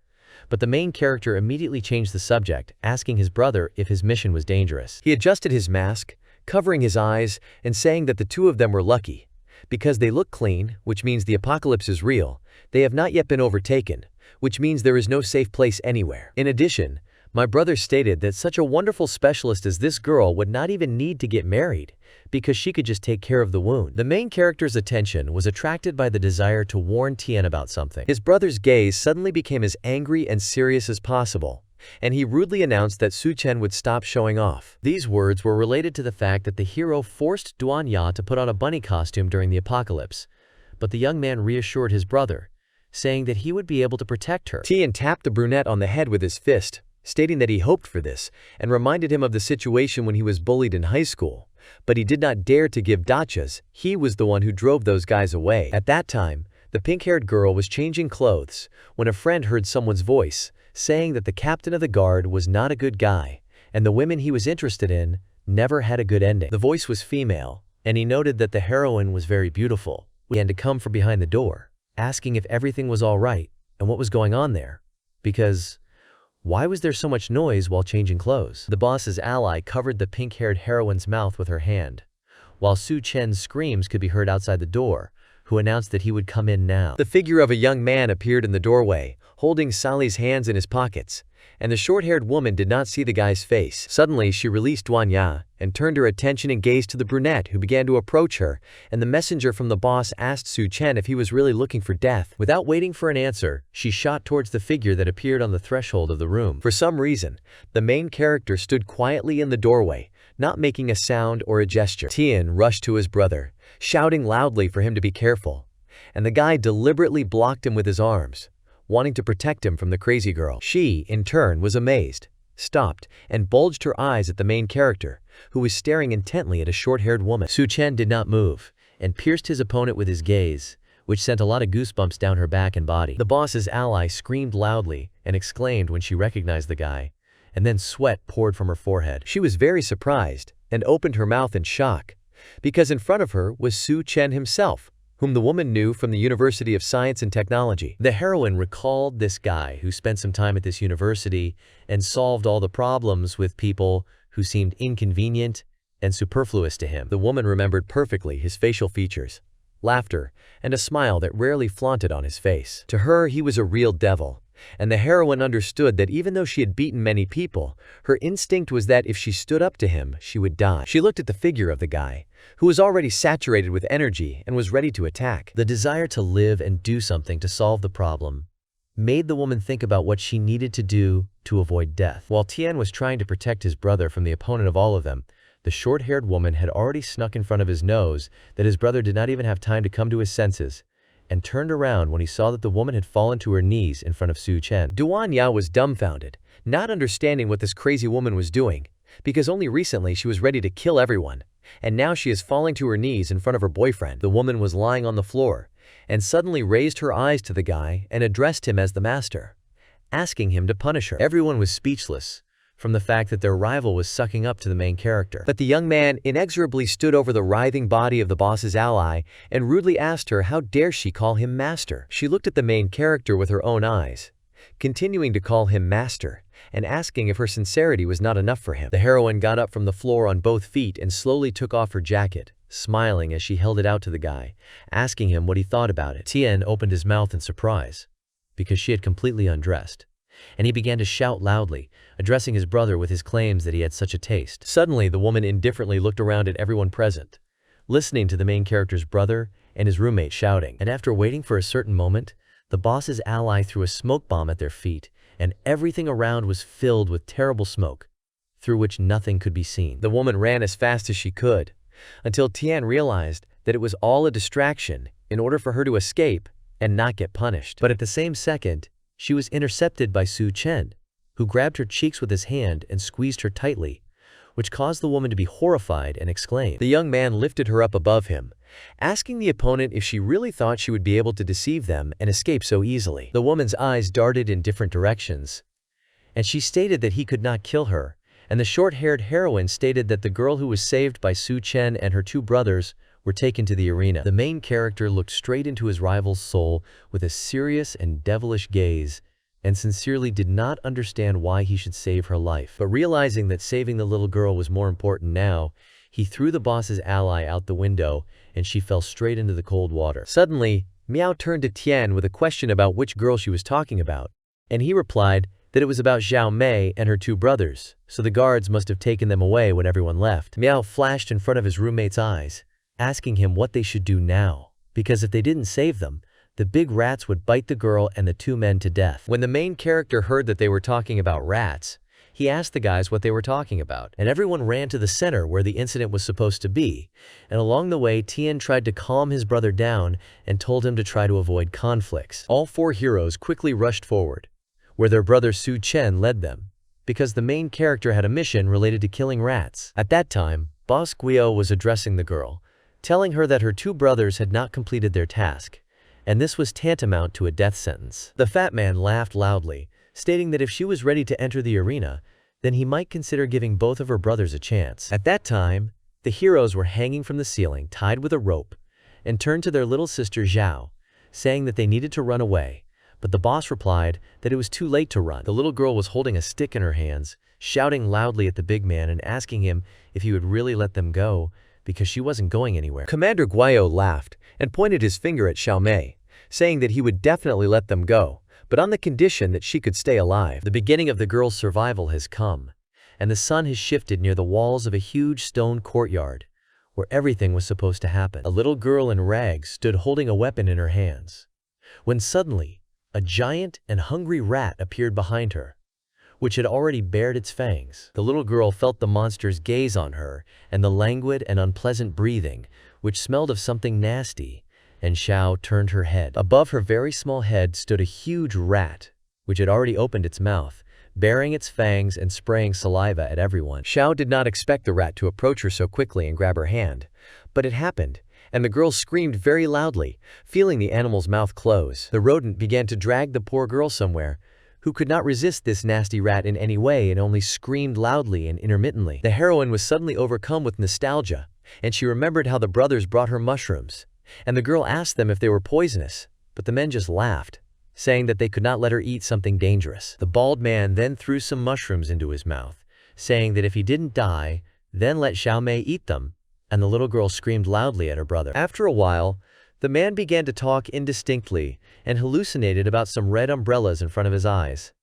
But the main character immediately changed the subject, asking his brother if his mission was dangerous. He adjusted his mask, covering his eyes, and saying that the two of them were lucky, because they look clean, which means the apocalypse is real. They have not yet been overtaken, which means there is no safe place anywhere. In addition, My brother stated that such a wonderful specialist as this girl would not even need to get married, because she could just take care of the wound. The main character's attention was attracted by the desire to warn Tien about something. His brother's gaze suddenly became as angry and serious as possible, and he rudely announced that Chen would stop showing off. These words were related to the fact that the hero forced Ya to put on a bunny costume during the apocalypse, but the young man reassured his brother, saying that he would be able to protect her. Tien tapped the brunette on the head with his fist, stating that he hoped for this, and reminded him of the situation when he was bullied in high school. But he did not dare to give dachas. He was the one who drove those guys away. At that time, the pink-haired girl was changing clothes when a friend heard someone's voice, saying that the captain of the guard was not a good guy, and the women he was interested in never had a good ending. The voice was female, and he noted that the heroine was very beautiful. He began to come from behind the door, asking if everything was all right and what was going on there. Because why was there so much noise while changing clothes? The boss's ally covered the pink-haired heroine's mouth with her hand, while Chen's screams could be heard outside the door, who announced that he would come in now. The figure of a young man appeared in the doorway, holding Sally's hands in his pockets, and the short-haired woman did not see the guy's face. Suddenly, she released Ya and turned her attention and gaze to the brunette, who began to approach her, and the messenger from the boss asked Chen if he was really looking for death. Without waiting for an answer, she shot towards the figure that appeared on the threshold of the room. For some reason, the main character stood quietly in the doorway, not making a sound or a gesture. Tien rushed to his brother, shouting loudly for him to be careful, and the guy deliberately blocked him with his arms, wanting to protect him from the crazy girl. She, in turn, was amazed, stopped, and bulged her eyes at the main character, who was staring intently at a short-haired woman. Chen did not move, and pierced his opponent with his gaze, which sent a lot of goosebumps down her back and body. The boss's ally screamed loudly and exclaimed when she recognized the guy, and then sweat poured from her forehead. She was very surprised and opened her mouth in shock, because in front of her was Chen himself, whom the woman knew from the University of Science and Technology. The heroine recalled this guy who spent some time at this university and solved all the problems with people who seemed inconvenient and superfluous to him. The woman remembered perfectly his facial features, laughter, and a smile that rarely flaunted on his face. To her, he was a real devil, and the heroine understood that even though she had beaten many people, her instinct was that if she stood up to him, she would die. She looked at the figure of the guy, who was already saturated with energy and was ready to attack. The desire to live and do something to solve the problem made the woman think about what she needed to do to avoid death. While Tien was trying to protect his brother from the opponent of all of them, the short-haired woman had already snuck in front of his nose that his brother did not even have time to come to his senses, and turned around when he saw that the woman had fallen to her knees in front of Chen. Ya was dumbfounded, not understanding what this crazy woman was doing, because only recently she was ready to kill everyone, and now she is falling to her knees in front of her boyfriend. The woman was lying on the floor, and suddenly raised her eyes to the guy and addressed him as the master, asking him to punish her. Everyone was speechless from the fact that their rival was sucking up to the main character. But the young man inexorably stood over the writhing body of the boss's ally and rudely asked her how dare she call him master. She looked at the main character with her own eyes, continuing to call him master, and asking if her sincerity was not enough for him. The heroine got up from the floor on both feet and slowly took off her jacket, smiling as she held it out to the guy, asking him what he thought about it. Tien opened his mouth in surprise, because she had completely undressed, and he began to shout loudly, addressing his brother with his claims that he had such a taste. Suddenly, the woman indifferently looked around at everyone present, listening to the main character's brother and his roommate shouting. And after waiting for a certain moment, the boss's ally threw a smoke bomb at their feet, and everything around was filled with terrible smoke, through which nothing could be seen. The woman ran as fast as she could, until Tien realized that it was all a distraction in order for her to escape and not get punished. But at the same second, she was intercepted by Chen, who grabbed her cheeks with his hand and squeezed her tightly, which caused the woman to be horrified and exclaimed. The young man lifted her up above him, asking the opponent if she really thought she would be able to deceive them and escape so easily. The woman's eyes darted in different directions, and she stated that he could not kill her, and the short-haired heroine stated that the girl who was saved by Chen and her two brothers were taken to the arena. The main character looked straight into his rival's soul with a serious and devilish gaze, and sincerely did not understand why he should save her life. But realizing that saving the little girl was more important now, he threw the boss's ally out the window, and she fell straight into the cold water. Suddenly, Miao turned to Tien with a question about which girl she was talking about, and he replied that it was about Xiao Mei and her two brothers, so the guards must have taken them away when everyone left. Miao flashed in front of his roommate's eyes, asking him what they should do now, because if they didn't save them, the big rats would bite the girl and the two men to death. When the main character heard that they were talking about rats, he asked the guys what they were talking about, and everyone ran to the center where the incident was supposed to be, and along the way Tian tried to calm his brother down and told him to try to avoid conflicts. All four heroes quickly rushed forward, where their brother Chen led them, because the main character had a mission related to killing rats. At that time, Boss Guio was addressing the girl, telling her that her two brothers had not completed their task, and this was tantamount to a death sentence. The fat man laughed loudly, stating that if she was ready to enter the arena, then he might consider giving both of her brothers a chance. At that time, the heroes were hanging from the ceiling tied with a rope, and turned to their little sister Zhao, saying that they needed to run away, but the boss replied that it was too late to run. The little girl was holding a stick in her hands, shouting loudly at the big man and asking him if he would really let them go, because she wasn't going anywhere. Commander Guio laughed and pointed his finger at Xiao Mei, saying that he would definitely let them go, but on the condition that she could stay alive. The beginning of the girl's survival has come, and the sun has shifted near the walls of a huge stone courtyard, where everything was supposed to happen. A little girl in rags stood holding a weapon in her hands, when suddenly, a giant and hungry rat appeared behind her, which had already bared its fangs. The little girl felt the monster's gaze on her and the languid and unpleasant breathing, which smelled of something nasty, and Xiao turned her head. Above her very small head stood a huge rat, which had already opened its mouth, baring its fangs and spraying saliva at everyone. Xiao did not expect the rat to approach her so quickly and grab her hand, but it happened, and the girl screamed very loudly, feeling the animal's mouth close. The rodent began to drag the poor girl somewhere, who could not resist this nasty rat in any way and only screamed loudly and intermittently. The heroine was suddenly overcome with nostalgia, and she remembered how the brothers brought her mushrooms, and the girl asked them if they were poisonous, but the men just laughed, saying that they could not let her eat something dangerous. The bald man then threw some mushrooms into his mouth, saying that if he didn't die, then let Xiao Mei eat them, and the little girl screamed loudly at her brother. After a while, the man began to talk indistinctly and hallucinated about some red umbrellas in front of his eyes,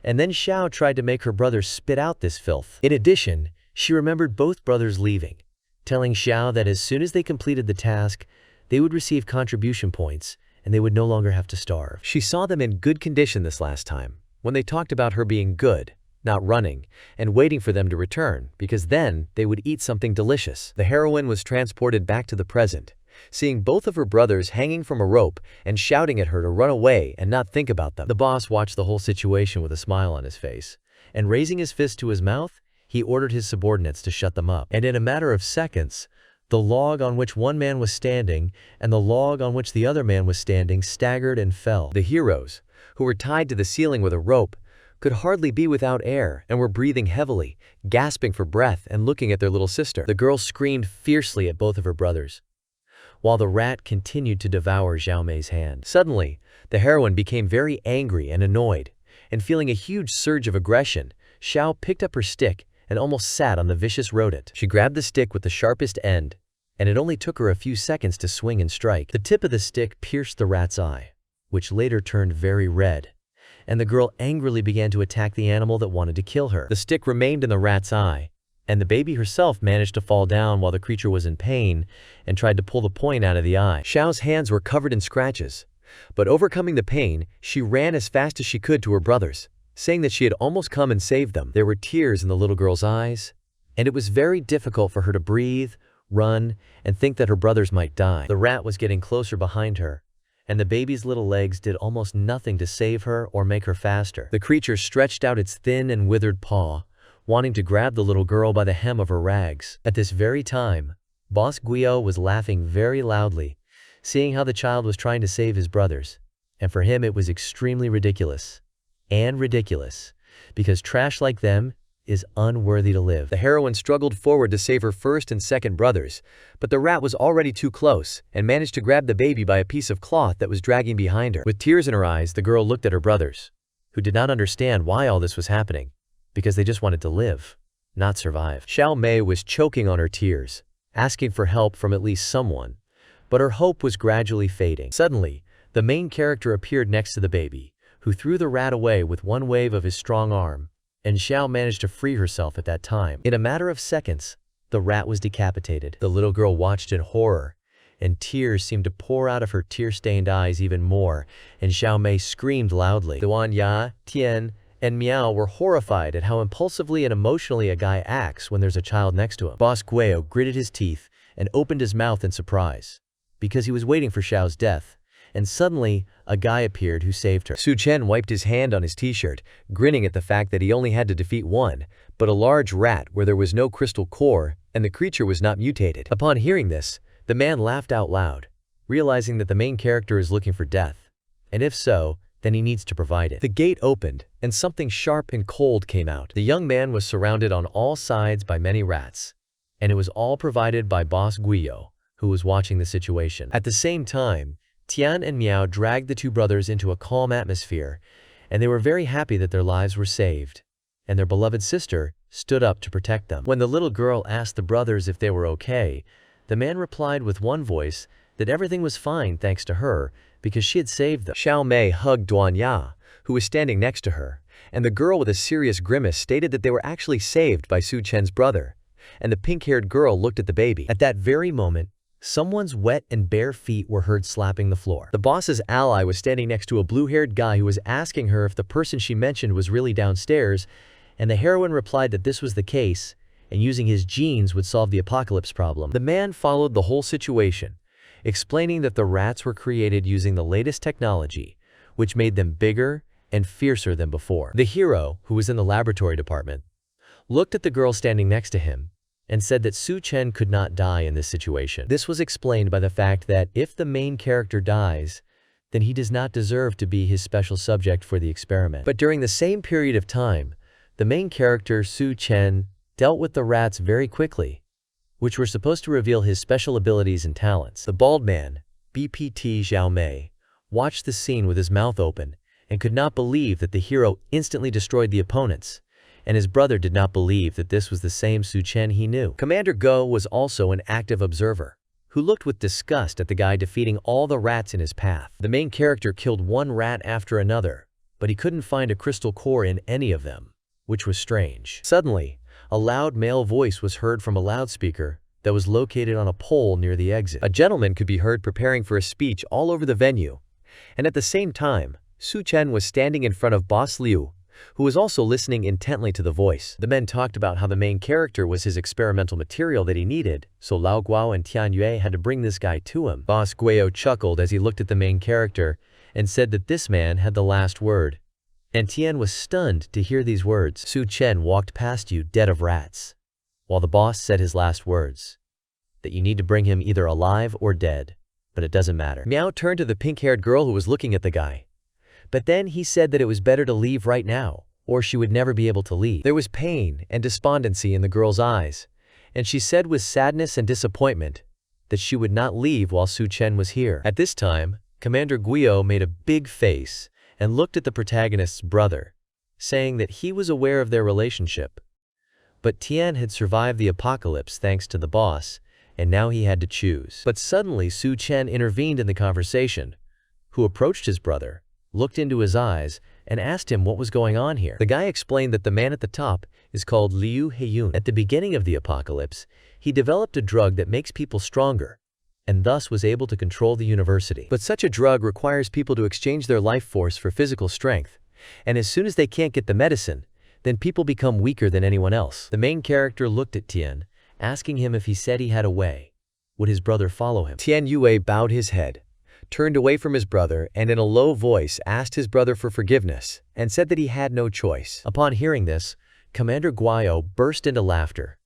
and then Xiao tried to make her brother spit out this filth. In addition, she remembered both brothers leaving, telling Xiao that as soon as they completed the task, they would receive contribution points, and they would no longer have to starve. She saw them in good condition this last time, when they talked about her being good, not running, and waiting for them to return, because then they would eat something delicious. The heroine was transported back to the present, seeing both of her brothers hanging from a rope and shouting at her to run away and not think about them. The boss watched the whole situation with a smile on his face, and raising his fist to his mouth, he ordered his subordinates to shut them up. And in a matter of seconds, the log on which one man was standing and the log on which the other man was standing staggered and fell. The heroes, who were tied to the ceiling with a rope, could hardly be without air and were breathing heavily, gasping for breath and looking at their little sister. The girl screamed fiercely at both of her brothers, while the rat continued to devour Xiao Mei's hand. Suddenly, the heroine became very angry and annoyed, and feeling a huge surge of aggression, Xiao picked up her stick and almost sat on the vicious rodent. She grabbed the stick with the sharpest end, and it only took her a few seconds to swing and strike. The tip of the stick pierced the rat's eye, which later turned very red, and the girl angrily began to attack the animal that wanted to kill her. The stick remained in the rat's eye, and the baby herself managed to fall down while the creature was in pain and tried to pull the point out of the eye. Xiao's hands were covered in scratches, but overcoming the pain, she ran as fast as she could to her brothers, saying that she had almost come and saved them. There were tears in the little girl's eyes, and it was very difficult for her to breathe, run, and think that her brothers might die. The rat was getting closer behind her, and the baby's little legs did almost nothing to save her or make her faster. The creature stretched out its thin and withered paw, wanting to grab the little girl by the hem of her rags. At this very time, Boss Guio was laughing very loudly, seeing how the child was trying to save his brothers, and for him it was extremely ridiculous. And ridiculous, because trash like them is unworthy to live. The heroine struggled forward to save her first and second brothers, but the rat was already too close and managed to grab the baby by a piece of cloth that was dragging behind her. With tears in her eyes, the girl looked at her brothers, who did not understand why all this was happening, because they just wanted to live, not survive. Xiao Mei was choking on her tears, asking for help from at least someone, but her hope was gradually fading. Suddenly, the main character appeared next to the baby, who threw the rat away with one wave of his strong arm, and Xiao managed to free herself at that time. In a matter of seconds, the rat was decapitated. The little girl watched in horror, and tears seemed to pour out of her tear-stained eyes even more, and Xiao Mei screamed loudly. Duan Ya, Tian, and Miao were horrified at how impulsively and emotionally a guy acts when there's a child next to him. Boss Guio gritted his teeth and opened his mouth in surprise, because he was waiting for Xiao's death, and suddenly, a guy appeared who saved her. Su Chen wiped his hand on his t-shirt, grinning at the fact that he only had to defeat one, but a large rat where there was no crystal core, and the creature was not mutated. Upon hearing this, the man laughed out loud, realizing that the main character is looking for death, and if so, then he needs to provide it. The gate opened, and something sharp and cold came out. The young man was surrounded on all sides by many rats, and it was all provided by Boss Guio, who was watching the situation. At the same time, Tian and Miao dragged the two brothers into a calm atmosphere, and they were very happy that their lives were saved, and their beloved sister stood up to protect them. When the little girl asked the brothers if they were okay, the man replied with one voice that everything was fine thanks to her, because she had saved them. Xiao Mei hugged Duan Ya, who was standing next to her, and the girl with a serious grimace stated that they were actually saved by Su Chen's brother, and the pink-haired girl looked at the baby. At that very moment, someone's wet and bare feet were heard slapping the floor. The boss's ally was standing next to a blue-haired guy who was asking her if the person she mentioned was really downstairs, and the heroine replied that this was the case, and using his genes would solve the apocalypse problem. The man followed the whole situation, explaining that the rats were created using the latest technology, which made them bigger and fiercer than before. The hero, who was in the laboratory department, looked at the girl standing next to him and said that Su Chen could not die in this situation. This was explained by the fact that if the main character dies, then he does not deserve to be his special subject for the experiment. But during the same period of time, the main character, Su Chen, dealt with the rats very quickly, which were supposed to reveal his special abilities and talents. The bald man, BPT Xiao Mei, watched the scene with his mouth open and could not believe that the hero instantly destroyed the opponents, and his brother did not believe that this was the same Su Chen he knew. Commander Go was also an active observer, who looked with disgust at the guy defeating all the rats in his path. The main character killed one rat after another, but he couldn't find a crystal core in any of them, which was strange. Suddenly, a loud male voice was heard from a loudspeaker that was located on a pole near the exit. A gentleman could be heard preparing for a speech all over the venue, and at the same time, Su Chen was standing in front of Boss Liu, who was also listening intently to the voice. The men talked about how the main character was his experimental material that he needed, so Lao Guo and Tian Yue had to bring this guy to him. Boss Guio chuckled as he looked at the main character and said that this man had the last word. And Tian was stunned to hear these words. Su Chen walked past you dead of rats, while the boss said his last words, that you need to bring him either alive or dead, but it doesn't matter. Miao turned to the pink-haired girl who was looking at the guy, but then he said that it was better to leave right now, or she would never be able to leave. There was pain and despondency in the girl's eyes, and she said with sadness and disappointment that she would not leave while Su Chen was here. At this time, Commander Guio made a big face and looked at the protagonist's brother, saying that he was aware of their relationship. But Tian had survived the apocalypse thanks to the boss, and now he had to choose. But suddenly Su Chen intervened in the conversation, who approached his brother, looked into his eyes, and asked him what was going on here. The guy explained that the man at the top is called Liu Heiyun. At the beginning of the apocalypse, he developed a drug that makes people stronger, and thus was able to control the university. But such a drug requires people to exchange their life force for physical strength, and as soon as they can't get the medicine, then people become weaker than anyone else. The main character looked at Tian, asking him if he said he had a way, would his brother follow him? Tian Yue bowed his head, turned away from his brother, and in a low voice asked his brother for forgiveness, and said that he had no choice. Upon hearing this, Commander Guio burst into laughter,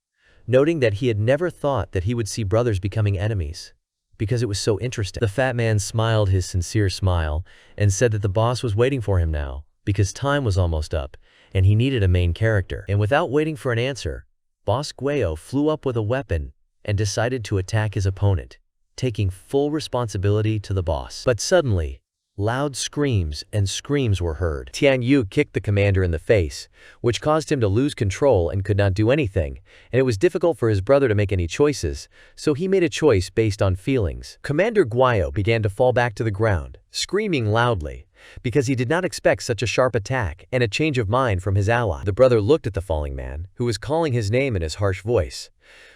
noting that he had never thought that he would see brothers becoming enemies, because it was so interesting. The fat man smiled his sincere smile and said that the boss was waiting for him now, because time was almost up, and he needed a main character. And without waiting for an answer, Boss Guio flew up with a weapon and decided to attack his opponent, taking full responsibility to the boss. But suddenly, loud screams and screams were heard. Tian Yu kicked the commander in the face, which caused him to lose control and could not do anything, and it was difficult for his brother to make any choices, so he made a choice based on feelings. Commander Guio began to fall back to the ground, screaming loudly, because he did not expect such a sharp attack and a change of mind from his ally. The brother looked at the falling man, who was calling his name in his harsh voice.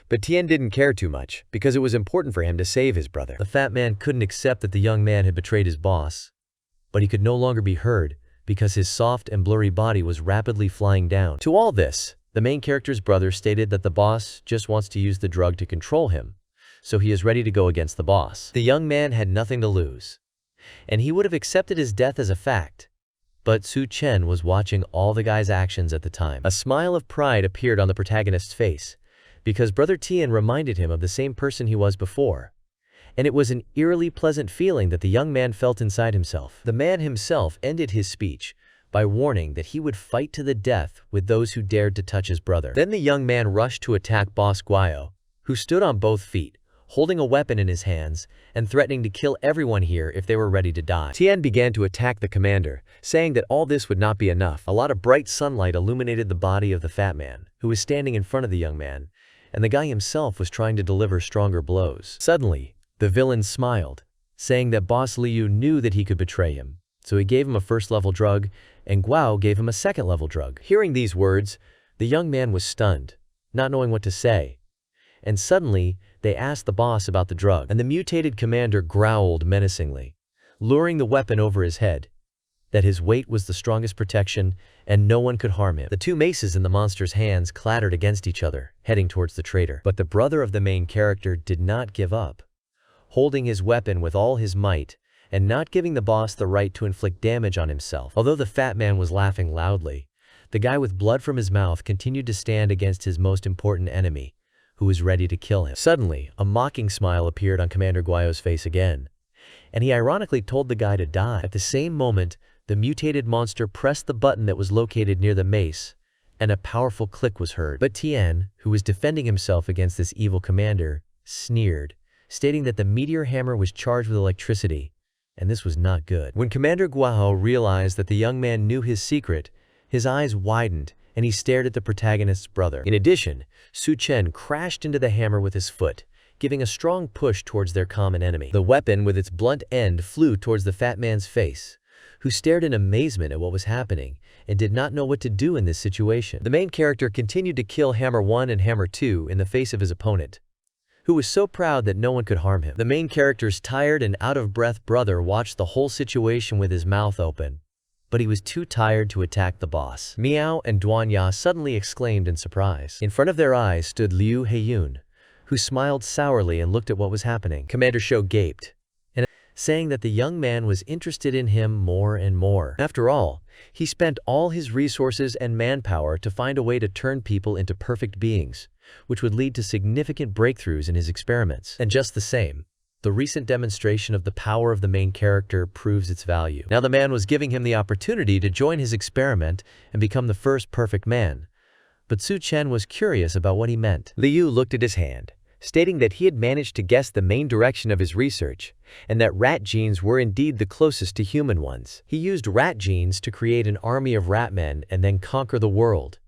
But Tien didn't care too much, because it was important for him to save his brother. The fat man couldn't accept that the young man had betrayed his boss, but he could no longer be heard, because his soft and blurry body was rapidly flying down. To all this, the main character's brother stated that the boss just wants to use the drug to control him, so he is ready to go against the boss. The young man had nothing to lose, and he would have accepted his death as a fact. But Chen was watching all the guy's actions at the time. A smile of pride appeared on the protagonist's face, because Brother Tien reminded him of the same person he was before. And it was an eerily pleasant feeling that the young man felt inside himself. The man himself ended his speech by warning that he would fight to the death with those who dared to touch his brother. Then the young man rushed to attack Boss Guayo, who stood on both feet, holding a weapon in his hands and threatening to kill everyone here if they were ready to die. Tien began to attack the commander, saying that all this would not be enough. A lot of bright sunlight illuminated the body of the fat man, who was standing in front of the young man, and the guy himself was trying to deliver stronger blows. Suddenly, the villain smiled, saying that Boss Liu knew that he could betray him, so he gave him a first-level drug, and Guao gave him a second-level drug. Hearing these words, the young man was stunned, not knowing what to say. And suddenly, they asked the boss about the drug, and the mutated commander growled menacingly, luring the weapon over his head, that his weight was the strongest protection and no one could harm him. The two maces in the monster's hands clattered against each other, heading towards the traitor. But the brother of the main character did not give up, holding his weapon with all his might and not giving the boss the right to inflict damage on himself. Although the fat man was laughing loudly, the guy with blood from his mouth continued to stand against his most important enemy, who was ready to kill him. Suddenly, a mocking smile appeared on Commander Guayo's face again, and he ironically told the guy to die. At the same moment, the mutated monster pressed the button that was located near the mace, and a powerful click was heard. But Tien, who was defending himself against this evil commander, sneered, stating that the meteor hammer was charged with electricity, and this was not good. When Commander Guao realized that the young man knew his secret, his eyes widened, and he stared at the protagonist's brother. In addition, Chen crashed into the hammer with his foot, giving a strong push towards their common enemy. The weapon with its blunt end flew towards the fat man's face, who stared in amazement at what was happening and did not know what to do in this situation. The main character continued to kill Hammer 1 and Hammer 2 in the face of his opponent, who was so proud that no one could harm him. The main character's tired and out-of-breath brother watched the whole situation with his mouth open, but he was too tired to attack the boss. Miao and Duanya suddenly exclaimed in surprise. In front of their eyes stood Liu Heiyun, who smiled sourly and looked at what was happening. Commander Shou gaped, saying that the young man was interested in him more and more. After all, he spent all his resources and manpower to find a way to turn people into perfect beings, which would lead to significant breakthroughs in his experiments. And just the same, the recent demonstration of the power of the main character proves its value. Now the man was giving him the opportunity to join his experiment and become the first perfect man. But Chen was curious about what he meant. Liu looked at his hand, stating that he had managed to guess the main direction of his research, and that rat genes were indeed the closest to human ones. He used rat genes to create an army of rat men and then conquer the world,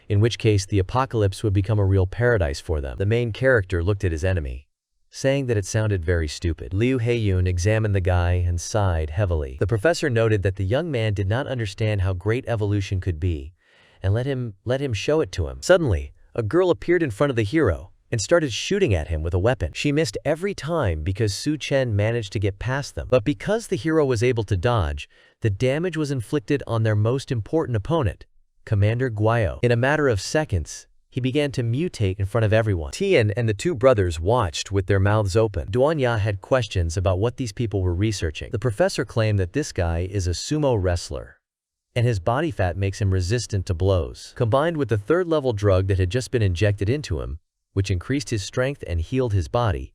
in which case the apocalypse would become a real paradise for them. The main character looked at his enemy, saying that it sounded very stupid. Liu Heiyun examined the guy and sighed heavily. The professor noted that the young man did not understand how great evolution could be, and let him show it to him. Suddenly, a girl appeared in front of the hero and started shooting at him with a weapon. She missed every time because Chen managed to get past them. But because the hero was able to dodge, the damage was inflicted on their most important opponent, Commander Guayo. In a matter of seconds, he began to mutate in front of everyone. Tien and the two brothers watched with their mouths open. Duanya had questions about what these people were researching. The professor claimed that this guy is a sumo wrestler, and his body fat makes him resistant to blows. Combined with the third-level drug that had just been injected into him, which increased his strength and healed his body,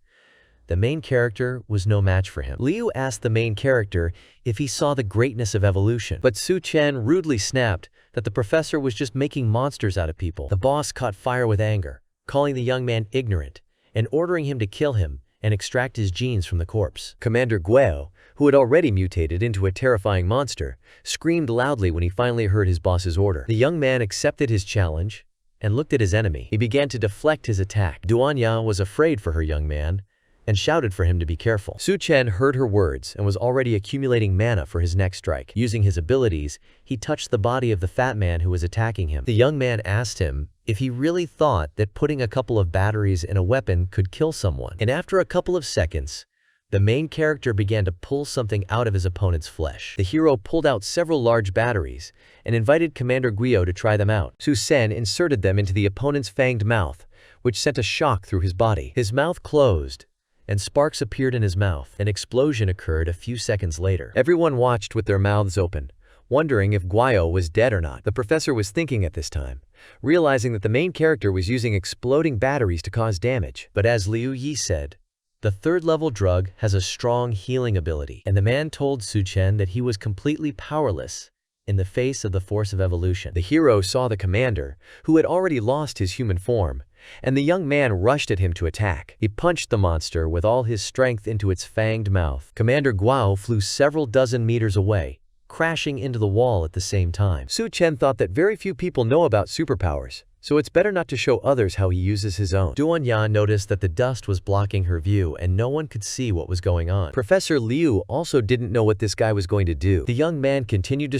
the main character was no match for him. Liu asked the main character if he saw the greatness of evolution, but Chen rudely snapped that the professor was just making monsters out of people. The boss caught fire with anger, calling the young man ignorant and ordering him to kill him and extract his genes from the corpse. Commander Guo, who had already mutated into a terrifying monster, screamed loudly when he finally heard his boss's order. The young man accepted his challenge and looked at his enemy. He began to deflect his attack. Duanya was afraid for her young man and shouted for him to be careful. Chen heard her words and was already accumulating mana for his next strike. Using his abilities, he touched the body of the fat man who was attacking him. The young man asked him if he really thought that putting a couple of batteries in a weapon could kill someone. And after a couple of seconds, the main character began to pull something out of his opponent's flesh. The hero pulled out several large batteries and invited Commander Guio to try them out. Chen inserted them into the opponent's fanged mouth, which sent a shock through his body. His mouth closed, and sparks appeared in his mouth. An explosion occurred a few seconds later. Everyone watched with their mouths open, wondering if Guio was dead or not. The professor was thinking at this time, realizing that the main character was using exploding batteries to cause damage. But as Liu Yi said, the third-level drug has a strong healing ability, and the man told Chen that he was completely powerless in the face of the force of evolution. The hero saw the commander, who had already lost his human form, and the young man rushed at him to attack. He punched the monster with all his strength into its fanged mouth. Commander Guio flew several dozen meters away, crashing into the wall at the same time. Chen thought that very few people know about superpowers, so it's better not to show others how he uses his own. Duanya noticed that the dust was blocking her view and no one could see what was going on. Professor Liu also didn't know what this guy was going to do. The young man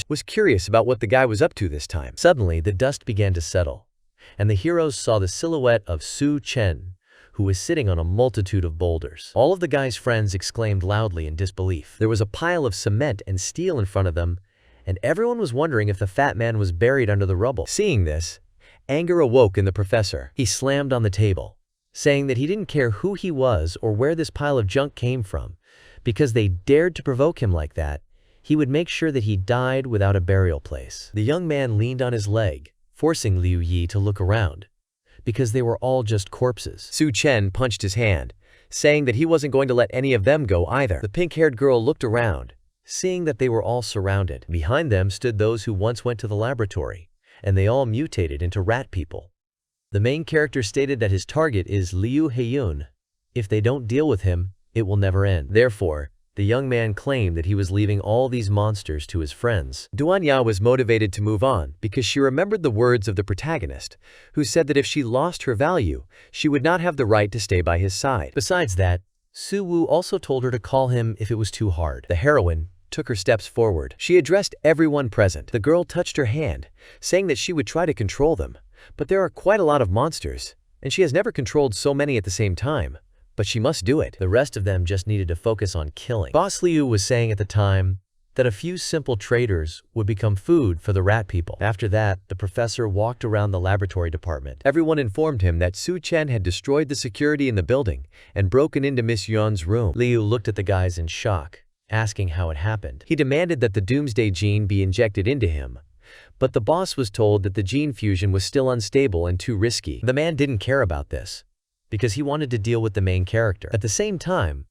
was curious about what the guy was up to this time. Suddenly, the dust began to settle, and the heroes saw the silhouette of Chen, who was sitting on a multitude of boulders. All of the guy's friends exclaimed loudly in disbelief. There was a pile of cement and steel in front of them, and everyone was wondering if the fat man was buried under the rubble. Seeing this, anger awoke in the professor. He slammed on the table, saying that he didn't care who he was or where this pile of junk came from, because they dared to provoke him like that. He would make sure that he died without a burial place. The young man leaned on his leg, forcing Liu Yi to look around, because they were all just corpses. Chen punched his hand, saying that he wasn't going to let any of them go either. The pink-haired girl looked around, seeing that they were all surrounded. Behind them stood those who once went to the laboratory, and they all mutated into rat people. The main character stated that his target is Liu Heiyun. If they don't deal with him, it will never end. Therefore, the young man claimed that he was leaving all these monsters to his friends. Duanya was motivated to move on because she remembered the words of the protagonist, who said that if she lost her value, she would not have the right to stay by his side. Besides that, Su Wu also told her to call him if it was too hard. The heroine took her steps forward. She addressed everyone present. The girl touched her hand, saying that she would try to control them, but there are quite a lot of monsters, and she has never controlled so many at the same time, but she must do it. The rest of them just needed to focus on killing. Boss Liu was saying at the time that a few simple traders would become food for the rat people. After that, the professor walked around the laboratory department. Everyone informed him that Chen had destroyed the security in the building and broken into Miss Yuan's room. Liu looked at the guys in shock, asking how it happened. He demanded that the Doomsday gene be injected into him, but the boss was told that the gene fusion was still unstable and too risky. The man didn't care about this, because he wanted to deal with the main character. At the same time,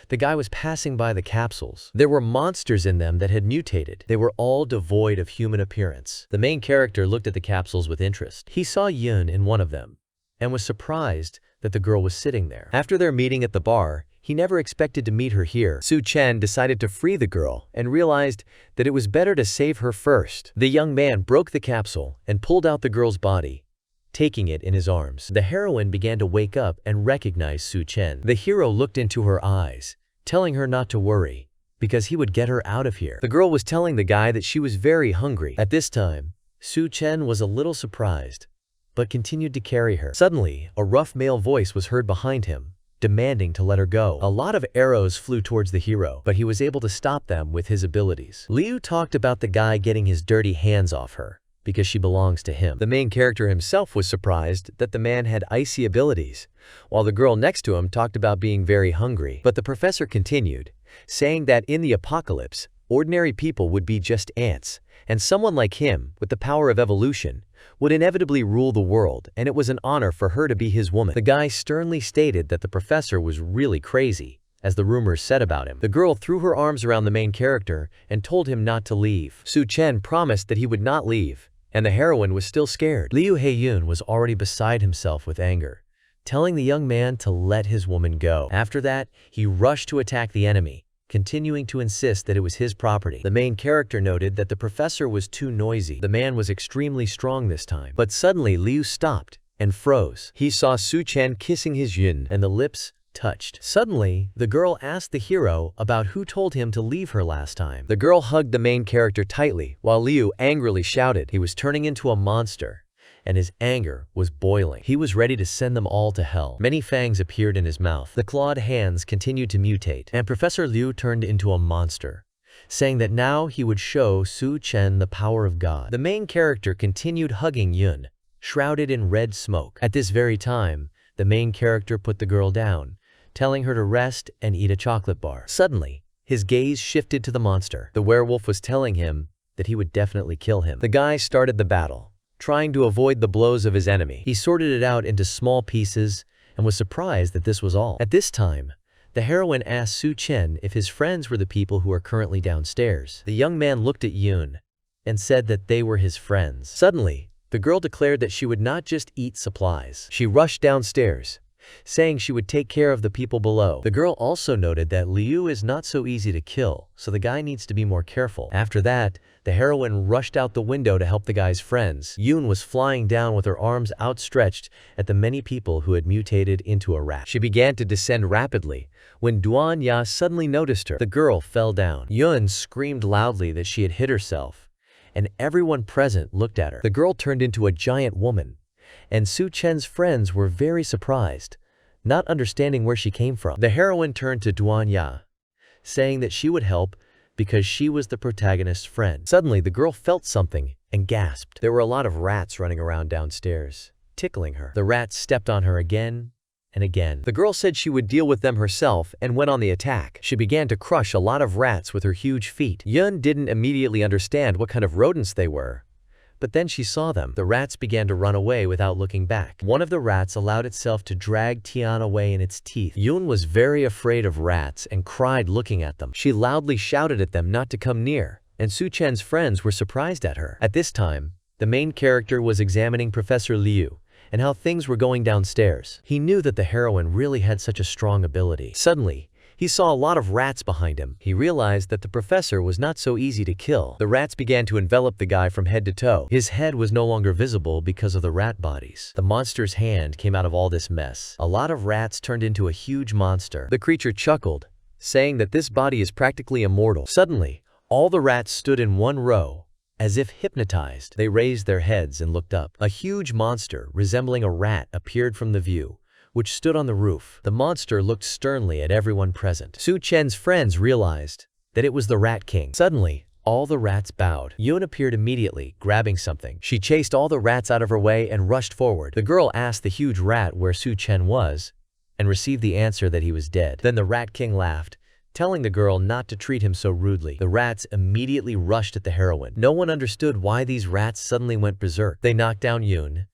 the guy was passing by the capsules. There were monsters in them that had mutated. They were all devoid of human appearance. The main character looked at the capsules with interest. He saw Yun in one of them, and was surprised that the girl was sitting there. After their meeting at the bar, he never expected to meet her here. Chen decided to free the girl and realized that it was better to save her first. The young man broke the capsule and pulled out the girl's body, taking it in his arms. The heroine began to wake up and recognize Chen. The hero looked into her eyes, telling her not to worry, because he would get her out of here. The girl was telling the guy that she was very hungry. At this time, Chen was a little surprised, but continued to carry her. Suddenly, a rough male voice was heard behind him, demanding to let her go. A lot of arrows flew towards the hero, but he was able to stop them with his abilities. Liu talked about the guy getting his dirty hands off her, because she belongs to him. The main character himself was surprised that the man had icy abilities, while the girl next to him talked about being very hungry. But the professor continued, saying that in the apocalypse, ordinary people would be just ants, and someone like him, with the power of evolution, would inevitably rule the world, and it was an honor for her to be his woman. The guy sternly stated that the professor was really crazy, as the rumors said about him. The girl threw her arms around the main character and told him not to leave. Chen promised that he would not leave, and the heroine was still scared. Liu Heiyun was already beside himself with anger, telling the young man to let his woman go. After that, he rushed to attack the enemy, continuing to insist that it was his property. The main character noted that the professor was too noisy. The man was extremely strong this time. But suddenly Liu stopped and froze. He saw Chen kissing his Yun, and the lips touched. Suddenly, the girl asked the hero about who told him to leave her last time. The girl hugged the main character tightly, while Liu angrily shouted he was turning into a monster, and his anger was boiling. He was ready to send them all to hell. Many fangs appeared in his mouth. The clawed hands continued to mutate, and Professor Liu turned into a monster, saying that now he would show Su Chen the power of God. The main character continued hugging Yun, shrouded in red smoke. At this very time, the main character put the girl down, telling her to rest and eat a chocolate bar. Suddenly, his gaze shifted to the monster. The werewolf was telling him that he would definitely kill him. The guy started the battle, trying to avoid the blows of his enemy. He sorted it out into small pieces and was surprised that this was all. At this time, the heroine asked Su Chen if his friends were the people who are currently downstairs. The young man looked at Yun and said that they were his friends. Suddenly, the girl declared that she would not just eat supplies. She rushed downstairs, saying she would take care of the people below. The girl also noted that Liu is not so easy to kill, so the guy needs to be more careful. After that, the heroine rushed out the window to help the guy's friends. Yun was flying down with her arms outstretched at the many people who had mutated into a rat. She began to descend rapidly when Duan Ya suddenly noticed her. The girl fell down. Yun screamed loudly that she had hit herself, and everyone present looked at her. The girl turned into a giant woman, and Su Chen's friends were very surprised, not understanding where she came from. The heroine turned to Duan Ya, saying that she would help because she was the protagonist's friend. Suddenly, the girl felt something and gasped. There were a lot of rats running around downstairs, tickling her. The rats stepped on her again and again. The girl said she would deal with them herself and went on the attack. She began to crush a lot of rats with her huge feet. Yun didn't immediately understand what kind of rodents they were, but then she saw them. The rats began to run away without looking back. One of the rats allowed itself to drag Tian away in its teeth. Yun was very afraid of rats and cried looking at them. She loudly shouted at them not to come near, and Su Chen's friends were surprised at her. At this time, the main character was examining Professor Liu and how things were going downstairs. He knew that the heroine really had such a strong ability. Suddenly, he saw a lot of rats behind him. He realized that the professor was not so easy to kill. The rats began to envelop the guy from head to toe. His head was no longer visible because of the rat bodies. The monster's hand came out of all this mess. A lot of rats turned into a huge monster. The creature chuckled, saying that this body is practically immortal. Suddenly, all the rats stood in one row, as if hypnotized. They raised their heads and looked up. A huge monster resembling a rat appeared from the view, which stood on the roof. The monster looked sternly at everyone present. Su Chen's friends realized that it was the Rat King. Suddenly, all the rats bowed. Yun appeared immediately, grabbing something. She chased all the rats out of her way and rushed forward. The girl asked the huge rat where Su Chen was, and received the answer that he was dead. Then the Rat King laughed, telling the girl not to treat him so rudely. The rats immediately rushed at the heroine. No one understood why these rats suddenly went berserk. They knocked down Yun,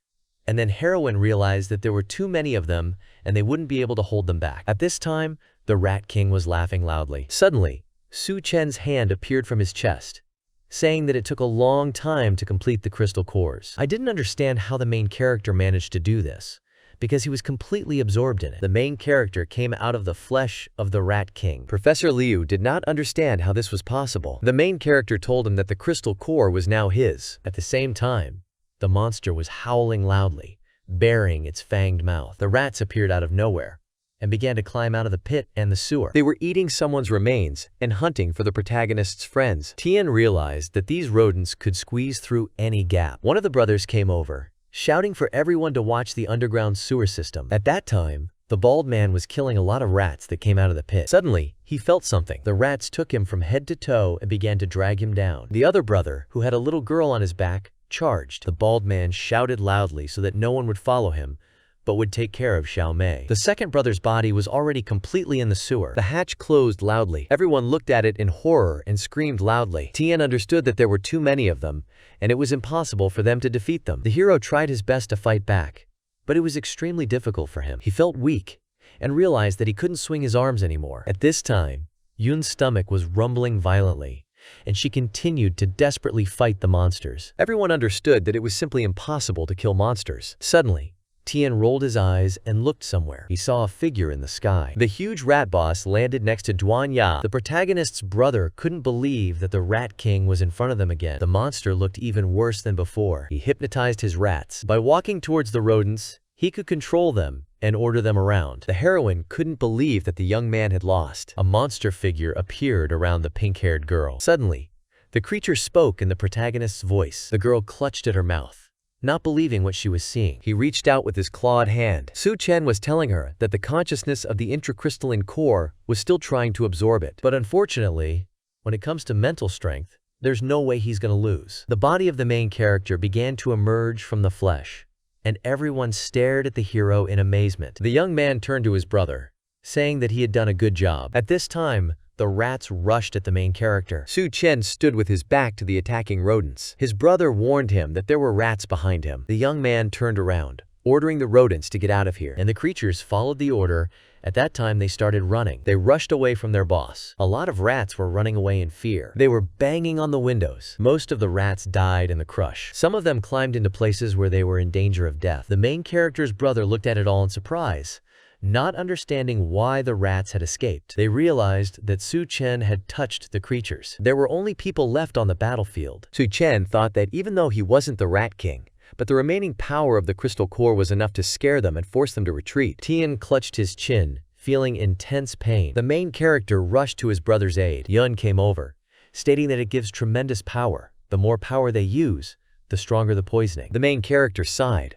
and then heroine realized that there were too many of them and they wouldn't be able to hold them back. At this time, the Rat King was laughing loudly. Suddenly, Su Chen's hand appeared from his chest, saying that it took a long time to complete the crystal cores. I didn't understand how the main character managed to do this, because he was completely absorbed in it. The main character came out of the flesh of the Rat King. Professor Liu did not understand how this was possible. The main character told him that the crystal core was now his. At the same time, the monster was howling loudly, baring its fanged mouth. The rats appeared out of nowhere and began to climb out of the pit and the sewer. They were eating someone's remains and hunting for the protagonist's friends. Tian realized that these rodents could squeeze through any gap. One of the brothers came over, shouting for everyone to watch the underground sewer system. At that time, the bald man was killing a lot of rats that came out of the pit. Suddenly, he felt something. The rats took him from head to toe and began to drag him down. The other brother, who had a little girl on his back, charged. The bald man shouted loudly so that no one would follow him, but would take care of Xiao Mei. The second brother's body was already completely in the sewer. The hatch closed loudly. Everyone looked at it in horror and screamed loudly. Tian understood that there were too many of them, and it was impossible for them to defeat them. The hero tried his best to fight back, but it was extremely difficult for him. He felt weak and realized that he couldn't swing his arms anymore. At this time, Yun's stomach was rumbling violently, and she continued to desperately fight the monsters. Everyone understood that it was simply impossible to kill monsters. Suddenly, Tian rolled his eyes and looked somewhere. He saw a figure in the sky. The huge rat boss landed next to Duan Ya. The protagonist's brother couldn't believe that the Rat King was in front of them again. The monster looked even worse than before. He hypnotized his rats. By walking towards the rodents, he could control them and order them around. The heroine couldn't believe that the young man had lost. A monster figure appeared around the pink-haired girl. Suddenly, the creature spoke in the protagonist's voice. The girl clutched at her mouth, not believing what she was seeing. He reached out with his clawed hand. Chen was telling her that the consciousness of the intracrystalline core was still trying to absorb it. But unfortunately, when it comes to mental strength, there's no way he's gonna lose. The body of the main character began to emerge from the flesh, and everyone stared at the hero in amazement. The young man turned to his brother, saying that he had done a good job. At this time, the rats rushed at the main character. Chen stood with his back to the attacking rodents. His brother warned him that there were rats behind him. The young man turned around, ordering the rodents to get out of here, and the creatures followed the order. At that time, they started running. They rushed away from their boss. A lot of rats were running away in fear. They were banging on the windows. Most of the rats died in the crush. Some of them climbed into places where they were in danger of death. The main character's brother looked at it all in surprise, not understanding why the rats had escaped. They realized that Chen had touched the creatures. There were only people left on the battlefield. Chen thought that even though he wasn't the Rat King, but the remaining power of the crystal core was enough to scare them and force them to retreat. Tian clutched his chin, feeling intense pain. The main character rushed to his brother's aid. Yun came over, stating that it gives tremendous power. The more power they use, the stronger the poisoning. The main character sighed,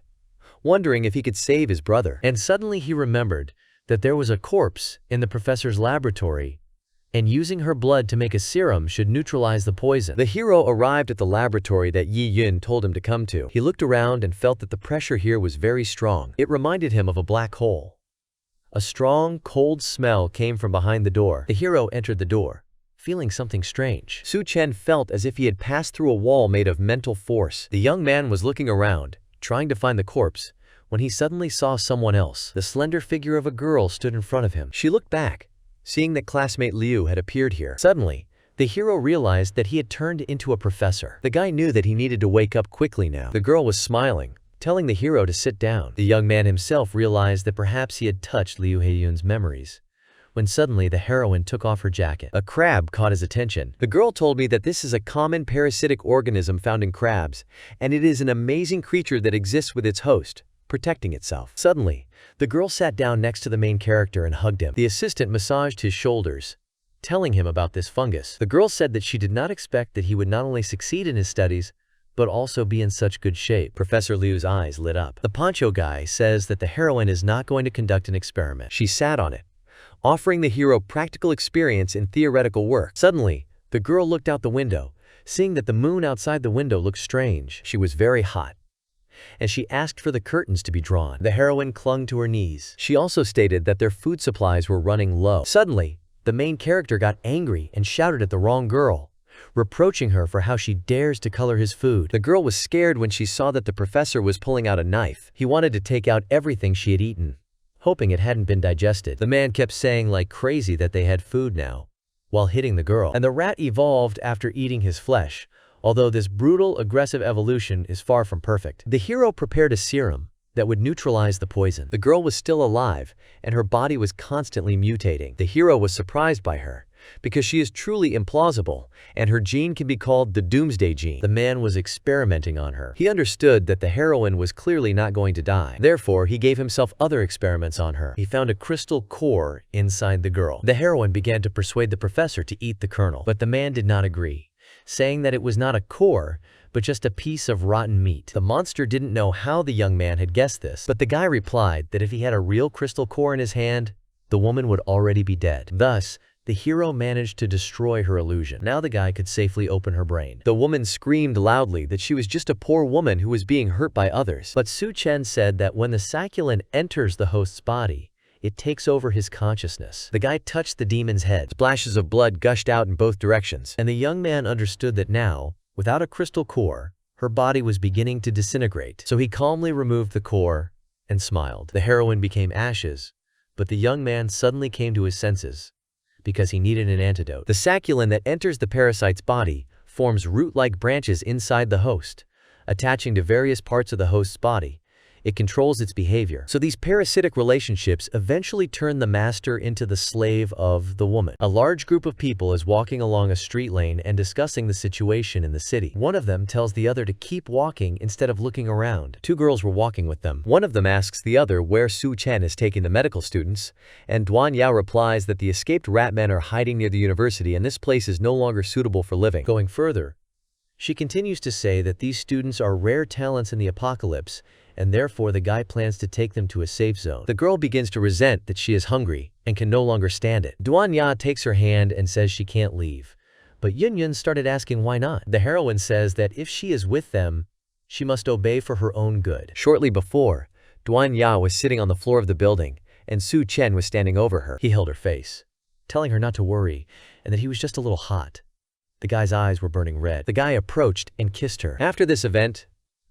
wondering if he could save his brother. And suddenly he remembered that there was a corpse in the professor's laboratory, and using her blood to make a serum should neutralize the poison. The hero arrived at the laboratory that Yi Yun told him to come to. He looked around and felt that the pressure here was very strong. It reminded him of a black hole. A strong, cold smell came from behind the door. The hero entered the door, feeling something strange. Chen felt as if he had passed through a wall made of mental force. The young man was looking around, trying to find the corpse, when he suddenly saw someone else. The slender figure of a girl stood in front of him. She looked back, seeing that classmate Liu had appeared here. Suddenly, the hero realized that he had turned into a professor. The guy knew that he needed to wake up quickly now. The girl was smiling, telling the hero to sit down. The young man himself realized that perhaps he had touched Liu Heiyun's memories, when suddenly the heroine took off her jacket. A crab caught his attention. The girl told me that this is a common parasitic organism found in crabs, and it is an amazing creature that exists with its host, protecting itself. Suddenly, the girl sat down next to the main character and hugged him. The assistant massaged his shoulders, telling him about this fungus. The girl said that she did not expect that he would not only succeed in his studies, but also be in such good shape. Professor Liu's eyes lit up. The poncho guy says that the heroine is not going to conduct an experiment. She sat on it, offering the hero practical experience in theoretical work. Suddenly, the girl looked out the window, seeing that the moon outside the window looked strange. She was very hot, and she asked for the curtains to be drawn. The heroine clung to her knees. She also stated that their food supplies were running low. Suddenly, the main character got angry and shouted at the wrong girl, reproaching her for how she dares to color his food. The girl was scared when she saw that the professor was pulling out a knife. He wanted to take out everything she had eaten, hoping it hadn't been digested. The man kept saying like crazy that they had food now, while hitting the girl. And the rat evolved after eating his flesh, although this brutal, aggressive evolution is far from perfect. The hero prepared a serum that would neutralize the poison. The girl was still alive, and her body was constantly mutating. The hero was surprised by her, because she is truly implausible, and her gene can be called the Doomsday gene. The man was experimenting on her. He understood that the heroine was clearly not going to die. Therefore, he gave himself other experiments on her. He found a crystal core inside the girl. The heroine began to persuade the professor to eat the kernel, but the man did not agree, saying that it was not a core, but just a piece of rotten meat. The monster didn't know how the young man had guessed this, but the guy replied that if he had a real crystal core in his hand, the woman would already be dead. Thus, the hero managed to destroy her illusion. Now the guy could safely open her brain. The woman screamed loudly that she was just a poor woman who was being hurt by others. But Chen said that when the succulent enters the host's body, it takes over his consciousness. The guy touched the demon's head. Splashes of blood gushed out in both directions, and the young man understood that now, without a crystal core, her body was beginning to disintegrate. So he calmly removed the core and smiled. The heroine became ashes, but the young man suddenly came to his senses, because he needed an antidote. The succulent that enters the parasite's body forms root-like branches inside the host, attaching to various parts of the host's body. It controls its behavior. So these parasitic relationships eventually turn the master into the slave of the woman. A large group of people is walking along a street lane and discussing the situation in the city. One of them tells the other to keep walking instead of looking around. Two girls were walking with them. One of them asks the other where Chen is taking the medical students, and Duan Yao replies that the escaped rat men are hiding near the university and this place is no longer suitable for living. Going further, she continues to say that these students are rare talents in the apocalypse, and therefore the guy plans to take them to a safe zone. The girl begins to resent that she is hungry and can no longer stand it. Duan Ya takes her hand and says she can't leave, but Yun started asking why not. The heroine says that if she is with them, she must obey for her own good. Shortly before, Duan Ya was sitting on the floor of the building, and Chen was standing over her. He held her face, telling her not to worry, and that he was just a little hot. The guy's eyes were burning red. The guy approached and kissed her. After this event,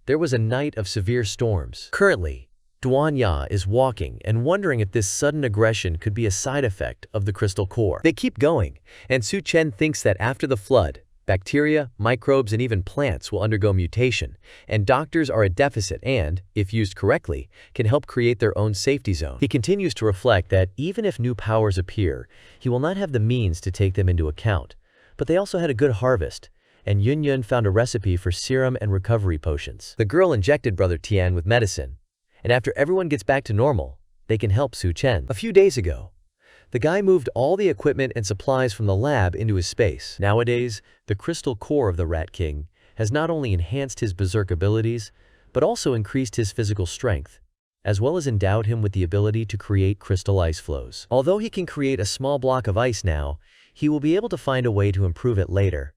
there was a night of severe storms. Currently, Duan Ya is walking and wondering if this sudden aggression could be a side effect of the crystal core. They keep going, and Chen thinks that after the flood, bacteria, microbes, and even plants will undergo mutation, and doctors are at deficit and, if used correctly, can help create their own safety zone. He continues to reflect that even if new powers appear, he will not have the means to take them into account. But they also had a good harvest, and Yun found a recipe for serum and recovery potions. The girl injected Brother Tian with medicine, and after everyone gets back to normal, they can help Chen. A few days ago, the guy moved all the equipment and supplies from the lab into his space. Nowadays, the crystal core of the Rat King has not only enhanced his berserk abilities, but also increased his physical strength, as well as endowed him with the ability to create crystal ice flows. Although he can create a small block of ice now, he will be able to find a way to improve it later.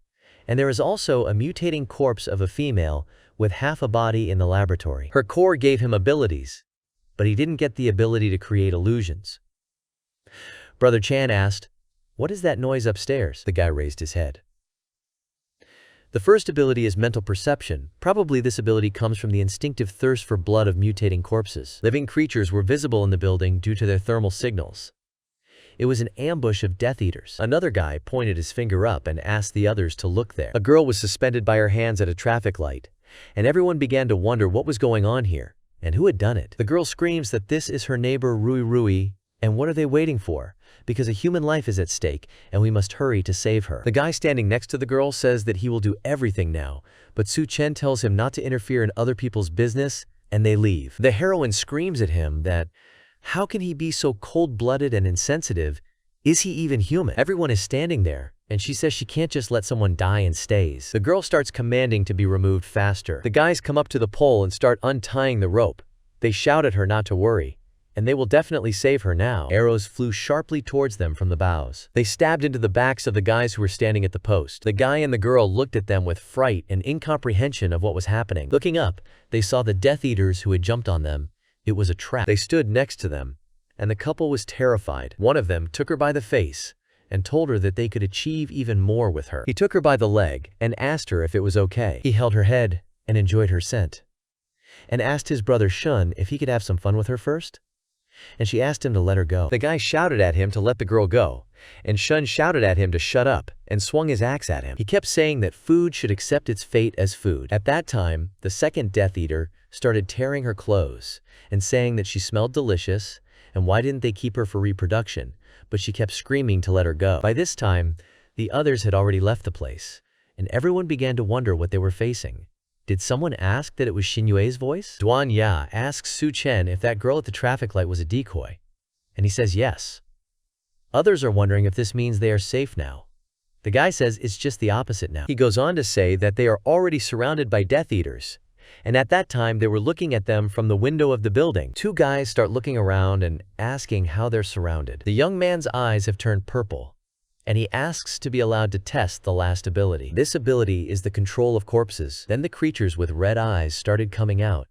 And there is also a mutating corpse of a female with half a body in the laboratory. Her core gave him abilities, but he didn't get the ability to create illusions. Brother Chan asked, "What is that noise upstairs?" The guy raised his head. The first ability is mental perception. Probably this ability comes from the instinctive thirst for blood of mutating corpses. Living creatures were visible in the building due to their thermal signals. It was an ambush of Death Eaters. Another guy pointed his finger up and asked the others to look there. A girl was suspended by her hands at a traffic light, and everyone began to wonder what was going on here, and who had done it. The girl screams that this is her neighbor Rui, and what are they waiting for? Because a human life is at stake, and we must hurry to save her. The guy standing next to the girl says that he will do everything now, but Chen tells him not to interfere in other people's business, and they leave. The heroine screams at him that, how can he be so cold-blooded and insensitive? Is he even human? Everyone is standing there, and she says she can't just let someone die and stays. The girl starts commanding to be removed faster. The guys come up to the pole and start untying the rope. They shout at her not to worry, and they will definitely save her now. Arrows flew sharply towards them from the bows. They stabbed into the backs of the guys who were standing at the post. The guy and the girl looked at them with fright and incomprehension of what was happening. Looking up, they saw the Death Eaters who had jumped on them. It was a trap. They stood next to them, and the couple was terrified. One of them took her by the face and told her that they could achieve even more with her. He took her by the leg and asked her if it was okay. He held her head and enjoyed her scent, and asked his brother Shun if he could have some fun with her first. And she asked him to let her go. The guy shouted at him to let the girl go, and Shun shouted at him to shut up and swung his axe at him. He kept saying that food should accept its fate as food. At that time, the second Death Eater started tearing her clothes and saying that she smelled delicious, and why didn't they keep her for reproduction, but she kept screaming to let her go. By this time, the others had already left the place, and everyone began to wonder what they were facing. Did someone ask that it was Xinyue's voice? Duan Ya asks Chen if that girl at the traffic light was a decoy, and he says yes. Others are wondering if this means they are safe now. The guy says it's just the opposite now. He goes on to say that they are already surrounded by Death Eaters, and at that time they were looking at them from the window of the building. Two guys start looking around and asking how they're surrounded. The young man's eyes have turned purple, and he asks to be allowed to test the last ability. This ability is the control of corpses. Then the creatures with red eyes started coming out.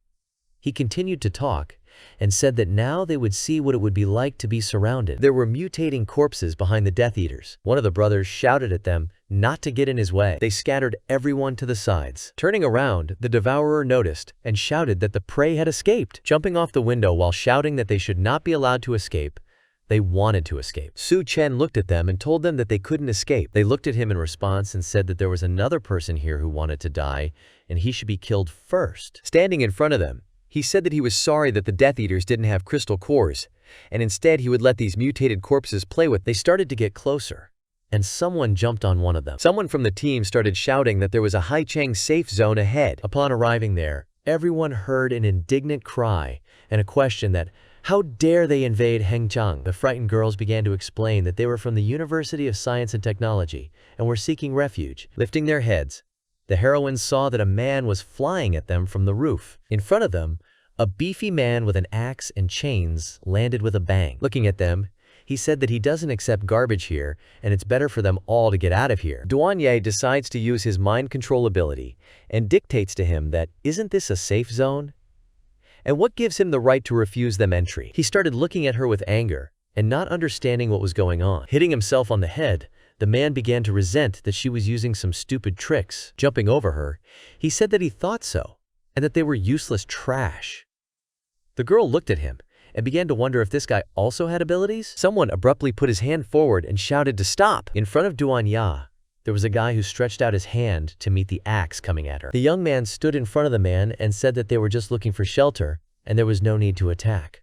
He continued to talk and said that now they would see what it would be like to be surrounded. There were mutating corpses behind the Death Eaters. One of the brothers shouted at them not to get in his way. They scattered everyone to the sides. Turning around, the devourer noticed and shouted that the prey had escaped. Jumping off the window while shouting that they should not be allowed to escape, they wanted to escape. Chen looked at them and told them that they couldn't escape. They looked at him in response and said that there was another person here who wanted to die, and he should be killed first. Standing in front of them, He said that he was sorry that the Death Eaters didn't have crystal cores, and instead he would let these mutated corpses play with. They started to get closer, and someone jumped on one of them. Someone from the team started shouting that there was a Haichang safe zone ahead. Upon arriving there, everyone heard an indignant cry and a question that, how dare they invade Hengchang? The frightened girls began to explain that they were from the University of Science and Technology and were seeking refuge. Lifting their heads, the heroines saw that a man was flying at them from the roof. In front of them, a beefy man with an axe and chains landed with a bang. Looking at them, he said that he doesn't accept garbage here and it's better for them all to get out of here. Douanier decides to use his mind control ability and dictates to him that, isn't this a safe zone? And what gives him the right to refuse them entry? He started looking at her with anger and not understanding what was going on. Hitting himself on the head, the man began to resent that she was using some stupid tricks. Jumping over her, he said that he thought so and that they were useless trash. The girl looked at him and began to wonder if this guy also had abilities. Someone abruptly put his hand forward and shouted to stop. In front of Douanier, there was a guy who stretched out his hand to meet the axe coming at her. The young man stood in front of the man and said that they were just looking for shelter and there was no need to attack.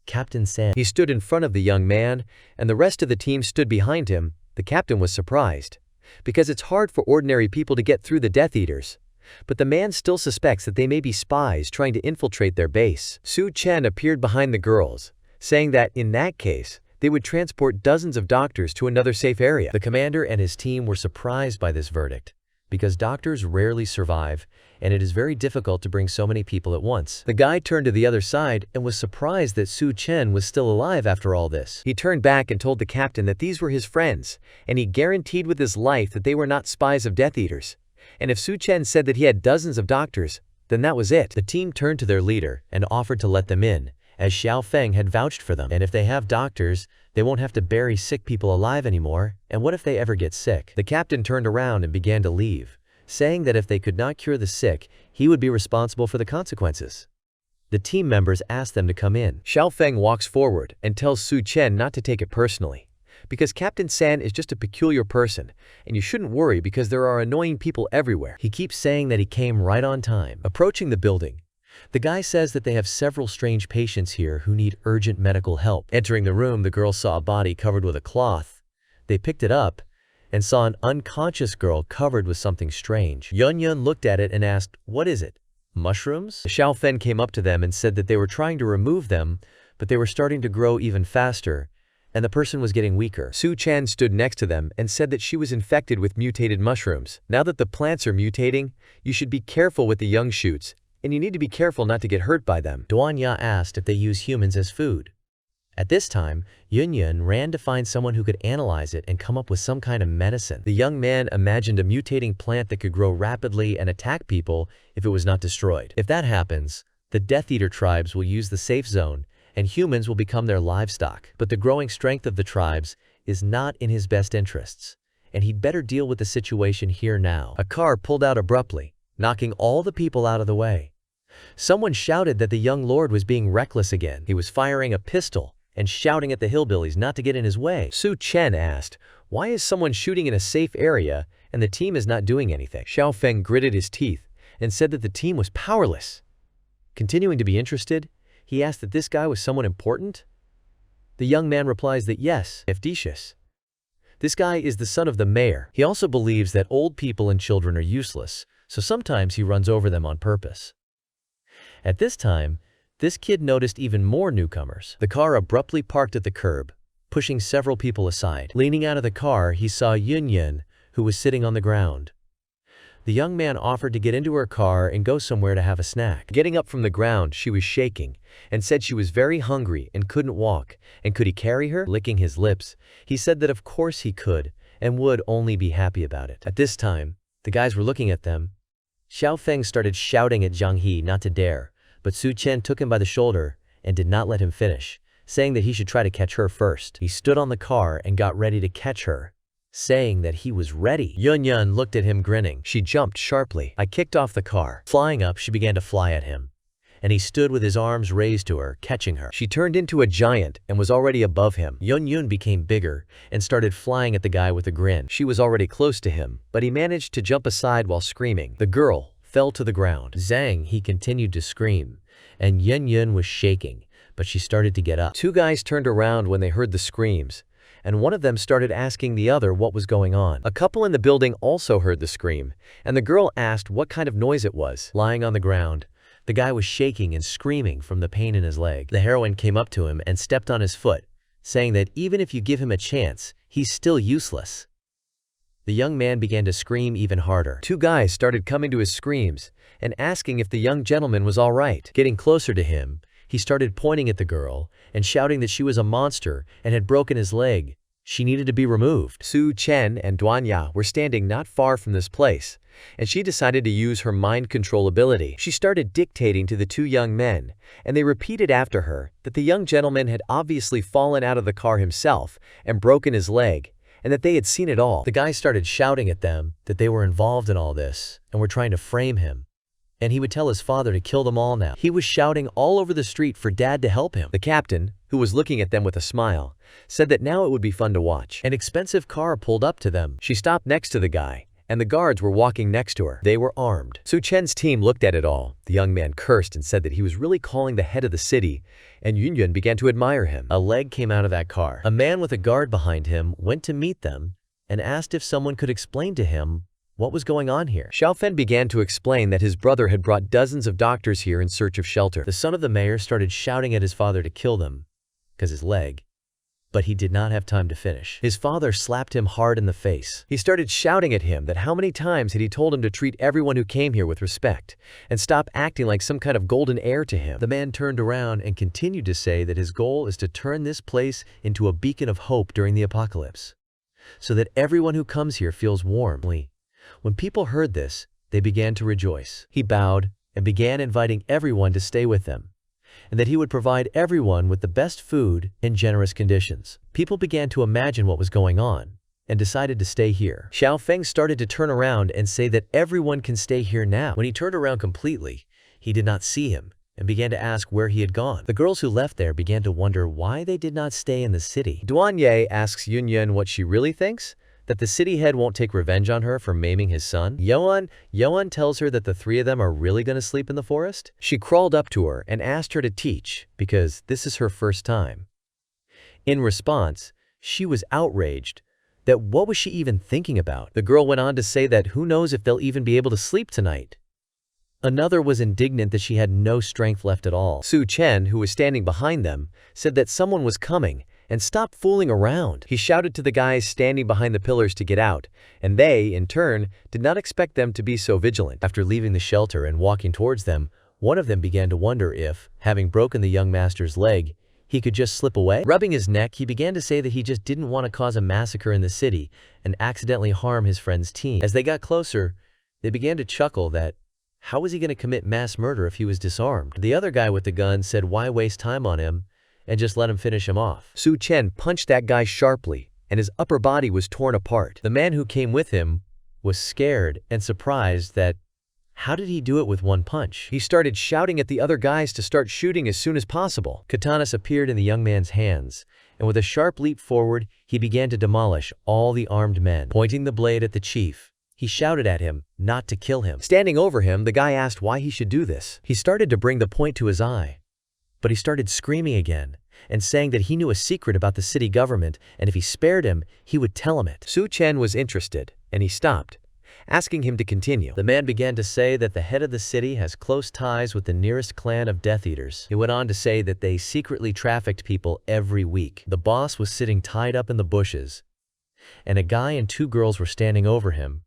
Captain Chen. He stood in front of the young man and the rest of the team stood behind him. The captain was surprised because it's hard for ordinary people to get through the Death Eaters. But the man still suspects that they may be spies trying to infiltrate their base. Chen appeared behind the girls, saying that, in that case, they would transport dozens of doctors to another safe area. The commander and his team were surprised by this verdict, because doctors rarely survive, and it is very difficult to bring so many people at once. The guy turned to the other side and was surprised that Chen was still alive after all this. He turned back and told the captain that these were his friends, and he guaranteed with his life that they were not spies of Death Eaters. And if Chen said that he had dozens of doctors, then that was it. The team turned to their leader and offered to let them in, as Xiaofeng had vouched for them. And if they have doctors, they won't have to bury sick people alive anymore. And what if they ever get sick? The captain turned around and began to leave, saying that if they could not cure the sick, he would be responsible for the consequences. The team members asked them to come in. Xiaofeng walks forward and tells Chen not to take it personally, because Captain San is just a peculiar person, and you shouldn't worry because there are annoying people everywhere. He keeps saying that he came right on time. Approaching the building, the guy says that they have several strange patients here who need urgent medical help. Entering the room, the girl saw a body covered with a cloth. They picked it up and saw an unconscious girl covered with something strange. Yun looked at it and asked, "What is it? Mushrooms?" Xiaofeng came up to them and said that they were trying to remove them, but they were starting to grow even faster, and the person was getting weaker. Chen stood next to them and said that she was infected with mutated mushrooms. Now that the plants are mutating, you should be careful with the young shoots, and you need to be careful not to get hurt by them. Douanier asked if they use humans as food. At this time, Yun ran to find someone who could analyze it and come up with some kind of medicine. The young man imagined a mutating plant that could grow rapidly and attack people if it was not destroyed. If that happens, the Death Eater tribes will use the safe zone, and humans will become their livestock. But the growing strength of the tribes is not in his best interests, and he'd better deal with the situation here now. A car pulled out abruptly, knocking all the people out of the way. Someone shouted that the young lord was being reckless again. He was firing a pistol and shouting at the hillbillies not to get in his way. Chen asked, "Why is someone shooting in a safe area and the team is not doing anything?" Xiaofeng gritted his teeth and said that the team was powerless. Continuing to be interested, he asked that this guy was someone important. The young man replies that yes, efficious. This guy is the son of the mayor. He also believes that old people and children are useless, so sometimes he runs over them on purpose. At this time, this kid noticed even more newcomers. The car abruptly parked at the curb, pushing several people aside. Leaning out of the car, he saw Yun, who was sitting on the ground. The young man offered to get into her car and go somewhere to have a snack. Getting up from the ground, she was shaking and said she was very hungry and couldn't walk, and could he carry her? Licking his lips, he said that of course he could and would only be happy about it. At this time, the guys were looking at them. Xiaofeng started shouting at Zhang He not to dare, but Chen took him by the shoulder and did not let him finish, saying that he should try to catch her first. He stood on the car and got ready to catch her, saying that he was ready. Yun looked at him grinning. She jumped sharply. I kicked off the car. Flying up, she began to fly at him, and he stood with his arms raised to her, catching her. She turned into a giant and was already above him. Yun became bigger and started flying at the guy with a grin. She was already close to him, but he managed to jump aside while screaming. The girl fell to the ground. Zhang He continued to scream, and Yun Yun was shaking, but she started to get up. Two guys turned around when they heard the screams, and one of them started asking the other what was going on. A couple in the building also heard the scream, and the girl asked what kind of noise it was. Lying on the ground, the guy was shaking and screaming from the pain in his leg. The heroine came up to him and stepped on his foot, saying that even if you give him a chance, he's still useless. The young man began to scream even harder. Two guys started coming to his screams and asking if the young gentleman was all right. Getting closer to him, he started pointing at the girl and shouting that she was a monster and had broken his leg. She needed to be removed. Su Chen and Duanya were standing not far from this place, and she decided to use her mind control ability. She started dictating to the two young men, and they repeated after her that the young gentleman had obviously fallen out of the car himself and broken his leg, and that they had seen it all. The guy started shouting at them that they were involved in all this and were trying to frame him, and he would tell his father to kill them all now. He was shouting all over the street for Dad to help him. The captain, who was looking at them with a smile, said that now it would be fun to watch. An expensive car pulled up to them. She stopped next to the guy, and the guards were walking next to her. They were armed. Su Chen's team looked at it all. The young man cursed and said that he was really calling the head of the city, and Yun Yun began to admire him. A leg came out of that car. A man with a guard behind him went to meet them and asked if someone could explain to him what was going on here. Xiaofen began to explain that his brother had brought dozens of doctors here in search of shelter. The son of the mayor started shouting at his father to kill them, because his leg, but he did not have time to finish. His father slapped him hard in the face. He started shouting at him that how many times had he told him to treat everyone who came here with respect and stop acting like some kind of golden heir to him. The man turned around and continued to say that his goal is to turn this place into a beacon of hope during the apocalypse, so that everyone who comes here feels warmly. When people heard this, they began to rejoice. He bowed and began inviting everyone to stay with them, and that he would provide everyone with the best food and generous conditions. People began to imagine what was going on and decided to stay here. Xiao Feng started to turn around and say that everyone can stay here now. When he turned around completely, he did not see him and began to ask where he had gone. The girls who left there began to wonder why they did not stay in the city. Duanye asks Yun Yun what she really thinks, that the city head won't take revenge on her for maiming his son. Yoan tells her that the three of them are really going to sleep in the forest. She crawled up to her and asked her to teach, because this is her first time. In response, she was outraged that what was she even thinking about. The girl went on to say that who knows if they'll even be able to sleep tonight. Another was indignant that she had no strength left at all. Su Chen, who was standing behind them, said that someone was coming and stop fooling around. He shouted to the guys standing behind the pillars to get out, and they, in turn, did not expect them to be so vigilant. After leaving the shelter and walking towards them, one of them began to wonder if, having broken the young master's leg, he could just slip away. Rubbing his neck, he began to say that he just didn't want to cause a massacre in the city and accidentally harm his friend's team. As they got closer, they began to chuckle that how was he going to commit mass murder if he was disarmed? The other guy with the gun said why waste time on him and just let him finish him off. Su Chen punched that guy sharply, and his upper body was torn apart. The man who came with him was scared and surprised that how did he do it with one punch? He started shouting at the other guys to start shooting as soon as possible. Katanas appeared in the young man's hands, and with a sharp leap forward, he began to demolish all the armed men. Pointing the blade at the chief, he shouted at him not to kill him. Standing over him, the guy asked why he should do this. He started to bring the point to his eye, but he started screaming again and saying that he knew a secret about the city government, and if he spared him, he would tell him it. Su Chen was interested, and he stopped, asking him to continue. The man began to say that the head of the city has close ties with the nearest clan of Death Eaters. He went on to say that they secretly trafficked people every week. The boss was sitting tied up in the bushes, and a guy and two girls were standing over him.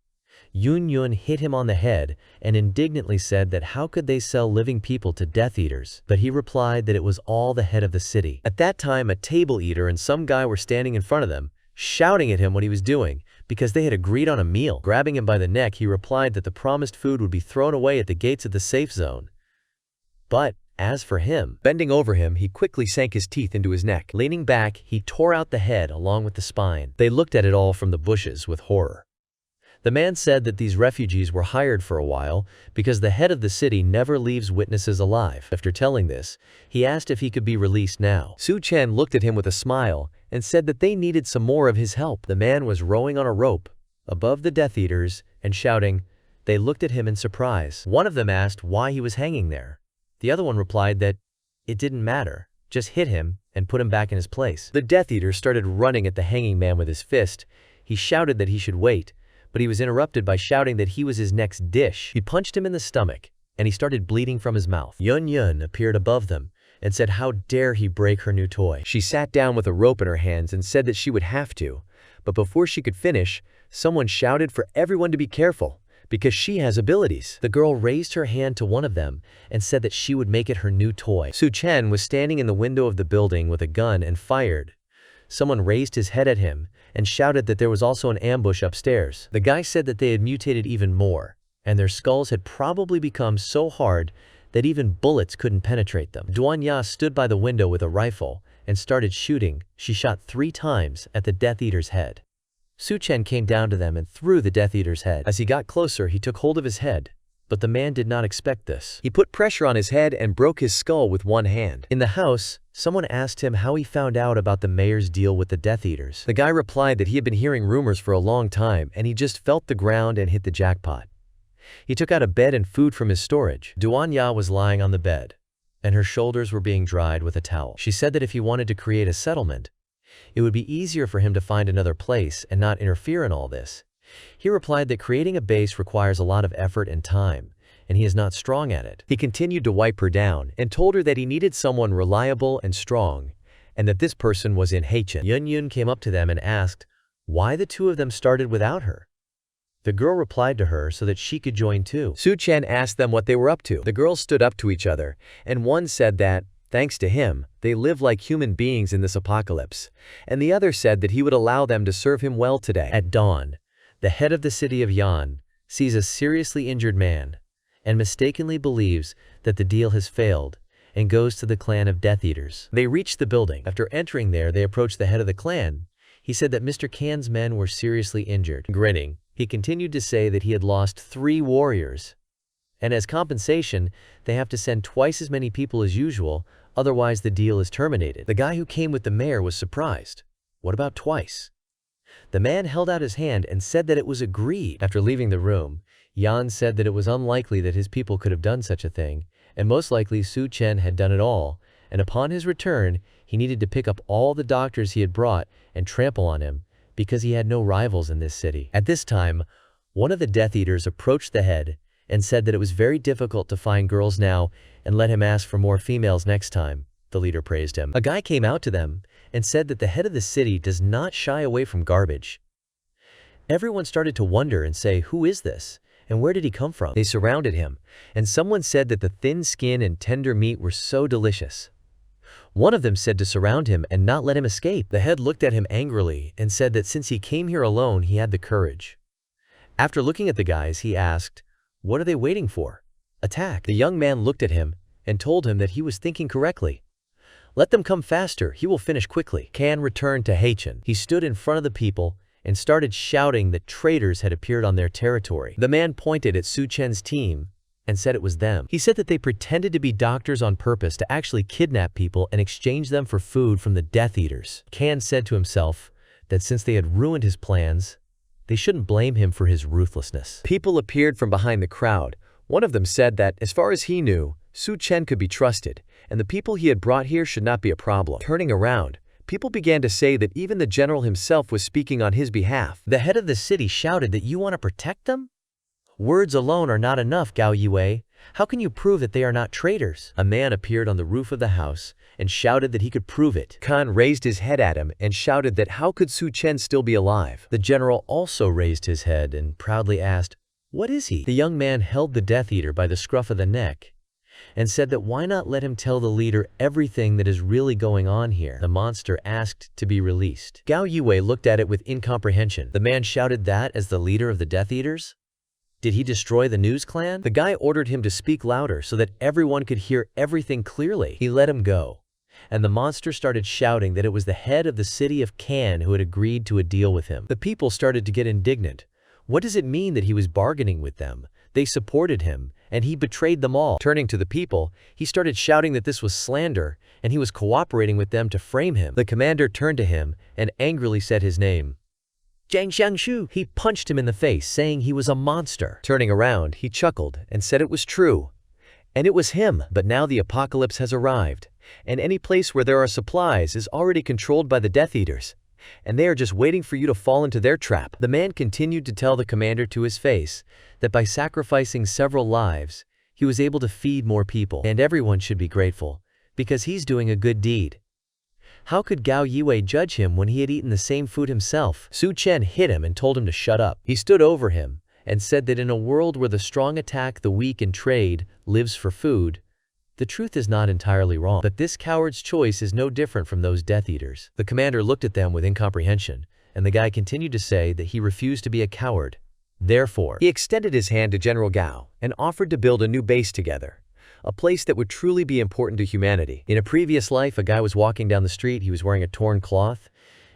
Yun Yun hit him on the head and indignantly said that how could they sell living people to Death Eaters, but he replied that it was all the head of the city. At that time, a table eater and some guy were standing in front of them, shouting at him what he was doing, because they had agreed on a meal. Grabbing him by the neck, he replied that the promised food would be thrown away at the gates of the safe zone. But, as for him, bending over him, he quickly sank his teeth into his neck. Leaning back, he tore out the head along with the spine. They looked at it all from the bushes with horror. The man said that these refugees were hired for a while because the head of the city never leaves witnesses alive. After telling this, he asked if he could be released now. Su Chen looked at him with a smile and said that they needed some more of his help. The man was rowing on a rope above the Death Eaters and shouting. They looked at him in surprise. One of them asked why he was hanging there, The other one replied that it didn't matter, just hit him and put him back in his place. The Death Eater started running at the hanging man with his fist. He shouted that he should wait, but he was interrupted by shouting that he was his next dish. He punched him in the stomach, and he started bleeding from his mouth. Yun Yun appeared above them and said how dare he break her new toy. She sat down with a rope in her hands and said that she would have to, but before she could finish, someone shouted for everyone to be careful, because she has abilities. The girl raised her hand to one of them and said that she would make it her new toy. Chen was standing in the window of the building with a gun and fired. Someone raised his head at him and shouted that there was also an ambush upstairs. The guy said that they had mutated even more, and their skulls had probably become so hard that even bullets couldn't penetrate them. Duanya stood by the window with a rifle and started shooting. She shot 3 times at the Death Eater's head. Chen came down to them and threw the Death Eater's head. As he got closer, he took hold of his head, but the man did not expect this. He put pressure on his head and broke his skull with one hand. In the house, someone asked him how he found out about the mayor's deal with the Death Eaters. The guy replied that he had been hearing rumors for a long time and he just felt the ground and hit the jackpot. He took out a bed and food from his storage. Duanya was lying on the bed, and her shoulders were being dried with a towel. She said that if he wanted to create a settlement, it would be easier for him to find another place and not interfere in all this. He replied that creating a base requires a lot of effort and time, and he is not strong at it. He continued to wipe her down and told her that he needed someone reliable and strong, and that this person was in Chen. Yun Yun came up to them and asked why the 2 of them started without her. The girl replied to her so that she could join too. Chen asked them what they were up to. The girls stood up to each other, and one said that, thanks to him, they live like human beings in this apocalypse, and the other said that he would allow them to serve him well today. At dawn, the head of the city of Yan sees a seriously injured man and mistakenly believes that the deal has failed and goes to the clan of Death Eaters. They reach the building. After entering there, they approach the head of the clan. He said that Mr. Kan's men were seriously injured. Grinning, he continued to say that he had lost 3 warriors, and as compensation, they have to send twice as many people as usual, otherwise the deal is terminated. The guy who came with the mayor was surprised. What about twice? The man held out his hand and said that it was agreed. After leaving the room, Yan said that it was unlikely that his people could have done such a thing, and most likely Chen had done it all, and upon his return, he needed to pick up all the doctors he had brought and trample on him, because he had no rivals in this city. At this time, one of the Death Eaters approached the head and said that it was very difficult to find girls now and let him ask for more females next time. The leader praised him. A guy came out to them and said that the head of the city does not shy away from garbage. Everyone started to wonder and say, who is this? And where did he come from? They surrounded him, and someone said that the thin skin and tender meat were so delicious. One of them said to surround him and not let him escape. The head looked at him angrily and said that since he came here alone, he had the courage. After looking at the guys, he asked, what are they waiting for? Attack. The young man looked at him and told him that he was thinking correctly. Let them come faster, he will finish quickly. Kan returned to Chen. He stood in front of the people and started shouting that traitors had appeared on their territory. The man pointed at Chen's team and said it was them. He said that they pretended to be doctors on purpose to actually kidnap people and exchange them for food from the Death Eaters. Kan said to himself that since they had ruined his plans, they shouldn't blame him for his ruthlessness. People appeared from behind the crowd. One of them said that, as far as he knew, Chen could be trusted, and the people he had brought here should not be a problem. Turning around, people began to say that even the general himself was speaking on his behalf. The head of the city shouted that you want to protect them? Words alone are not enough, Gao Yue. How can you prove that they are not traitors? A man appeared on the roof of the house and shouted that he could prove it. Kan raised his head at him and shouted that how could Chen still be alive? The general also raised his head and proudly asked, what is he? The young man held the Death Eater by the scruff of the neck and said that why not let him tell the leader everything that is really going on here. The monster asked to be released. Gao Yue looked at it with incomprehension. The man shouted that as the leader of the Death Eaters? Did he destroy the news clan? The guy ordered him to speak louder so that everyone could hear everything clearly. He let him go, and the monster started shouting that it was the head of the city of Kan who had agreed to a deal with him. The people started to get indignant. What does it mean that he was bargaining with them? They supported him, and he betrayed them all. Turning to the people, he started shouting that this was slander, and he was cooperating with them to frame him. The commander turned to him and angrily said his name. Zhang Xiangshu. He punched him in the face, saying he was a monster. Turning around, he chuckled and said it was true. And it was him. But now the apocalypse has arrived, and any place where there are supplies is already controlled by the Death Eaters, and they are just waiting for you to fall into their trap. The man continued to tell the commander to his face that by sacrificing several lives, he was able to feed more people, and everyone should be grateful, because he's doing a good deed. How could Gao Yiwei judge him when he had eaten the same food himself? Su Chen hit him and told him to shut up. He stood over him and said that in a world where the strong attack the weak and trade lives for food, the truth is not entirely wrong. But this coward's choice is no different from those Death Eaters. The commander looked at them with incomprehension, and the guy continued to say that he refused to be a coward. Therefore, he extended his hand to General Gao and offered to build a new base together, a place that would truly be important to humanity. In a previous life, a guy was walking down the street. He was wearing a torn cloth,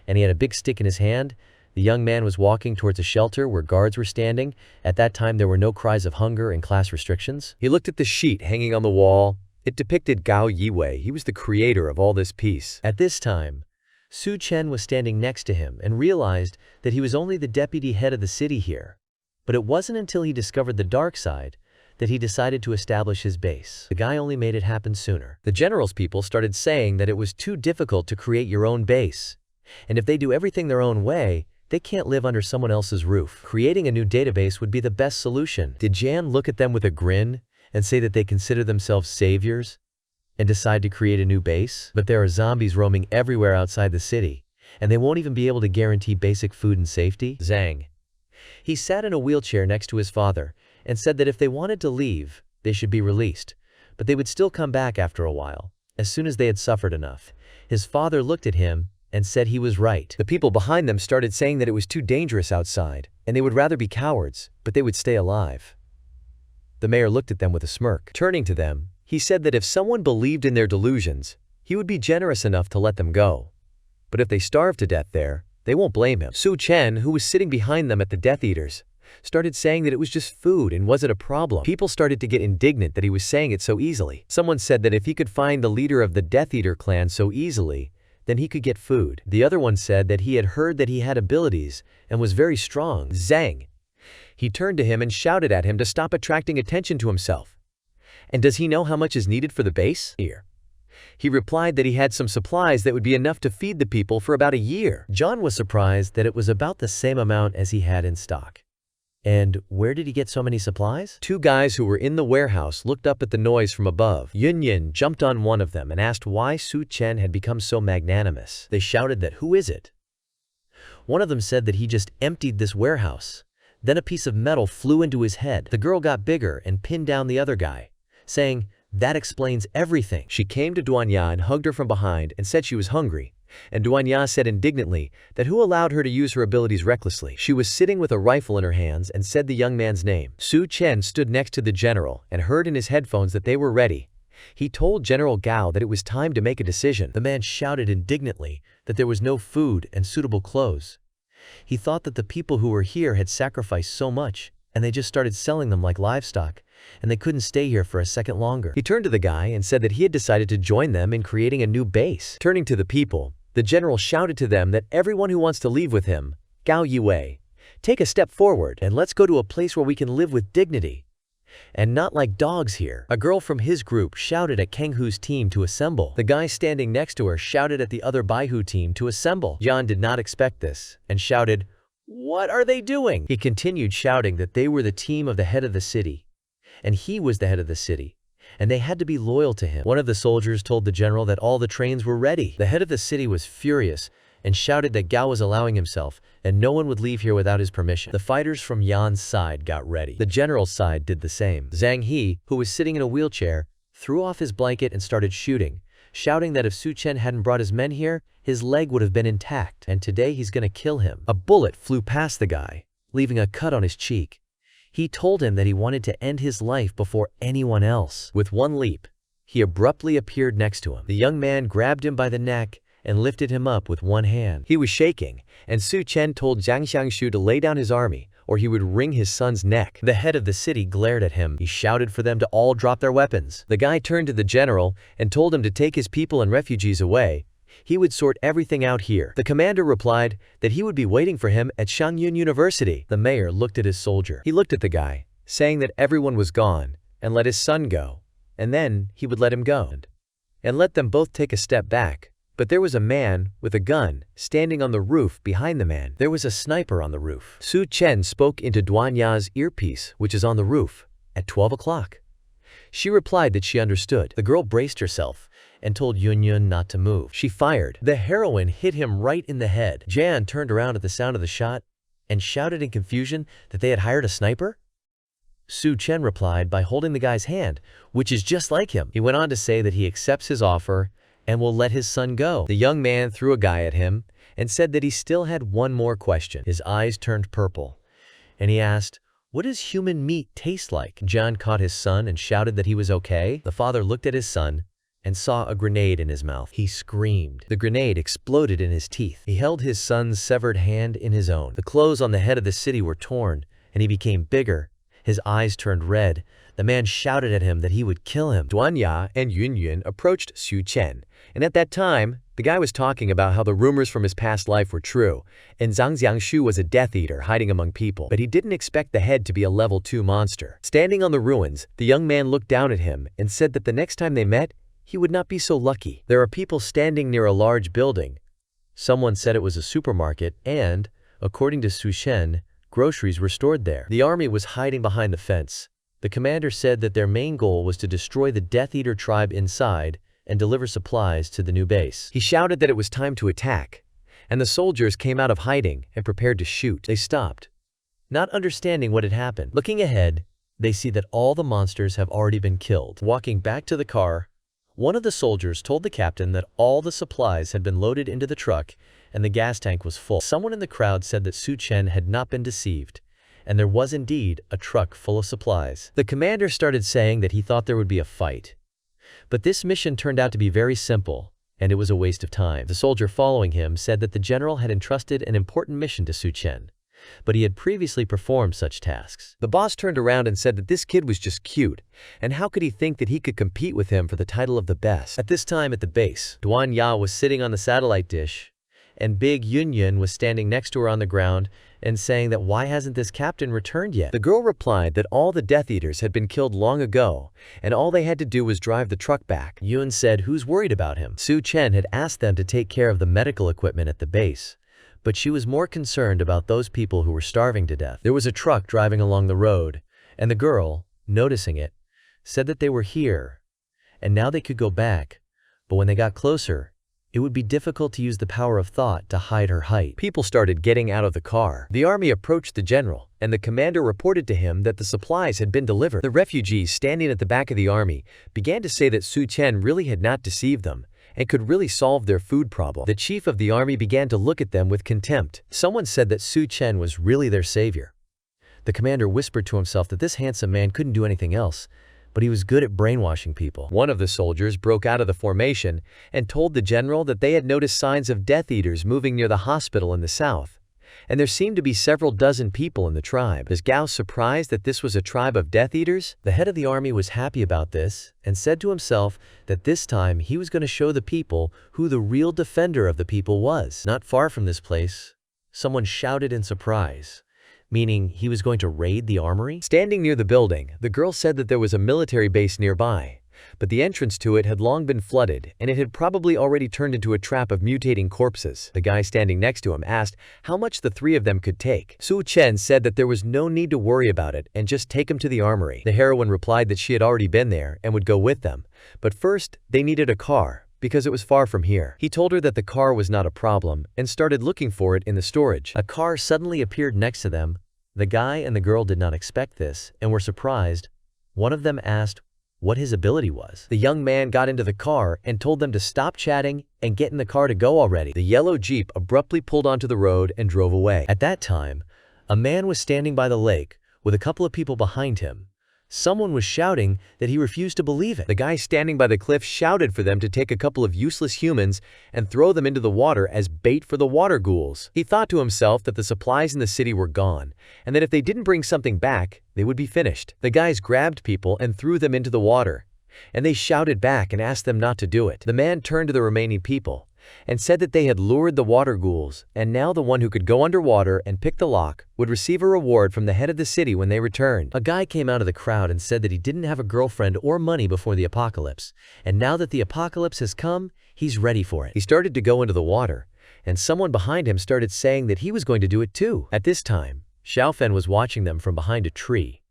and he had a big stick in his hand. The young man was walking towards a shelter where guards were standing. At that time, there were no cries of hunger and class restrictions. He looked at the sheet hanging on the wall. It depicted Gao Yiwei. He was the creator of all this peace. At this time, Su Chen was standing next to him and realized that he was only the deputy head of the city here. But it wasn't until he discovered the dark side that he decided to establish his base. The guy only made it happen sooner. The general's people started saying that it was too difficult to create your own base, and if they do everything their own way, they can't live under someone else's roof. Creating a new database would be the best solution. Did Jan look at them with a grin and say that they consider themselves saviors and decide to create a new base? But there are zombies roaming everywhere outside the city, and they won't even be able to guarantee basic food and safety. Zhang. He sat in a wheelchair next to his father and said that if they wanted to leave, they should be released, but they would still come back after a while, as soon as they had suffered enough. His father looked at him and said he was right. The people behind them started saying that it was too dangerous outside, and they would rather be cowards, but they would stay alive. The mayor looked at them with a smirk. Turning to them, he said that if someone believed in their delusions, he would be generous enough to let them go. But if they starved to death there, they won't blame him. Su Chen, who was sitting behind them at the Death Eaters, started saying that it was just food and wasn't a problem. People started to get indignant that he was saying it so easily. Someone said that if he could find the leader of the Death Eater clan so easily, then he could get food. The other one said that he had heard that he had abilities and was very strong. Zhang. He turned to him and shouted at him to stop attracting attention to himself. And does he know how much is needed for the base? Here. He replied that he had some supplies that would be enough to feed the people for about a year. John was surprised that it was about the same amount as he had in stock. And where did he get so many supplies? Two guys who were in the warehouse looked up at the noise from above. Yun jumped on one of them and asked why Su Chen had become so magnanimous. They shouted that, "Who is it?" One of them said that he just emptied this warehouse. Then a piece of metal flew into his head. The girl got bigger and pinned down the other guy, saying, "That explains everything." She came to Duanya and hugged her from behind and said she was hungry. And Duanya said indignantly that who allowed her to use her abilities recklessly. She was sitting with a rifle in her hands and said the young man's name. Su Chen stood next to the general and heard in his headphones that they were ready. He told General Gao that it was time to make a decision. The man shouted indignantly that there was no food and suitable clothes. He thought that the people who were here had sacrificed so much, and they just started selling them like livestock, and they couldn't stay here for a second longer. He turned to the guy and said that he had decided to join them in creating a new base. Turning to the people, the general shouted to them that everyone who wants to leave with him, Gao Yiwei, take a step forward and let's go to a place where we can live with dignity. And not like dogs here. A girl from his group shouted at Kang Hu's team to assemble. The guy standing next to her shouted at the other Baihu team to assemble. Jan did not expect this and shouted, "What are they doing?" He continued shouting that they were the team of the head of the city, and he was the head of the city, and they had to be loyal to him. One of the soldiers told the general that all the trains were ready. The head of the city was furious and shouted that Gao was allowing himself and no one would leave here without his permission. The fighters from Yan's side got ready. The general's side did the same. Zhang He, who was sitting in a wheelchair, threw off his blanket and started shooting, shouting that if Su Chen hadn't brought his men here, his leg would have been intact, and today he's gonna kill him. A bullet flew past the guy, leaving a cut on his cheek. He told him that he wanted to end his life before anyone else. With one leap, he abruptly appeared next to him. The young man grabbed him by the neck and lifted him up with one hand. He was shaking, and Su Chen told Zhang Xiangshu to lay down his army, or he would wring his son's neck. The head of the city glared at him. He shouted for them to all drop their weapons. The guy turned to the general and told him to take his people and refugees away. He would sort everything out here. The commander replied that he would be waiting for him at Shangyun University. The mayor looked at his soldier. He looked at the guy, saying that everyone was gone, and let his son go, and then he would let him go. And let them both take a step back. But there was a man with a gun standing on the roof behind the man. There was a sniper on the roof. Chen spoke into Duanya's earpiece, which is on the roof, at 12 o'clock. She replied that she understood. The girl braced herself and told Yun not to move. She fired. The heroine hit him right in the head. Jan turned around at the sound of the shot and shouted in confusion that they had hired a sniper. Chen replied by holding the guy's hand, which is just like him. He went on to say that he accepts his offer and will let his son go. The young man threw a guy at him and said that he still had one more question. His eyes turned purple, and he asked, "What does human meat taste like?" John caught his son and shouted that he was okay. The father looked at his son and saw a grenade in his mouth. He screamed. The grenade exploded in his teeth. He held his son's severed hand in his own. The clothes on the head of the city were torn, and he became bigger. His eyes turned red. The man shouted at him that he would kill him. Duanya and Yun approached Chen, and at that time, the guy was talking about how the rumors from his past life were true, and Zhang Xiangshu was a Death Eater hiding among people, but he didn't expect the head to be a level 2 monster. Standing on the ruins, the young man looked down at him and said that the next time they met, he would not be so lucky. There are people standing near a large building. Someone said it was a supermarket and, according to Chen, groceries were stored there. The army was hiding behind the fence. The commander said that their main goal was to destroy the Death Eater tribe inside and deliver supplies to the new base. He shouted that it was time to attack, and the soldiers came out of hiding and prepared to shoot. They stopped, not understanding what had happened. Looking ahead, they see that all the monsters have already been killed. Walking back to the car, one of the soldiers told the captain that all the supplies had been loaded into the truck and the gas tank was full. Someone in the crowd said that Chen had not been deceived, and there was indeed a truck full of supplies. The commander started saying that he thought there would be a fight. But this mission turned out to be very simple, and it was a waste of time. The soldier following him said that the general had entrusted an important mission to Chen, but he had previously performed such tasks. The boss turned around and said that this kid was just cute, and how could he think that he could compete with him for the title of the best? At this time at the base, Duanya was sitting on the satellite dish, and Big Yun was standing next to her on the ground and saying that why hasn't this captain returned yet? The girl replied that all the Death Eaters had been killed long ago, and all they had to do was drive the truck back. Yun said who's worried about him. Chen had asked them to take care of the medical equipment at the base, but she was more concerned about those people who were starving to death. There was a truck driving along the road, and the girl, noticing it, said that they were here, and now they could go back, but when they got closer, it would be difficult to use the power of thought to hide her height. People started getting out of the car. The army approached the general, and the commander reported to him that the supplies had been delivered. The refugees standing at the back of the army began to say that Chen really had not deceived them and could really solve their food problem. The chief of the army began to look at them with contempt. Someone said that Chen was really their savior. The commander whispered to himself that this handsome man couldn't do anything else, but he was good at brainwashing people. One of the soldiers broke out of the formation and told the general that they had noticed signs of Death Eaters moving near the hospital in the south, and there seemed to be several dozen people in the tribe. Was Gao surprised that this was a tribe of Death Eaters? The head of the army was happy about this and said to himself that this time he was going to show the people who the real defender of the people was. Not far from this place, someone shouted in surprise, meaning he was going to raid the armory? Standing near the building, the girl said that there was a military base nearby, but the entrance to it had long been flooded and it had probably already turned into a trap of mutating corpses. The guy standing next to him asked how much the three of them could take. Chen said that there was no need to worry about it and just take him to the armory. The heroine replied that she had already been there and would go with them, but first they needed a car, because it was far from here. He told her that the car was not a problem and started looking for it in the storage. A car suddenly appeared next to them. The guy and the girl did not expect this and were surprised. One of them asked what his ability was. The young man got into the car and told them to stop chatting and get in the car to go already. The yellow Jeep abruptly pulled onto the road and drove away. At that time, a man was standing by the lake with a couple of people behind him. Someone was shouting that he refused to believe it. The guy standing by the cliff shouted for them to take a couple of useless humans and throw them into the water as bait for the water ghouls. He thought to himself that the supplies in the city were gone, and that if they didn't bring something back, they would be finished. The guys grabbed people and threw them into the water, and they shouted back and asked them not to do it. The man turned to the remaining people and said that they had lured the water ghouls, and now the one who could go underwater and pick the lock would receive a reward from the head of the city when they returned. A guy came out of the crowd and said that he didn't have a girlfriend or money before the apocalypse, and now that the apocalypse has come, he's ready for it. He started to go into the water, and someone behind him started saying that he was going to do it too. At this time, Xiaofen was watching them from behind a tree.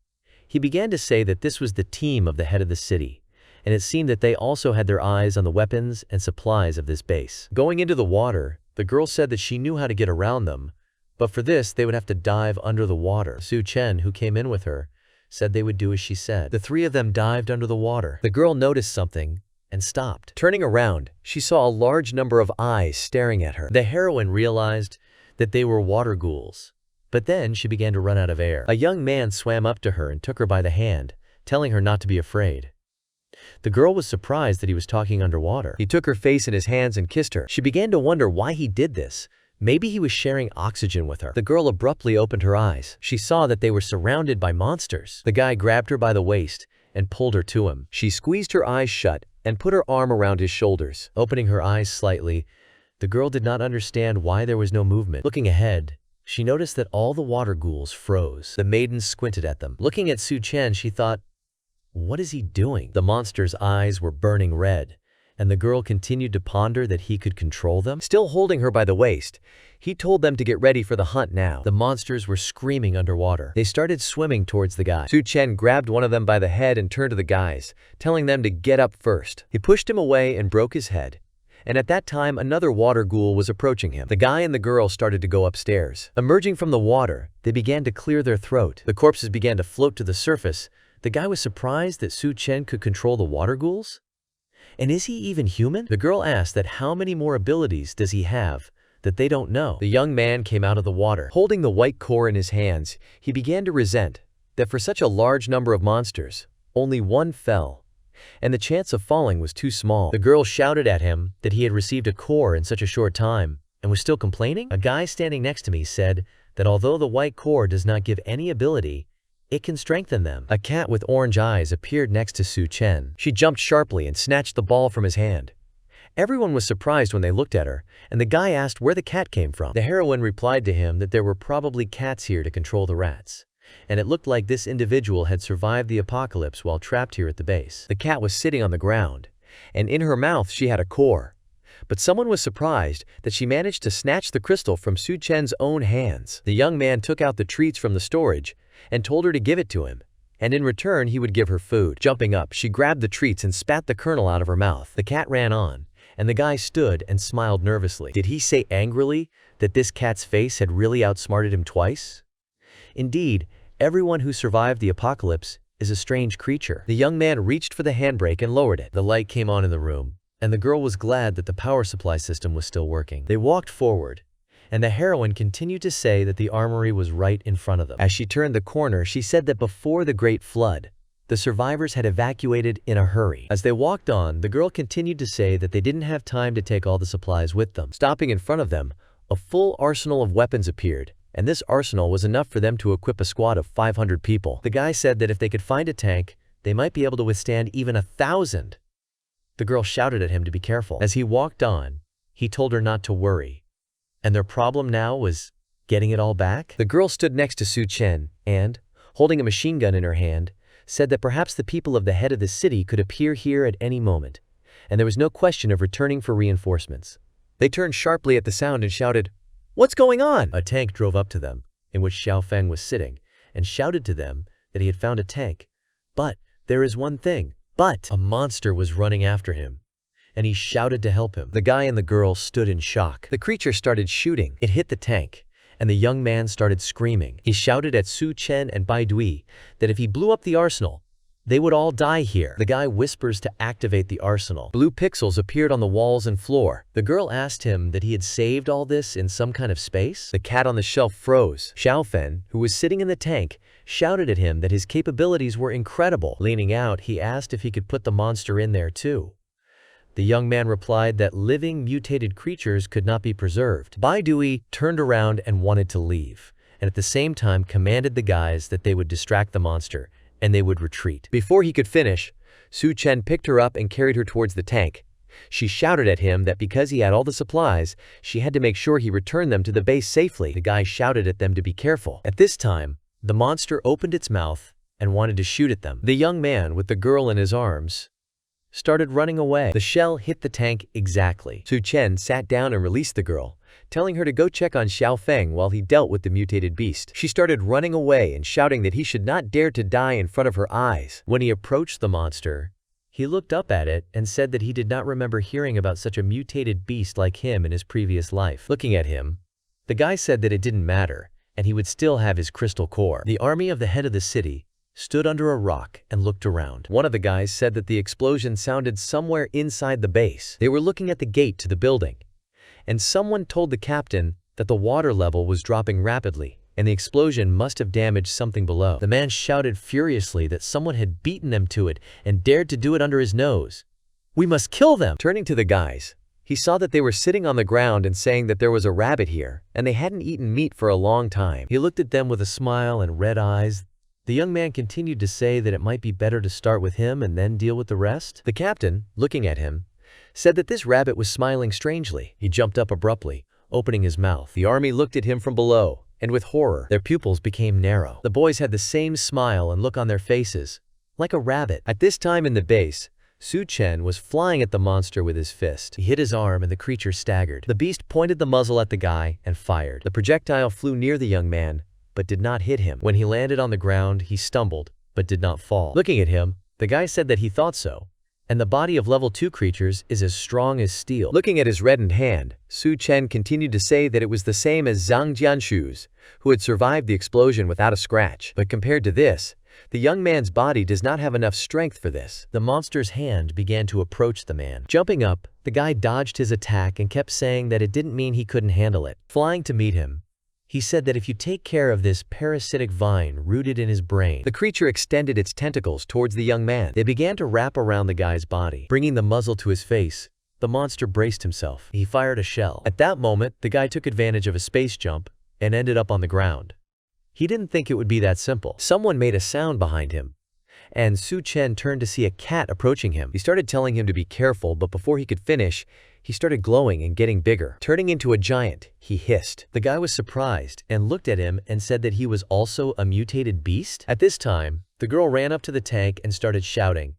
He began to say that this was the team of the head of the city, and it seemed that they also had their eyes on the weapons and supplies of this base. Going into the water, the girl said that she knew how to get around them, but for this they would have to dive under the water. Chen, who came in with her, said they would do as she said. The three of them dived under the water. The girl noticed something and stopped. Turning around, she saw a large number of eyes staring at her. The heroine realized that they were water ghouls, but then she began to run out of air. A young man swam up to her and took her by the hand, telling her not to be afraid. The girl was surprised that he was talking underwater. He took her face in his hands and kissed her. She began to wonder why he did this. Maybe he was sharing oxygen with her. The girl abruptly opened her eyes. She saw that they were surrounded by monsters. The guy grabbed her by the waist and pulled her to him. She squeezed her eyes shut and put her arm around his shoulders. Opening her eyes slightly, the girl did not understand why there was no movement. Looking ahead, she noticed that all the water ghouls froze. The maiden squinted at them. Looking at Chen, she thought, "What is he doing?" The monster's eyes were burning red, and the girl continued to ponder that he could control them. Still holding her by the waist, he told them to get ready for the hunt now. The monsters were screaming underwater. They started swimming towards the guy. Chen grabbed one of them by the head and turned to the guys, telling them to get up first. He pushed him away and broke his head. And at that time, another water ghoul was approaching him. The guy and the girl started to go upstairs. Emerging from the water, they began to clear their throat. The corpses began to float to the surface. The guy was surprised that Chen could control the water ghouls. And is he even human? The girl asked that how many more abilities does he have that they don't know. The young man came out of the water. Holding the white core in his hands, he began to resent that for such a large number of monsters, only one fell, and the chance of falling was too small. The girl shouted at him that he had received a core in such a short time and was still complaining. A guy standing next to me said that although the white core does not give any ability, it can strengthen them. A cat with orange eyes appeared next to Chen. She jumped sharply and snatched the ball from his hand. Everyone was surprised when they looked at her, and the guy asked where the cat came from. The heroine replied to him that there were probably cats here to control the rats, and it looked like this individual had survived the apocalypse while trapped here at the base. The cat was sitting on the ground, and in her mouth she had a core. But someone was surprised that she managed to snatch the crystal from Chen's own hands. The young man took out the treats from the storage and told her to give it to him, and in return he would give her food. Jumping up, she grabbed the treats and spat the kernel out of her mouth. The cat ran on, and the guy stood and smiled nervously. Did he say angrily that this cat's face had really outsmarted him twice? Indeed, everyone who survived the apocalypse is a strange creature. The young man reached for the handbrake and lowered it. The light came on in the room, and the girl was glad that the power supply system was still working. They walked forward, and the heroine continued to say that the armory was right in front of them. As she turned the corner, she said that before the Great Flood, the survivors had evacuated in a hurry. As they walked on, the girl continued to say that they didn't have time to take all the supplies with them. Stopping in front of them, a full arsenal of weapons appeared, and this arsenal was enough for them to equip a squad of 500 people. The guy said that if they could find a tank, they might be able to withstand even 1,000. The girl shouted at him to be careful. As he walked on, he told her not to worry. And their problem now was getting it all back? The girl stood next to Chen and, holding a machine gun in her hand, said that perhaps the people of the head of the city could appear here at any moment, and there was no question of returning for reinforcements. They turned sharply at the sound and shouted, "What's going on?" A tank drove up to them, in which Xiaofeng was sitting, and shouted to them that he had found a tank. But there is one thing. But a monster was running after him, and he shouted to help him. The guy and the girl stood in shock. The creature started shooting. It hit the tank, and the young man started screaming. He shouted at Chen and Bai Dui that if he blew up the arsenal, they would all die here. The guy whispers to activate the arsenal. Blue pixels appeared on the walls and floor. The girl asked him that he had saved all this in some kind of space. The cat on the shelf froze. Xiaofen, who was sitting in the tank, shouted at him that his capabilities were incredible. Leaning out, he asked if he could put the monster in there too. The young man replied that living, mutated creatures could not be preserved. Bai Dui turned around and wanted to leave, and at the same time commanded the guys that they would distract the monster, and they would retreat. Before he could finish, Chen picked her up and carried her towards the tank. She shouted at him that because he had all the supplies, she had to make sure he returned them to the base safely. The guy shouted at them to be careful. At this time, the monster opened its mouth and wanted to shoot at them. The young man with the girl in his arms started running away. The shell hit the tank exactly. Chen sat down and released the girl, telling her to go check on Xiaofeng while he dealt with the mutated beast. She started running away and shouting that he should not dare to die in front of her eyes. When he approached the monster, he looked up at it and said that he did not remember hearing about such a mutated beast like him in his previous life. Looking at him, the guy said that it didn't matter, and he would still have his crystal core. The army of the head of the city stood under a rock and looked around. One of the guys said that the explosion sounded somewhere inside the base. They were looking at the gate to the building, and someone told the captain that the water level was dropping rapidly, and the explosion must have damaged something below. The man shouted furiously that someone had beaten them to it and dared to do it under his nose. "We must kill them!" Turning to the guys, he saw that they were sitting on the ground and saying that there was a rabbit here, and they hadn't eaten meat for a long time. He looked at them with a smile and red eyes. The young man continued to say that it might be better to start with him and then deal with the rest. The captain, looking at him, said that this rabbit was smiling strangely. He jumped up abruptly, opening his mouth. The army looked at him from below, and with horror, their pupils became narrow. The boys had the same smile and look on their faces, like a rabbit. At this time in the base, Chen was flying at the monster with his fist. He hit his arm and the creature staggered. The beast pointed the muzzle at the guy and fired. The projectile flew near the young man, but did not hit him. When he landed on the ground, he stumbled, but did not fall. Looking at him, the guy said that he thought so, and the body of level 2 creatures is as strong as steel. Looking at his reddened hand, Chen continued to say that it was the same as Zhang Jianshu's, who had survived the explosion without a scratch. But compared to this, the young man's body does not have enough strength for this. The monster's hand began to approach the man. Jumping up, the guy dodged his attack and kept saying that it didn't mean he couldn't handle it. Flying to meet him, he said that if you take care of this parasitic vine rooted in his brain. The creature extended its tentacles towards the young man. They began to wrap around the guy's body. Bringing the muzzle to his face, the monster braced himself. He fired a shell. At that moment, the guy took advantage of a space jump and ended up on the ground. He didn't think it would be that simple. Someone made a sound behind him, and Chen turned to see a cat approaching him. He started telling him to be careful, but before he could finish, he started glowing and getting bigger. Turning into a giant, he hissed. The guy was surprised and looked at him and said that he was also a mutated beast. At this time, the girl ran up to the tank and started shouting,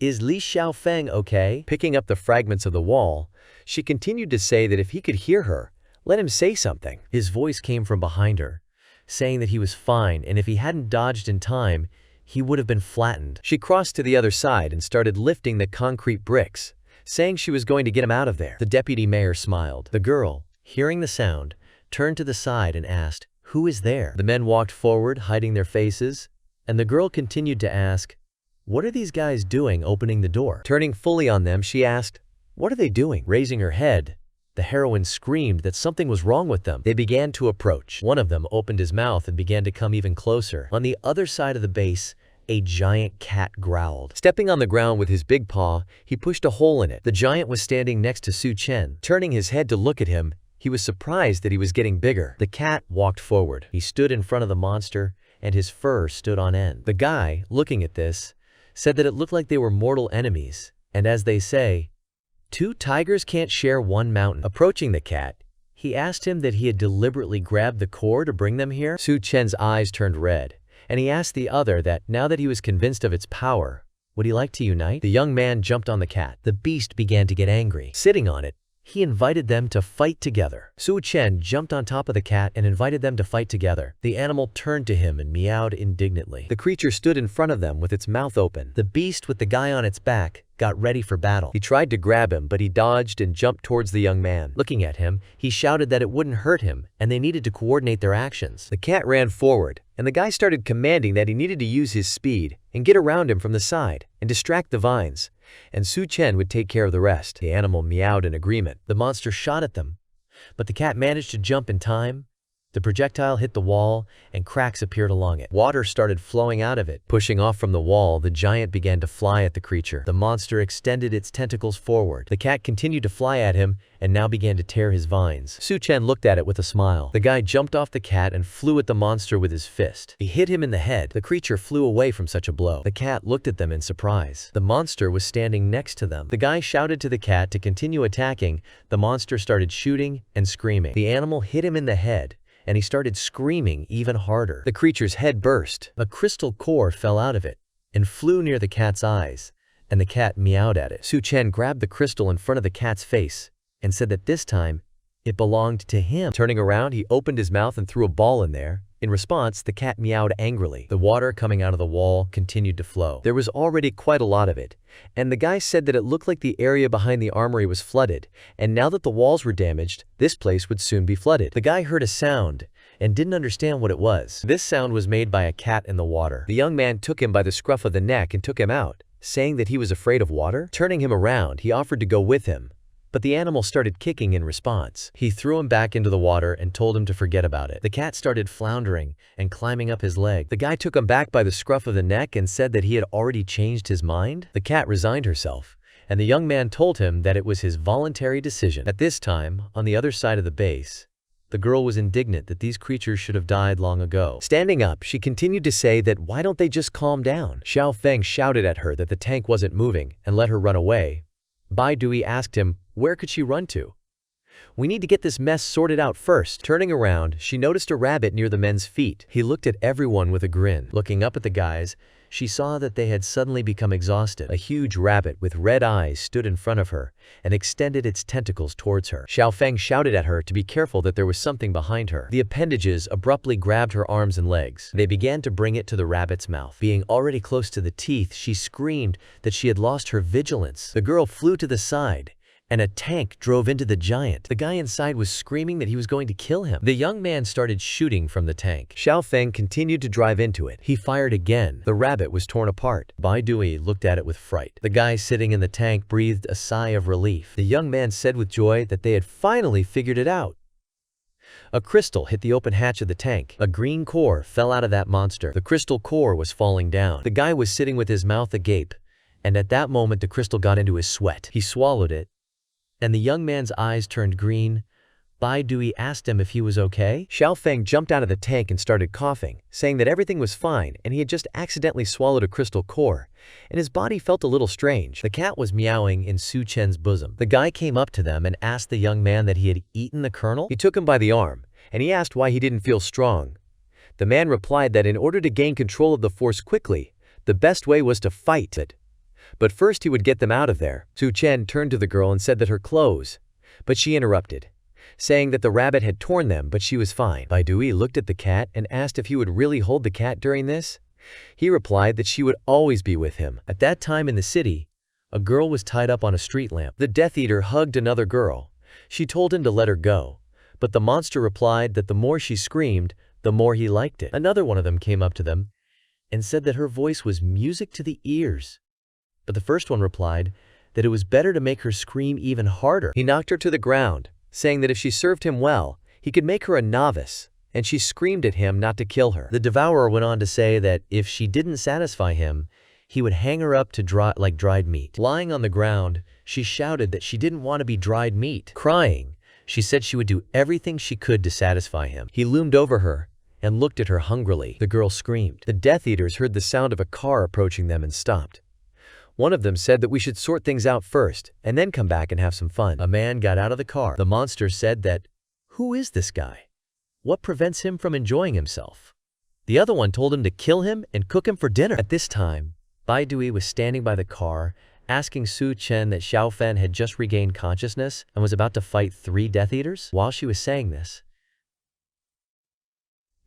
"Is Li Xiaofeng okay?" Picking up the fragments of the wall, she continued to say that if he could hear her, let him say something. His voice came from behind her, saying that he was fine and if he hadn't dodged in time, he would have been flattened. She crossed to the other side and started lifting the concrete bricks, saying she was going to get him out of there. The deputy mayor smiled. The girl, hearing the sound, turned to the side and asked, "Who is there?" The men walked forward, hiding their faces, and the girl continued to ask, "What are these guys doing opening the door?" Turning fully on them, she asked, "What are they doing?" Raising her head, the heroine screamed that something was wrong with them. They began to approach. One of them opened his mouth and began to come even closer. On the other side of the base, a giant cat growled. Stepping on the ground with his big paw, he pushed a hole in it. The giant was standing next to Chen. Turning his head to look at him, he was surprised that he was getting bigger. The cat walked forward. He stood in front of the monster, and his fur stood on end. The guy, looking at this, said that it looked like they were mortal enemies, and as they say, 2 tigers can't share one mountain. Approaching the cat, he asked him that he had deliberately grabbed the core to bring them here. Chen's eyes turned red, and he asked the other that, now that he was convinced of its power, would he like to unite? The young man jumped on the cat. The beast began to get angry. Sitting on it, he invited them to fight together. Chen jumped on top of the cat and invited them to fight together. The animal turned to him and meowed indignantly. The creature stood in front of them with its mouth open. The beast with the guy on its back got ready for battle. He tried to grab him, but he dodged and jumped towards the young man. Looking at him, he shouted that it wouldn't hurt him, and they needed to coordinate their actions. The cat ran forward, and the guy started commanding that he needed to use his speed and get around him from the side and distract the vines, and Chen would take care of the rest. The animal meowed in agreement. The monster shot at them, but the cat managed to jump in time The projectile hit the wall, and cracks appeared along it. Water started flowing out of it. Pushing off from the wall, the giant began to fly at the creature. The monster extended its tentacles forward. The cat continued to fly at him, and now began to tear his vines. Chen looked at it with a smile. The guy jumped off the cat and flew at the monster with his fist. He hit him in the head. The creature flew away from such a blow. The cat looked at them in surprise. The monster was standing next to them. The guy shouted to the cat to continue attacking. The monster started shooting and screaming. The animal hit him in the head, and he started screaming even harder. The creature's head burst. A crystal core fell out of it and flew near the cat's eyes, and the cat meowed at it. Chen grabbed the crystal in front of the cat's face and said that this time it belonged to him. Turning around, he opened his mouth and threw a ball in there. In response, the cat meowed angrily. The water coming out of the wall continued to flow. There was already quite a lot of it, and the guy said that it looked like the area behind the armory was flooded, and now that the walls were damaged, this place would soon be flooded. The guy heard a sound and didn't understand what it was. This sound was made by a cat in the water. The young man took him by the scruff of the neck and took him out, saying that he was afraid of water. Turning him around, he offered to go with him, but the animal started kicking in response. He threw him back into the water and told him to forget about it. The cat started floundering and climbing up his leg. The guy took him back by the scruff of the neck and said that he had already changed his mind. The cat resigned herself, and the young man told him that it was his voluntary decision. At this time, on the other side of the base, the girl was indignant that these creatures should have died long ago. Standing up, she continued to say that why don't they just calm down? Xiao Feng shouted at her that the tank wasn't moving and let her run away. Bai Dui asked him, where could she run to? We need to get this mess sorted out first. Turning around, she noticed a rabbit near the men's feet. He looked at everyone with a grin. Looking up at the guys, she saw that they had suddenly become exhausted. A huge rabbit with red eyes stood in front of her and extended its tentacles towards her. Xiao Feng shouted at her to be careful that there was something behind her. The appendages abruptly grabbed her arms and legs. They began to bring it to the rabbit's mouth. Being already close to the teeth, she screamed that she had lost her vigilance. The girl flew to the side, and a tank drove into the giant. The guy inside was screaming that he was going to kill him. The young man started shooting from the tank. Xiao Feng continued to drive into it. He fired again. The rabbit was torn apart. Bai Dui looked at it with fright. The guy sitting in the tank breathed a sigh of relief. The young man said with joy that they had finally figured it out. A crystal hit the open hatch of the tank. A green core fell out of that monster. The crystal core was falling down. The guy was sitting with his mouth agape, and at that moment the crystal got into his sweat. He swallowed it, and the young man's eyes turned green. Bai Dui asked him if he was okay. Xiao Feng jumped out of the tank and started coughing, saying that everything was fine and he had just accidentally swallowed a crystal core, and his body felt a little strange. The cat was meowing in Chen's bosom. The guy came up to them and asked the young man that he had eaten the kernel. He took him by the arm, and he asked why he didn't feel strong. The man replied that in order to gain control of the force quickly, the best way was to fight it. But first he would get them out of there. Chen turned to the girl and said that her clothes, but she interrupted, saying that the rabbit had torn them but she was fine. Bai Dui looked at the cat and asked if he would really hold the cat during this. He replied that she would always be with him. At that time in the city, a girl was tied up on a street lamp. The Death Eater hugged another girl. She told him to let her go, but the monster replied that the more she screamed, the more he liked it. Another one of them came up to them and said that her voice was music to the ears. But the first one replied that it was better to make her scream even harder. He knocked her to the ground, saying that if she served him well, he could make her a novice, and she screamed at him not to kill her. The devourer went on to say that if she didn't satisfy him, he would hang her up to dry like dried meat. Lying on the ground, she shouted that she didn't want to be dried meat. Crying, she said she would do everything she could to satisfy him. He loomed over her and looked at her hungrily. The girl screamed. The Death Eaters heard the sound of a car approaching them and stopped. One of them said that we should sort things out first and then come back and have some fun. A man got out of the car. The monster said that, "Who is this guy? What prevents him from enjoying himself?" The other one told him to kill him and cook him for dinner. At this time, Bai Dui was standing by the car, asking Chen that Xiao Feng had just regained consciousness and was about to fight 3 Death Eaters. While she was saying this,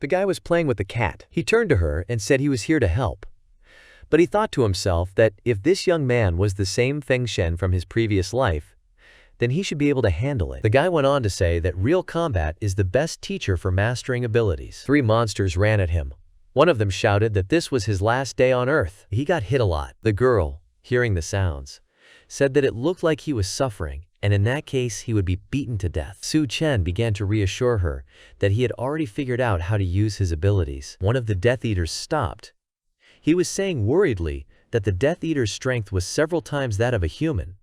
the guy was playing with the cat. He turned to her and said he was here to help. But he thought to himself that if this young man was the same Feng Shen from his previous life, then he should be able to handle it. The guy went on to say that real combat is the best teacher for mastering abilities. 3 monsters ran at him. One of them shouted that this was his last day on Earth. He got hit a lot. The girl, hearing the sounds, said that it looked like he was suffering and in that case he would be beaten to death. Chen began to reassure her that he had already figured out how to use his abilities. One of the Death Eaters stopped. He was saying worriedly that the Death Eater's strength was several times that of a human.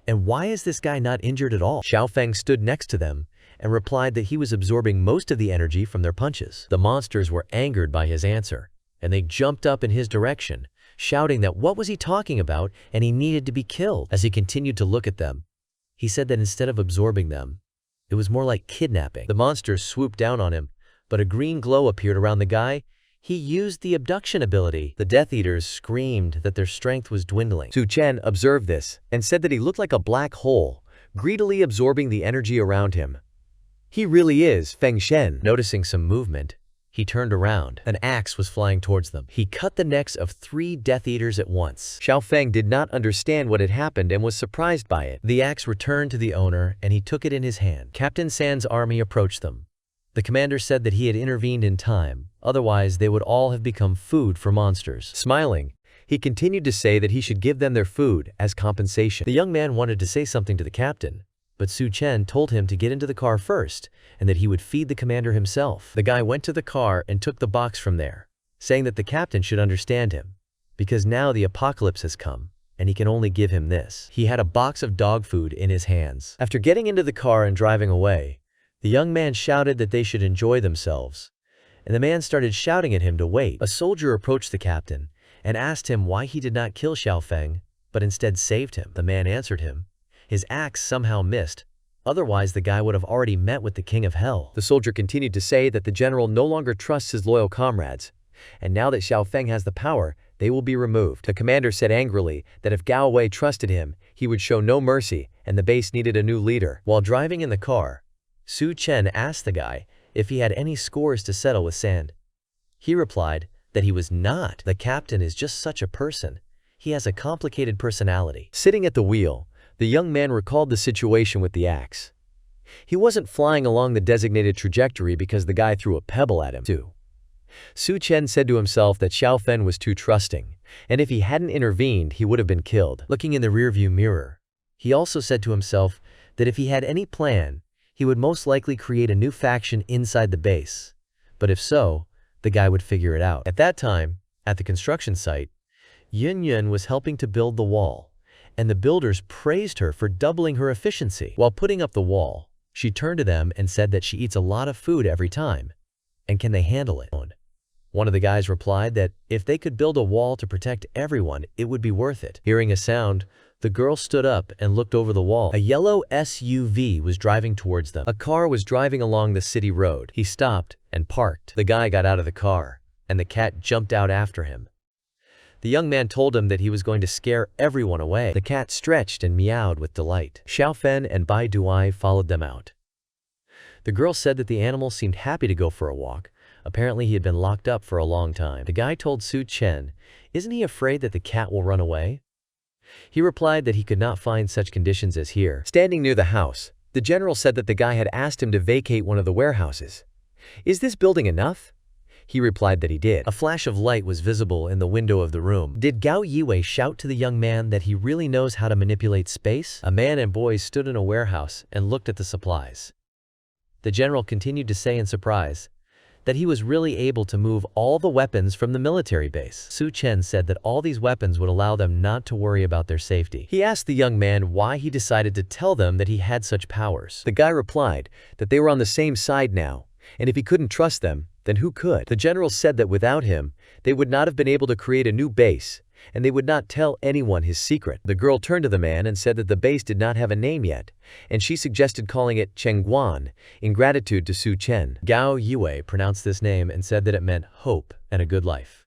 And why is this guy not injured at all? Xiaofeng stood next to them and replied that he was absorbing most of the energy from their punches. The monsters were angered by his answer, and they jumped up in his direction, shouting that what was he talking about and he needed to be killed. As he continued to look at them, he said that instead of absorbing them, it was more like kidnapping. The monsters swooped down on him, but a green glow appeared around the guy. He used the abduction ability. The Death Eaters screamed that their strength was dwindling. Chen observed this and said that he looked like a black hole, greedily absorbing the energy around him. He really is Feng Shen. Noticing some movement, he turned around. An axe was flying towards them. He cut the necks of 3 Death Eaters at once. Xiaofeng did not understand what had happened and was surprised by it. The axe returned to the owner and he took it in his hand. Captain San's army approached them. The commander said that he had intervened in time, otherwise they would all have become food for monsters. Smiling, he continued to say that he should give them their food as compensation. The young man wanted to say something to the captain, but Chen told him to get into the car first and that he would feed the commander himself. The guy went to the car and took the box from there, saying that the captain should understand him, because now the apocalypse has come and he can only give him this. He had a box of dog food in his hands. After getting into the car and driving away, the young man shouted that they should enjoy themselves, and the man started shouting at him to wait. A soldier approached the captain and asked him why he did not kill Xiaofeng, but instead saved him. The man answered him. His axe somehow missed, otherwise the guy would have already met with the king of hell. The soldier continued to say that the general no longer trusts his loyal comrades, and now that Xiaofeng has the power, they will be removed. The commander said angrily that if Gao Wei trusted him, he would show no mercy, and the base needed a new leader. While driving in the car, Chen asked the guy if he had any scores to settle with Sand. He replied that he was not. The captain is just such a person. He has a complicated personality. Sitting at the wheel, the young man recalled the situation with the axe. He wasn't flying along the designated trajectory because the guy threw a pebble at him, too. Chen said to himself that Xiaofeng was too trusting, and if he hadn't intervened, he would have been killed. Looking in the rearview mirror, he also said to himself that if he had any plan, he would most likely create a new faction inside the base. But if so, the guy would figure it out. At that time, at the construction site, Yun was helping to build the wall, and the builders praised her for doubling her efficiency. While putting up the wall, she turned to them and said that she eats a lot of food every time, and can they handle it? One of the guys replied that if they could build a wall to protect everyone, it would be worth it. Hearing a sound, the girl stood up and looked over the wall. A yellow SUV was driving towards them. A car was driving along the city road. He stopped and parked. The guy got out of the car, and the cat jumped out after him. The young man told him that he was going to scare everyone away. The cat stretched and meowed with delight. Xiaofeng and Bai Duai followed them out. The girl said that the animal seemed happy to go for a walk. Apparently he had been locked up for a long time. The guy told Chen, "Isn't he afraid that the cat will run away?" He replied that he could not find such conditions as here. Standing near the house, the general said that the guy had asked him to vacate one of the warehouses. "Is this building enough?" He replied that he did. A flash of light was visible in the window of the room. Did Gao Yiwei shout to the young man that he really knows how to manipulate space? A man and boys stood in a warehouse and looked at the supplies. The general continued to say in surprise that he was really able to move all the weapons from the military base. Chen said that all these weapons would allow them not to worry about their safety. He asked the young man why he decided to tell them that he had such powers. The guy replied that they were on the same side now, and if he couldn't trust them, then who could? The general said that without him, they would not have been able to create a new base, and they would not tell anyone his secret. The girl turned to the man and said that the base did not have a name yet, and she suggested calling it Chengguan in gratitude to Chen. Gao Yiwei pronounced this name and said that it meant hope and a good life.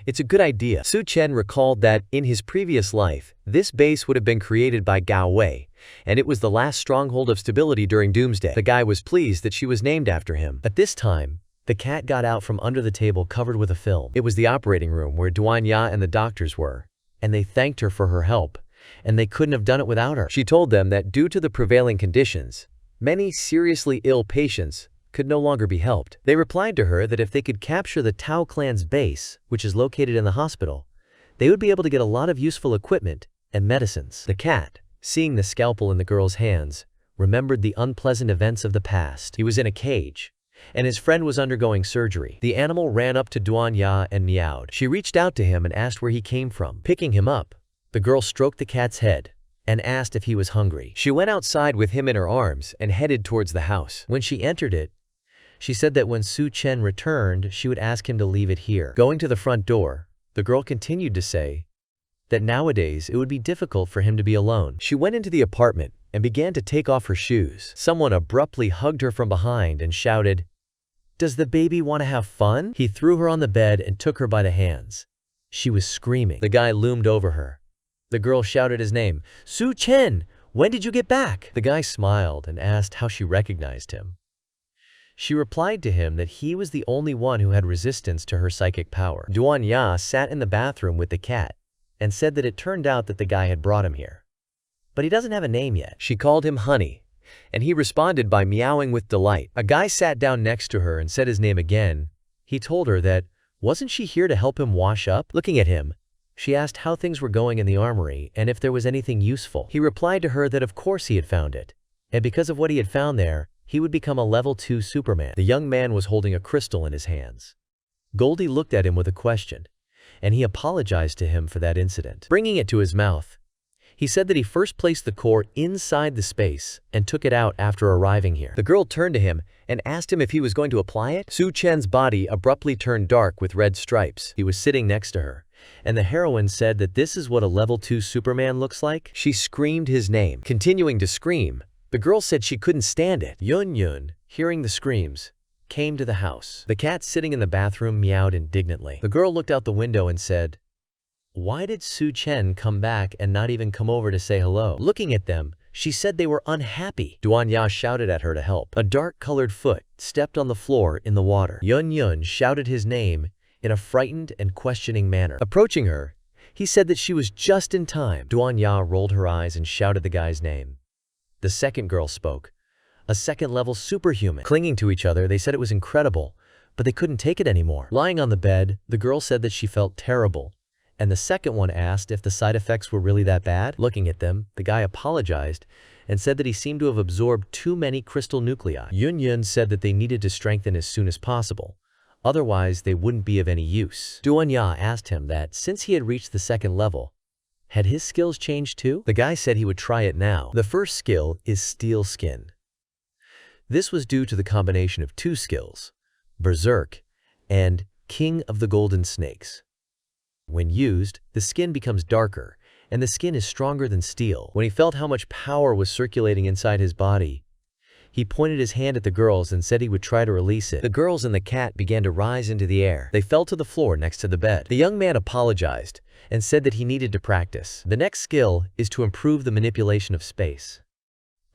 It's a good idea. Chen recalled that, in his previous life, this base would have been created by Gao Wei, and it was the last stronghold of stability during Doomsday. The guy was pleased that she was named after him. At this time, the cat got out from under the table covered with a film. It was the operating room where Duan Ya and the doctors were, and they thanked her for her help, and they couldn't have done it without her. She told them that due to the prevailing conditions, many seriously ill patients could no longer be helped. They replied to her that if they could capture the Tao clan's base, which is located in the hospital, they would be able to get a lot of useful equipment and medicines. The cat seeing the scalpel in the girl's hands, remembered the unpleasant events of the past. He was in a cage, and his friend was undergoing surgery. The animal ran up to Duan Ya and meowed. She reached out to him and asked where he came from. Picking him up, the girl stroked the cat's head and asked if he was hungry. She went outside with him in her arms and headed towards the house. When she entered it, she said that when Chen returned, she would ask him to leave it here. Going to the front door, the girl continued to say that nowadays it would be difficult for him to be alone. She went into the apartment and began to take off her shoes. Someone abruptly hugged her from behind and shouted, "Does the baby want to have fun?" He threw her on the bed and took her by the hands. She was screaming. The guy loomed over her. The girl shouted his name, "Chen, when did you get back?" The guy smiled and asked how she recognized him. She replied to him that he was the only one who had resistance to her psychic power. Duan Ya sat in the bathroom with the cat and said that it turned out that the guy had brought him here. But he doesn't have a name yet. She called him Honey, and he responded by meowing with delight. A guy sat down next to her and said his name again. He told her that wasn't she here to help him wash up? Looking at him, she asked how things were going in the armory and if there was anything useful. He replied to her that of course he had found it, and because of what he had found there, he would become a level 2 Superman. The young man was holding a crystal in his hands. Goldie looked at him with a question, and he apologized to him for that incident. Bringing it to his mouth, he said that he first placed the core inside the space and took it out after arriving here. The girl turned to him and asked him if he was going to apply it. Chen's body abruptly turned dark with red stripes. He was sitting next to her, and the heroine said that this is what a level 2 Superman looks like. She screamed his name. Continuing to scream, the girl said she couldn't stand it. Yun, hearing the screams, came to the house. The cat sitting in the bathroom meowed indignantly. The girl looked out the window and said, "Why did Chen come back and not even come over to say hello?" Looking at them, she said they were unhappy. Duan Ya shouted at her to help. A dark-colored foot stepped on the floor in the water. Yun shouted his name in a frightened and questioning manner. Approaching her, he said that she was just in time. Duan Ya rolled her eyes and shouted the guy's name. The second girl spoke. A second-level superhuman. Clinging to each other, they said it was incredible, but they couldn't take it anymore. Lying on the bed, the girl said that she felt terrible, and the second one asked if the side effects were really that bad. Looking at them, the guy apologized and said that he seemed to have absorbed too many crystal nuclei. Yun said that they needed to strengthen as soon as possible, otherwise they wouldn't be of any use. Duan Ya asked him that since he had reached the second level, had his skills changed too? The guy said he would try it now. The first skill is Steel Skin. This was due to the combination of 2 skills, Berserk and King of the Golden Snakes. When used, the skin becomes darker, and the skin is stronger than steel. When he felt how much power was circulating inside his body, he pointed his hand at the girls and said he would try to release it. The girls and the cat began to rise into the air. They fell to the floor next to the bed. The young man apologized and said that he needed to practice. The next skill is to improve the manipulation of space.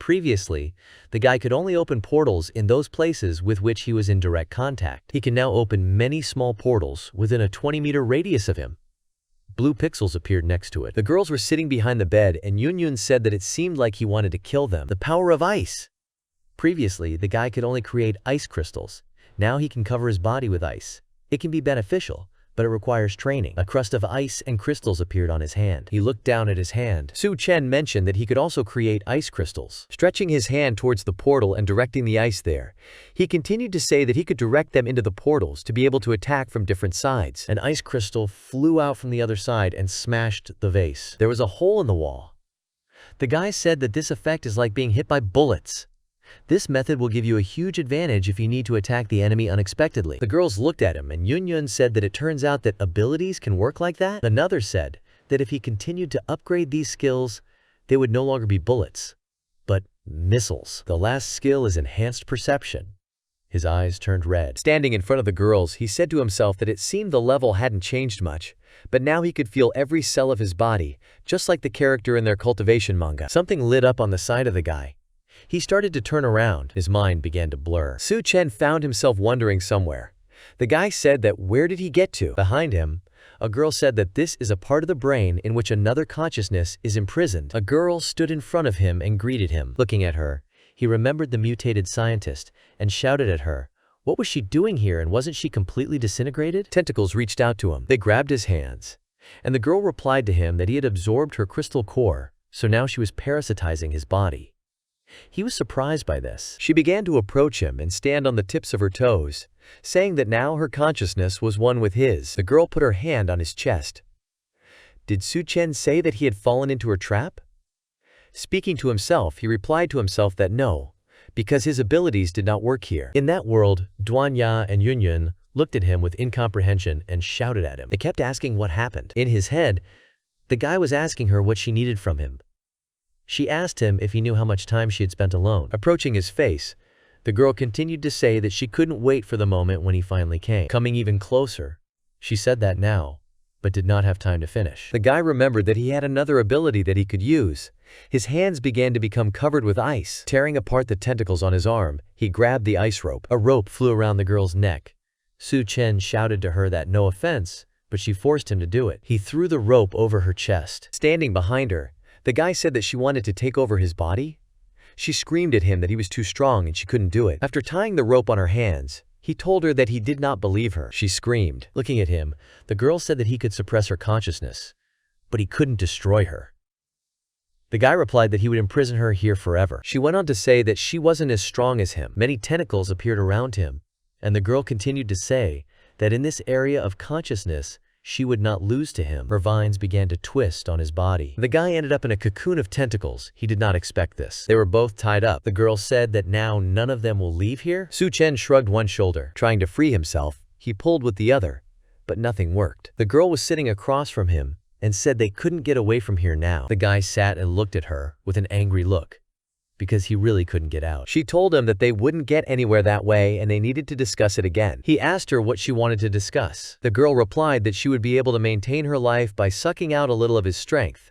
Previously, the guy could only open portals in those places with which he was in direct contact. He can now open many small portals within a 20-meter radius of him. Blue pixels appeared next to it. The girls were sitting behind the bed, and Yun said that it seemed like he wanted to kill them. The power of ice. Previously, the guy could only create ice crystals. Now he can cover his body with ice. It can be beneficial, but it requires training. A crust of ice and crystals appeared on his hand. He looked down at his hand. Chen mentioned that he could also create ice crystals. Stretching his hand towards the portal and directing the ice there, he continued to say that he could direct them into the portals to be able to attack from different sides. An ice crystal flew out from the other side and smashed the vase. There was a hole in the wall. The guy said that this effect is like being hit by bullets. This method will give you a huge advantage if you need to attack the enemy unexpectedly. The girls looked at him, and Yun said that it turns out that abilities can work like that. Another said that if he continued to upgrade these skills, they would no longer be bullets, but missiles. The last skill is Enhanced Perception. His eyes turned red. Standing in front of the girls, he said to himself that it seemed the level hadn't changed much, but now he could feel every cell of his body, just like the character in their cultivation manga. Something lit up on the side of the guy. He started to turn around. His mind began to blur. Chen found himself wandering somewhere. The guy said that where did he get to? Behind him, a girl said that this is a part of the brain in which another consciousness is imprisoned. A girl stood in front of him and greeted him. Looking at her, he remembered the mutated scientist and shouted at her. What was she doing here, and wasn't she completely disintegrated? Tentacles reached out to him. They grabbed his hands, and the girl replied to him that he had absorbed her crystal core so now she was parasitizing his body. He was surprised by this. She began to approach him and stand on the tips of her toes, saying that now her consciousness was one with his. The girl put her hand on his chest. Did Chen say that he had fallen into her trap? Speaking to himself, he replied to himself that no, because his abilities did not work here. In that world, Duanya and Yunyun looked at him with incomprehension and shouted at him. They kept asking what happened. In his head, the guy was asking her what she needed from him. She asked him if he knew how much time she had spent alone. Approaching his face, the girl continued to say that she couldn't wait for the moment when he finally came. Coming even closer, she said that now, but did not have time to finish. The guy remembered that he had another ability that he could use. His hands began to become covered with ice. Tearing apart the tentacles on his arm, he grabbed the ice rope. A rope flew around the girl's neck. Chen shouted to her that no offense, but she forced him to do it. He threw the rope over her chest. Standing behind her, the guy said that she wanted to take over his body. She screamed at him that he was too strong and she couldn't do it. After tying the rope on her hands, he told her that he did not believe her. She screamed. Looking at him, the girl said that he could suppress her consciousness, but he couldn't destroy her. The guy replied that he would imprison her here forever. She went on to say that she wasn't as strong as him. Many tentacles appeared around him, and the girl continued to say that in this area of consciousness, she would not lose to him. Her vines began to twist on his body. The guy ended up in a cocoon of tentacles. He did not expect this. They were both tied up. The girl said that now none of them will leave here. Chen shrugged one shoulder. Trying to free himself, he pulled with the other, but nothing worked. The girl was sitting across from him and said they couldn't get away from here now. The guy sat and looked at her with an angry look, because he really couldn't get out. She told him that they wouldn't get anywhere that way and they needed to discuss it again. He asked her what she wanted to discuss. The girl replied that she would be able to maintain her life by sucking out a little of his strength.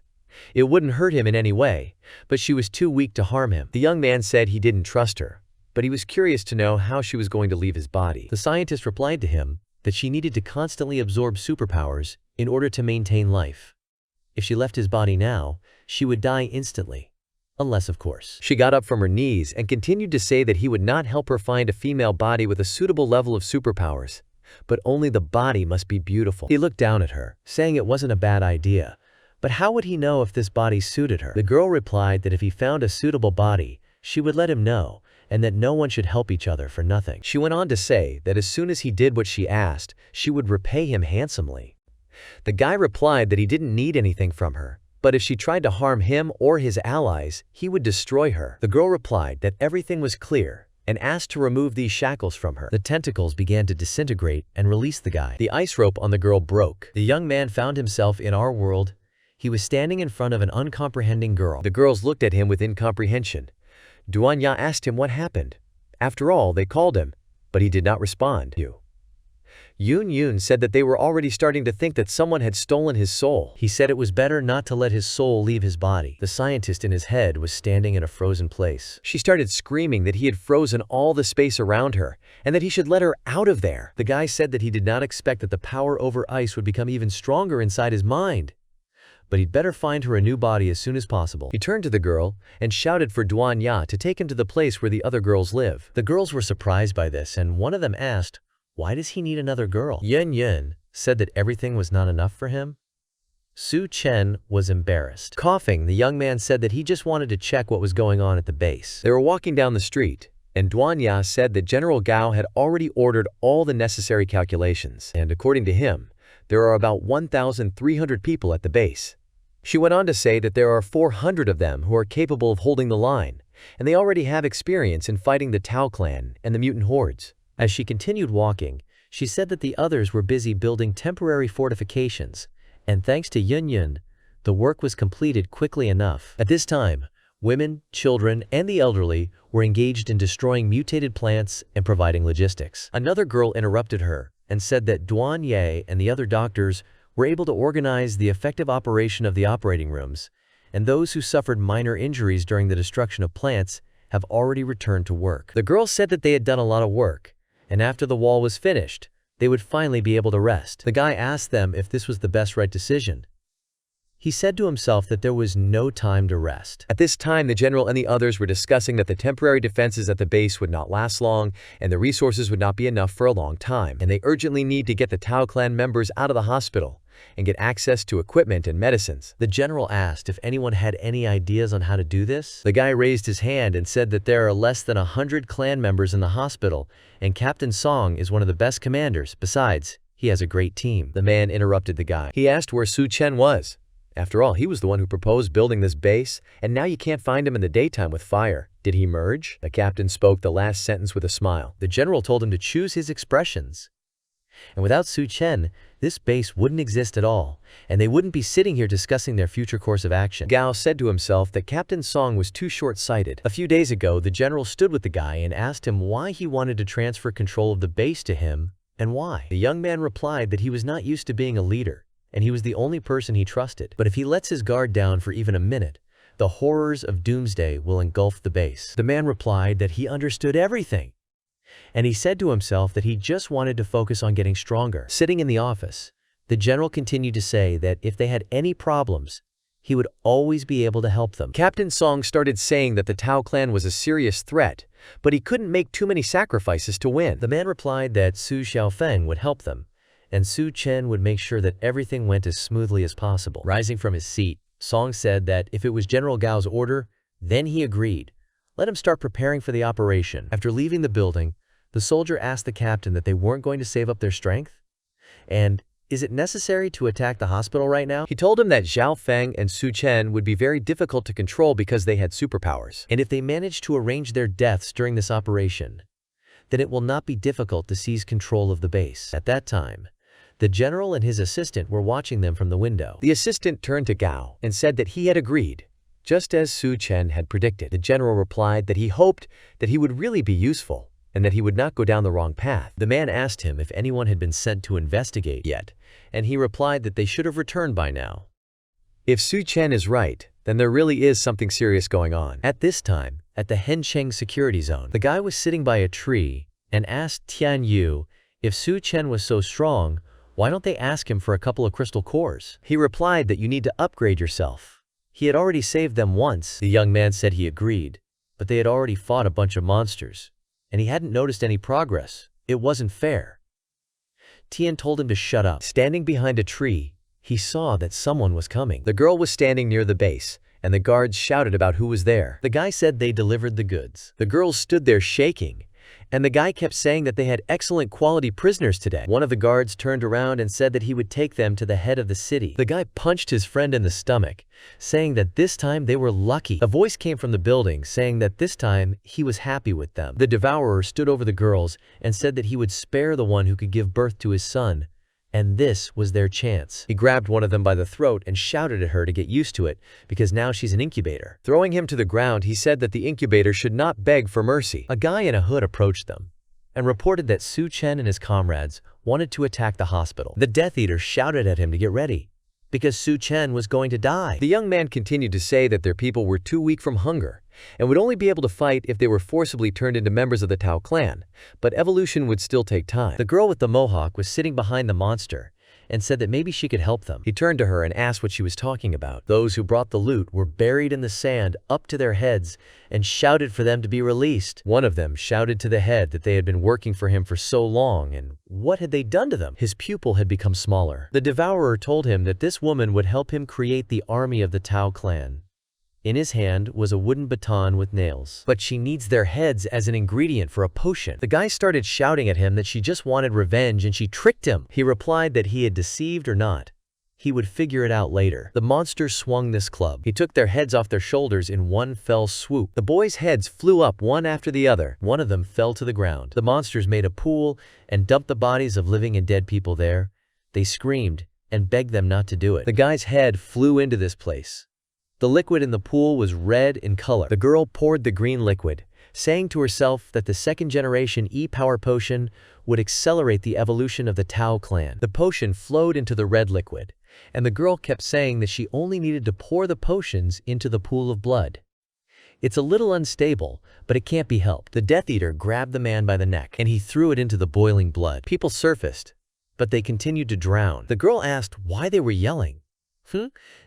It wouldn't hurt him in any way, but she was too weak to harm him. The young man said he didn't trust her, but he was curious to know how she was going to leave his body. The scientist replied to him that she needed to constantly absorb superpowers in order to maintain life. If she left his body now, she would die instantly. Unless, of course. She got up from her knees and continued to say that he would not help her find a female body with a suitable level of superpowers, but only the body must be beautiful. He looked down at her, saying it wasn't a bad idea, but how would he know if this body suited her? The girl replied that if he found a suitable body, she would let him know, and that no one should help each other for nothing. She went on to say that as soon as he did what she asked, she would repay him handsomely. The guy replied that he didn't need anything from her, but if she tried to harm him or his allies, he would destroy her. The girl replied that everything was clear and asked to remove these shackles from her. The tentacles began to disintegrate and release the guy. The ice rope on the girl broke. The young man found himself in our world. He was standing in front of an uncomprehending girl. The girls looked at him with incomprehension. Duanya asked him what happened. After all, they called him, but he did not respond. Yun said that they were already starting to think that someone had stolen his soul. He said it was better not to let his soul leave his body. The scientist in his head was standing in a frozen place. She started screaming that he had frozen all the space around her and that he should let her out of there. The guy said that he did not expect that the power over ice would become even stronger inside his mind, but he'd better find her a new body as soon as possible. He turned to the girl and shouted for Duanya to take him to the place where the other girls live. The girls were surprised by this, and one of them asked, "Why does he need another girl?" Yun said that everything was not enough for him. Chen was embarrassed. Coughing, the young man said that he just wanted to check what was going on at the base. They were walking down the street, and Duanya said that General Gao had already ordered all the necessary calculations, and according to him, there are about 1,300 people at the base. She went on to say that there are 400 of them who are capable of holding the line, and they already have experience in fighting the Tao clan and the mutant hordes. As she continued walking, she said that the others were busy building temporary fortifications, and thanks to Yun, the work was completed quickly enough. At this time, women, children, and the elderly were engaged in destroying mutated plants and providing logistics. Another girl interrupted her and said that Duan Ye and the other doctors were able to organize the effective operation of the operating rooms, and those who suffered minor injuries during the destruction of plants have already returned to work. The girl said that they had done a lot of work, and after the wall was finished, they would finally be able to rest. The guy asked them if this was the best right decision. He said to himself that there was no time to rest. At this time, the general and the others were discussing that the temporary defenses at the base would not last long, and the resources would not be enough for a long time, and they urgently need to get the Tao clan members out of the hospital, and get access to equipment and medicines. The general asked if anyone had any ideas on how to do this. The guy raised his hand and said that there are less than 100 clan members in the hospital, and Captain Song is one of the best commanders. Besides, he has a great team. The man interrupted the guy. He asked where Chen was. After all, he was the one who proposed building this base, and now you can't find him in the daytime with fire. Did he merge? The captain spoke the last sentence with a smile. The general told him to choose his expressions. And without Chen, this base wouldn't exist at all, and they wouldn't be sitting here discussing their future course of action. Gao said to himself that Captain Song was too short-sighted. A few days ago, the general stood with the guy and asked him why he wanted to transfer control of the base to him, and why. The young man replied that he was not used to being a leader, and he was the only person he trusted. But if he lets his guard down for even a minute, the horrors of Doomsday will engulf the base. The man replied that he understood everything, and he said to himself that he just wanted to focus on getting stronger. Sitting in the office, the general continued to say that if they had any problems, he would always be able to help them. Captain Song started saying that the Tao clan was a serious threat, but he couldn't make too many sacrifices to win. The man replied that Su Xiaofeng would help them, and Chen would make sure that everything went as smoothly as possible. Rising from his seat, Song said that if it was General Gao's order, then he agreed. Let him start preparing for the operation. After leaving the building, the soldier asked the captain that they weren't going to save up their strength. And is it necessary to attack the hospital right now? He told him that Zhao Feng and Su Chen would be very difficult to control because they had superpowers. And if they manage to arrange their deaths during this operation, then it will not be difficult to seize control of the base. At that time, the general and his assistant were watching them from the window. The assistant turned to Gao and said that he had agreed, just as Su Chen had predicted. The general replied that he hoped that he would really be useful and that he would not go down the wrong path. The man asked him if anyone had been sent to investigate yet, and he replied that they should have returned by now. If Su Chen is right, then there really is something serious going on. At this time, at the Hencheng security zone, the guy was sitting by a tree and asked Tian Yu if Su Chen was so strong, why don't they ask him for a couple of crystal cores? He replied that you need to upgrade yourself. He had already saved them once. The young man said he agreed, but they had already fought a bunch of monsters, and he hadn't noticed any progress. It wasn't fair. Tian told him to shut up. Standing behind a tree, he saw that someone was coming. The girl was standing near the base, and the guards shouted about who was there. The guy said they delivered the goods. The girls stood there shaking, and the guy kept saying that they had excellent quality prisoners today. One of the guards turned around and said that he would take them to the head of the city. The guy punched his friend in the stomach, saying that this time they were lucky. A voice came from the building saying that this time he was happy with them. The devourer stood over the girls and said that he would spare the one who could give birth to his son, and this was their chance. He grabbed one of them by the throat and shouted at her to get used to it, because now she's an incubator. Throwing him to the ground, he said that the incubator should not beg for mercy. A guy in a hood approached them and reported that Su Chen and his comrades wanted to attack the hospital. The Death Eater shouted at him to get ready, because Su Chen was going to die. The young man continued to say that their people were too weak from hunger and would only be able to fight if they were forcibly turned into members of the Tao clan, but evolution would still take time. The girl with the mohawk was sitting behind the monster and said that maybe she could help them. He turned to her and asked what she was talking about. Those who brought the loot were buried in the sand up to their heads and shouted for them to be released. One of them shouted to the head that they had been working for him for so long, and what had they done to them? His pupil had become smaller. The devourer told him that this woman would help him create the army of the Tao clan. In his hand was a wooden baton with nails. But she needs their heads as an ingredient for a potion. The guy started shouting at him that she just wanted revenge and she tricked him. He replied that he had deceived or not. He would figure it out later. The monster swung this club. He took their heads off their shoulders in one fell swoop. The boys' heads flew up one after the other. One of them fell to the ground. The monsters made a pool and dumped the bodies of living and dead people there. They screamed and begged them not to do it. The guy's head flew into this place. The liquid in the pool was red in color. The girl poured the green liquid, saying to herself that the second-generation E-Power potion would accelerate the evolution of the Tao clan. The potion flowed into the red liquid, and the girl kept saying that she only needed to pour the potions into the pool of blood. It's a little unstable, but it can't be helped. The Death Eater grabbed the man by the neck, and he threw it into the boiling blood. People surfaced, but they continued to drown. The girl asked why they were yelling.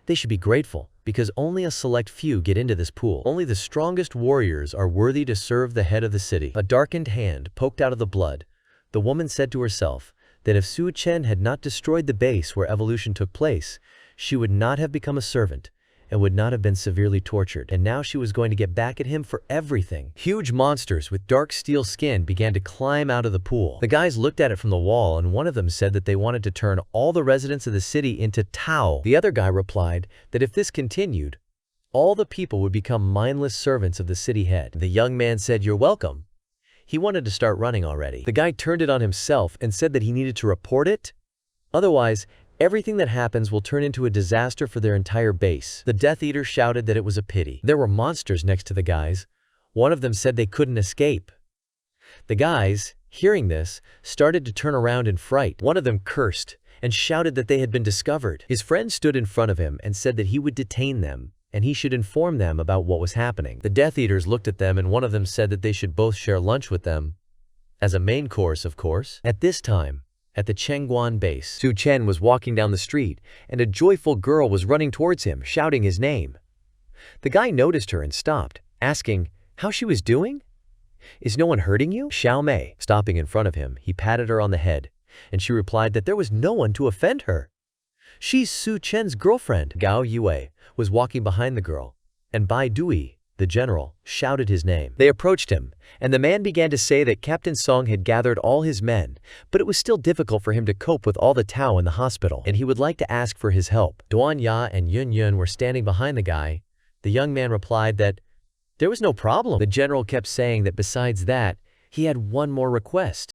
They should be grateful, because only a select few get into this pool. Only the strongest warriors are worthy to serve the head of the city. A darkened hand poked out of the blood. The woman said to herself that if Su Chen had not destroyed the base where evolution took place, she would not have become a servant and would not have been severely tortured, and now she was going to get back at him for everything. Huge monsters with dark steel skin began to climb out of the pool. The guys looked at it from the wall, and one of them said that they wanted to turn all the residents of the city into Tao. The other guy replied that if this continued, all the people would become mindless servants of the city head. The young man said, "You're welcome." He wanted to start running already. The guy turned it on himself and said that he needed to report it. Otherwise, everything that happens will turn into a disaster for their entire base. The Death Eater shouted that it was a pity. There were monsters next to the guys. One of them said they couldn't escape. The guys, hearing this, started to turn around in fright. One of them cursed and shouted that they had been discovered. His friend stood in front of him and said that he would detain them, and he should inform them about what was happening. The Death Eaters looked at them, and one of them said that they should both share lunch with them. As a main course, of course. At this time, at the Chengguan base, Su Chen was walking down the street, and a joyful girl was running towards him, shouting his name. The guy noticed her and stopped, asking how she was doing. "Is no one hurting you?" Xiao Mei. Stopping in front of him, he patted her on the head, and she replied that there was no one to offend her. She's Su Chen's girlfriend. Gao Yue was walking behind the girl, and Bai Dui, the general, shouted his name. They approached him, and the man began to say that Captain Song had gathered all his men, but it was still difficult for him to cope with all the Tao in the hospital, and he would like to ask for his help. Duan Ya and Yun Yun were standing behind the guy. The young man replied that there was no problem. The general kept saying that besides that, he had one more request.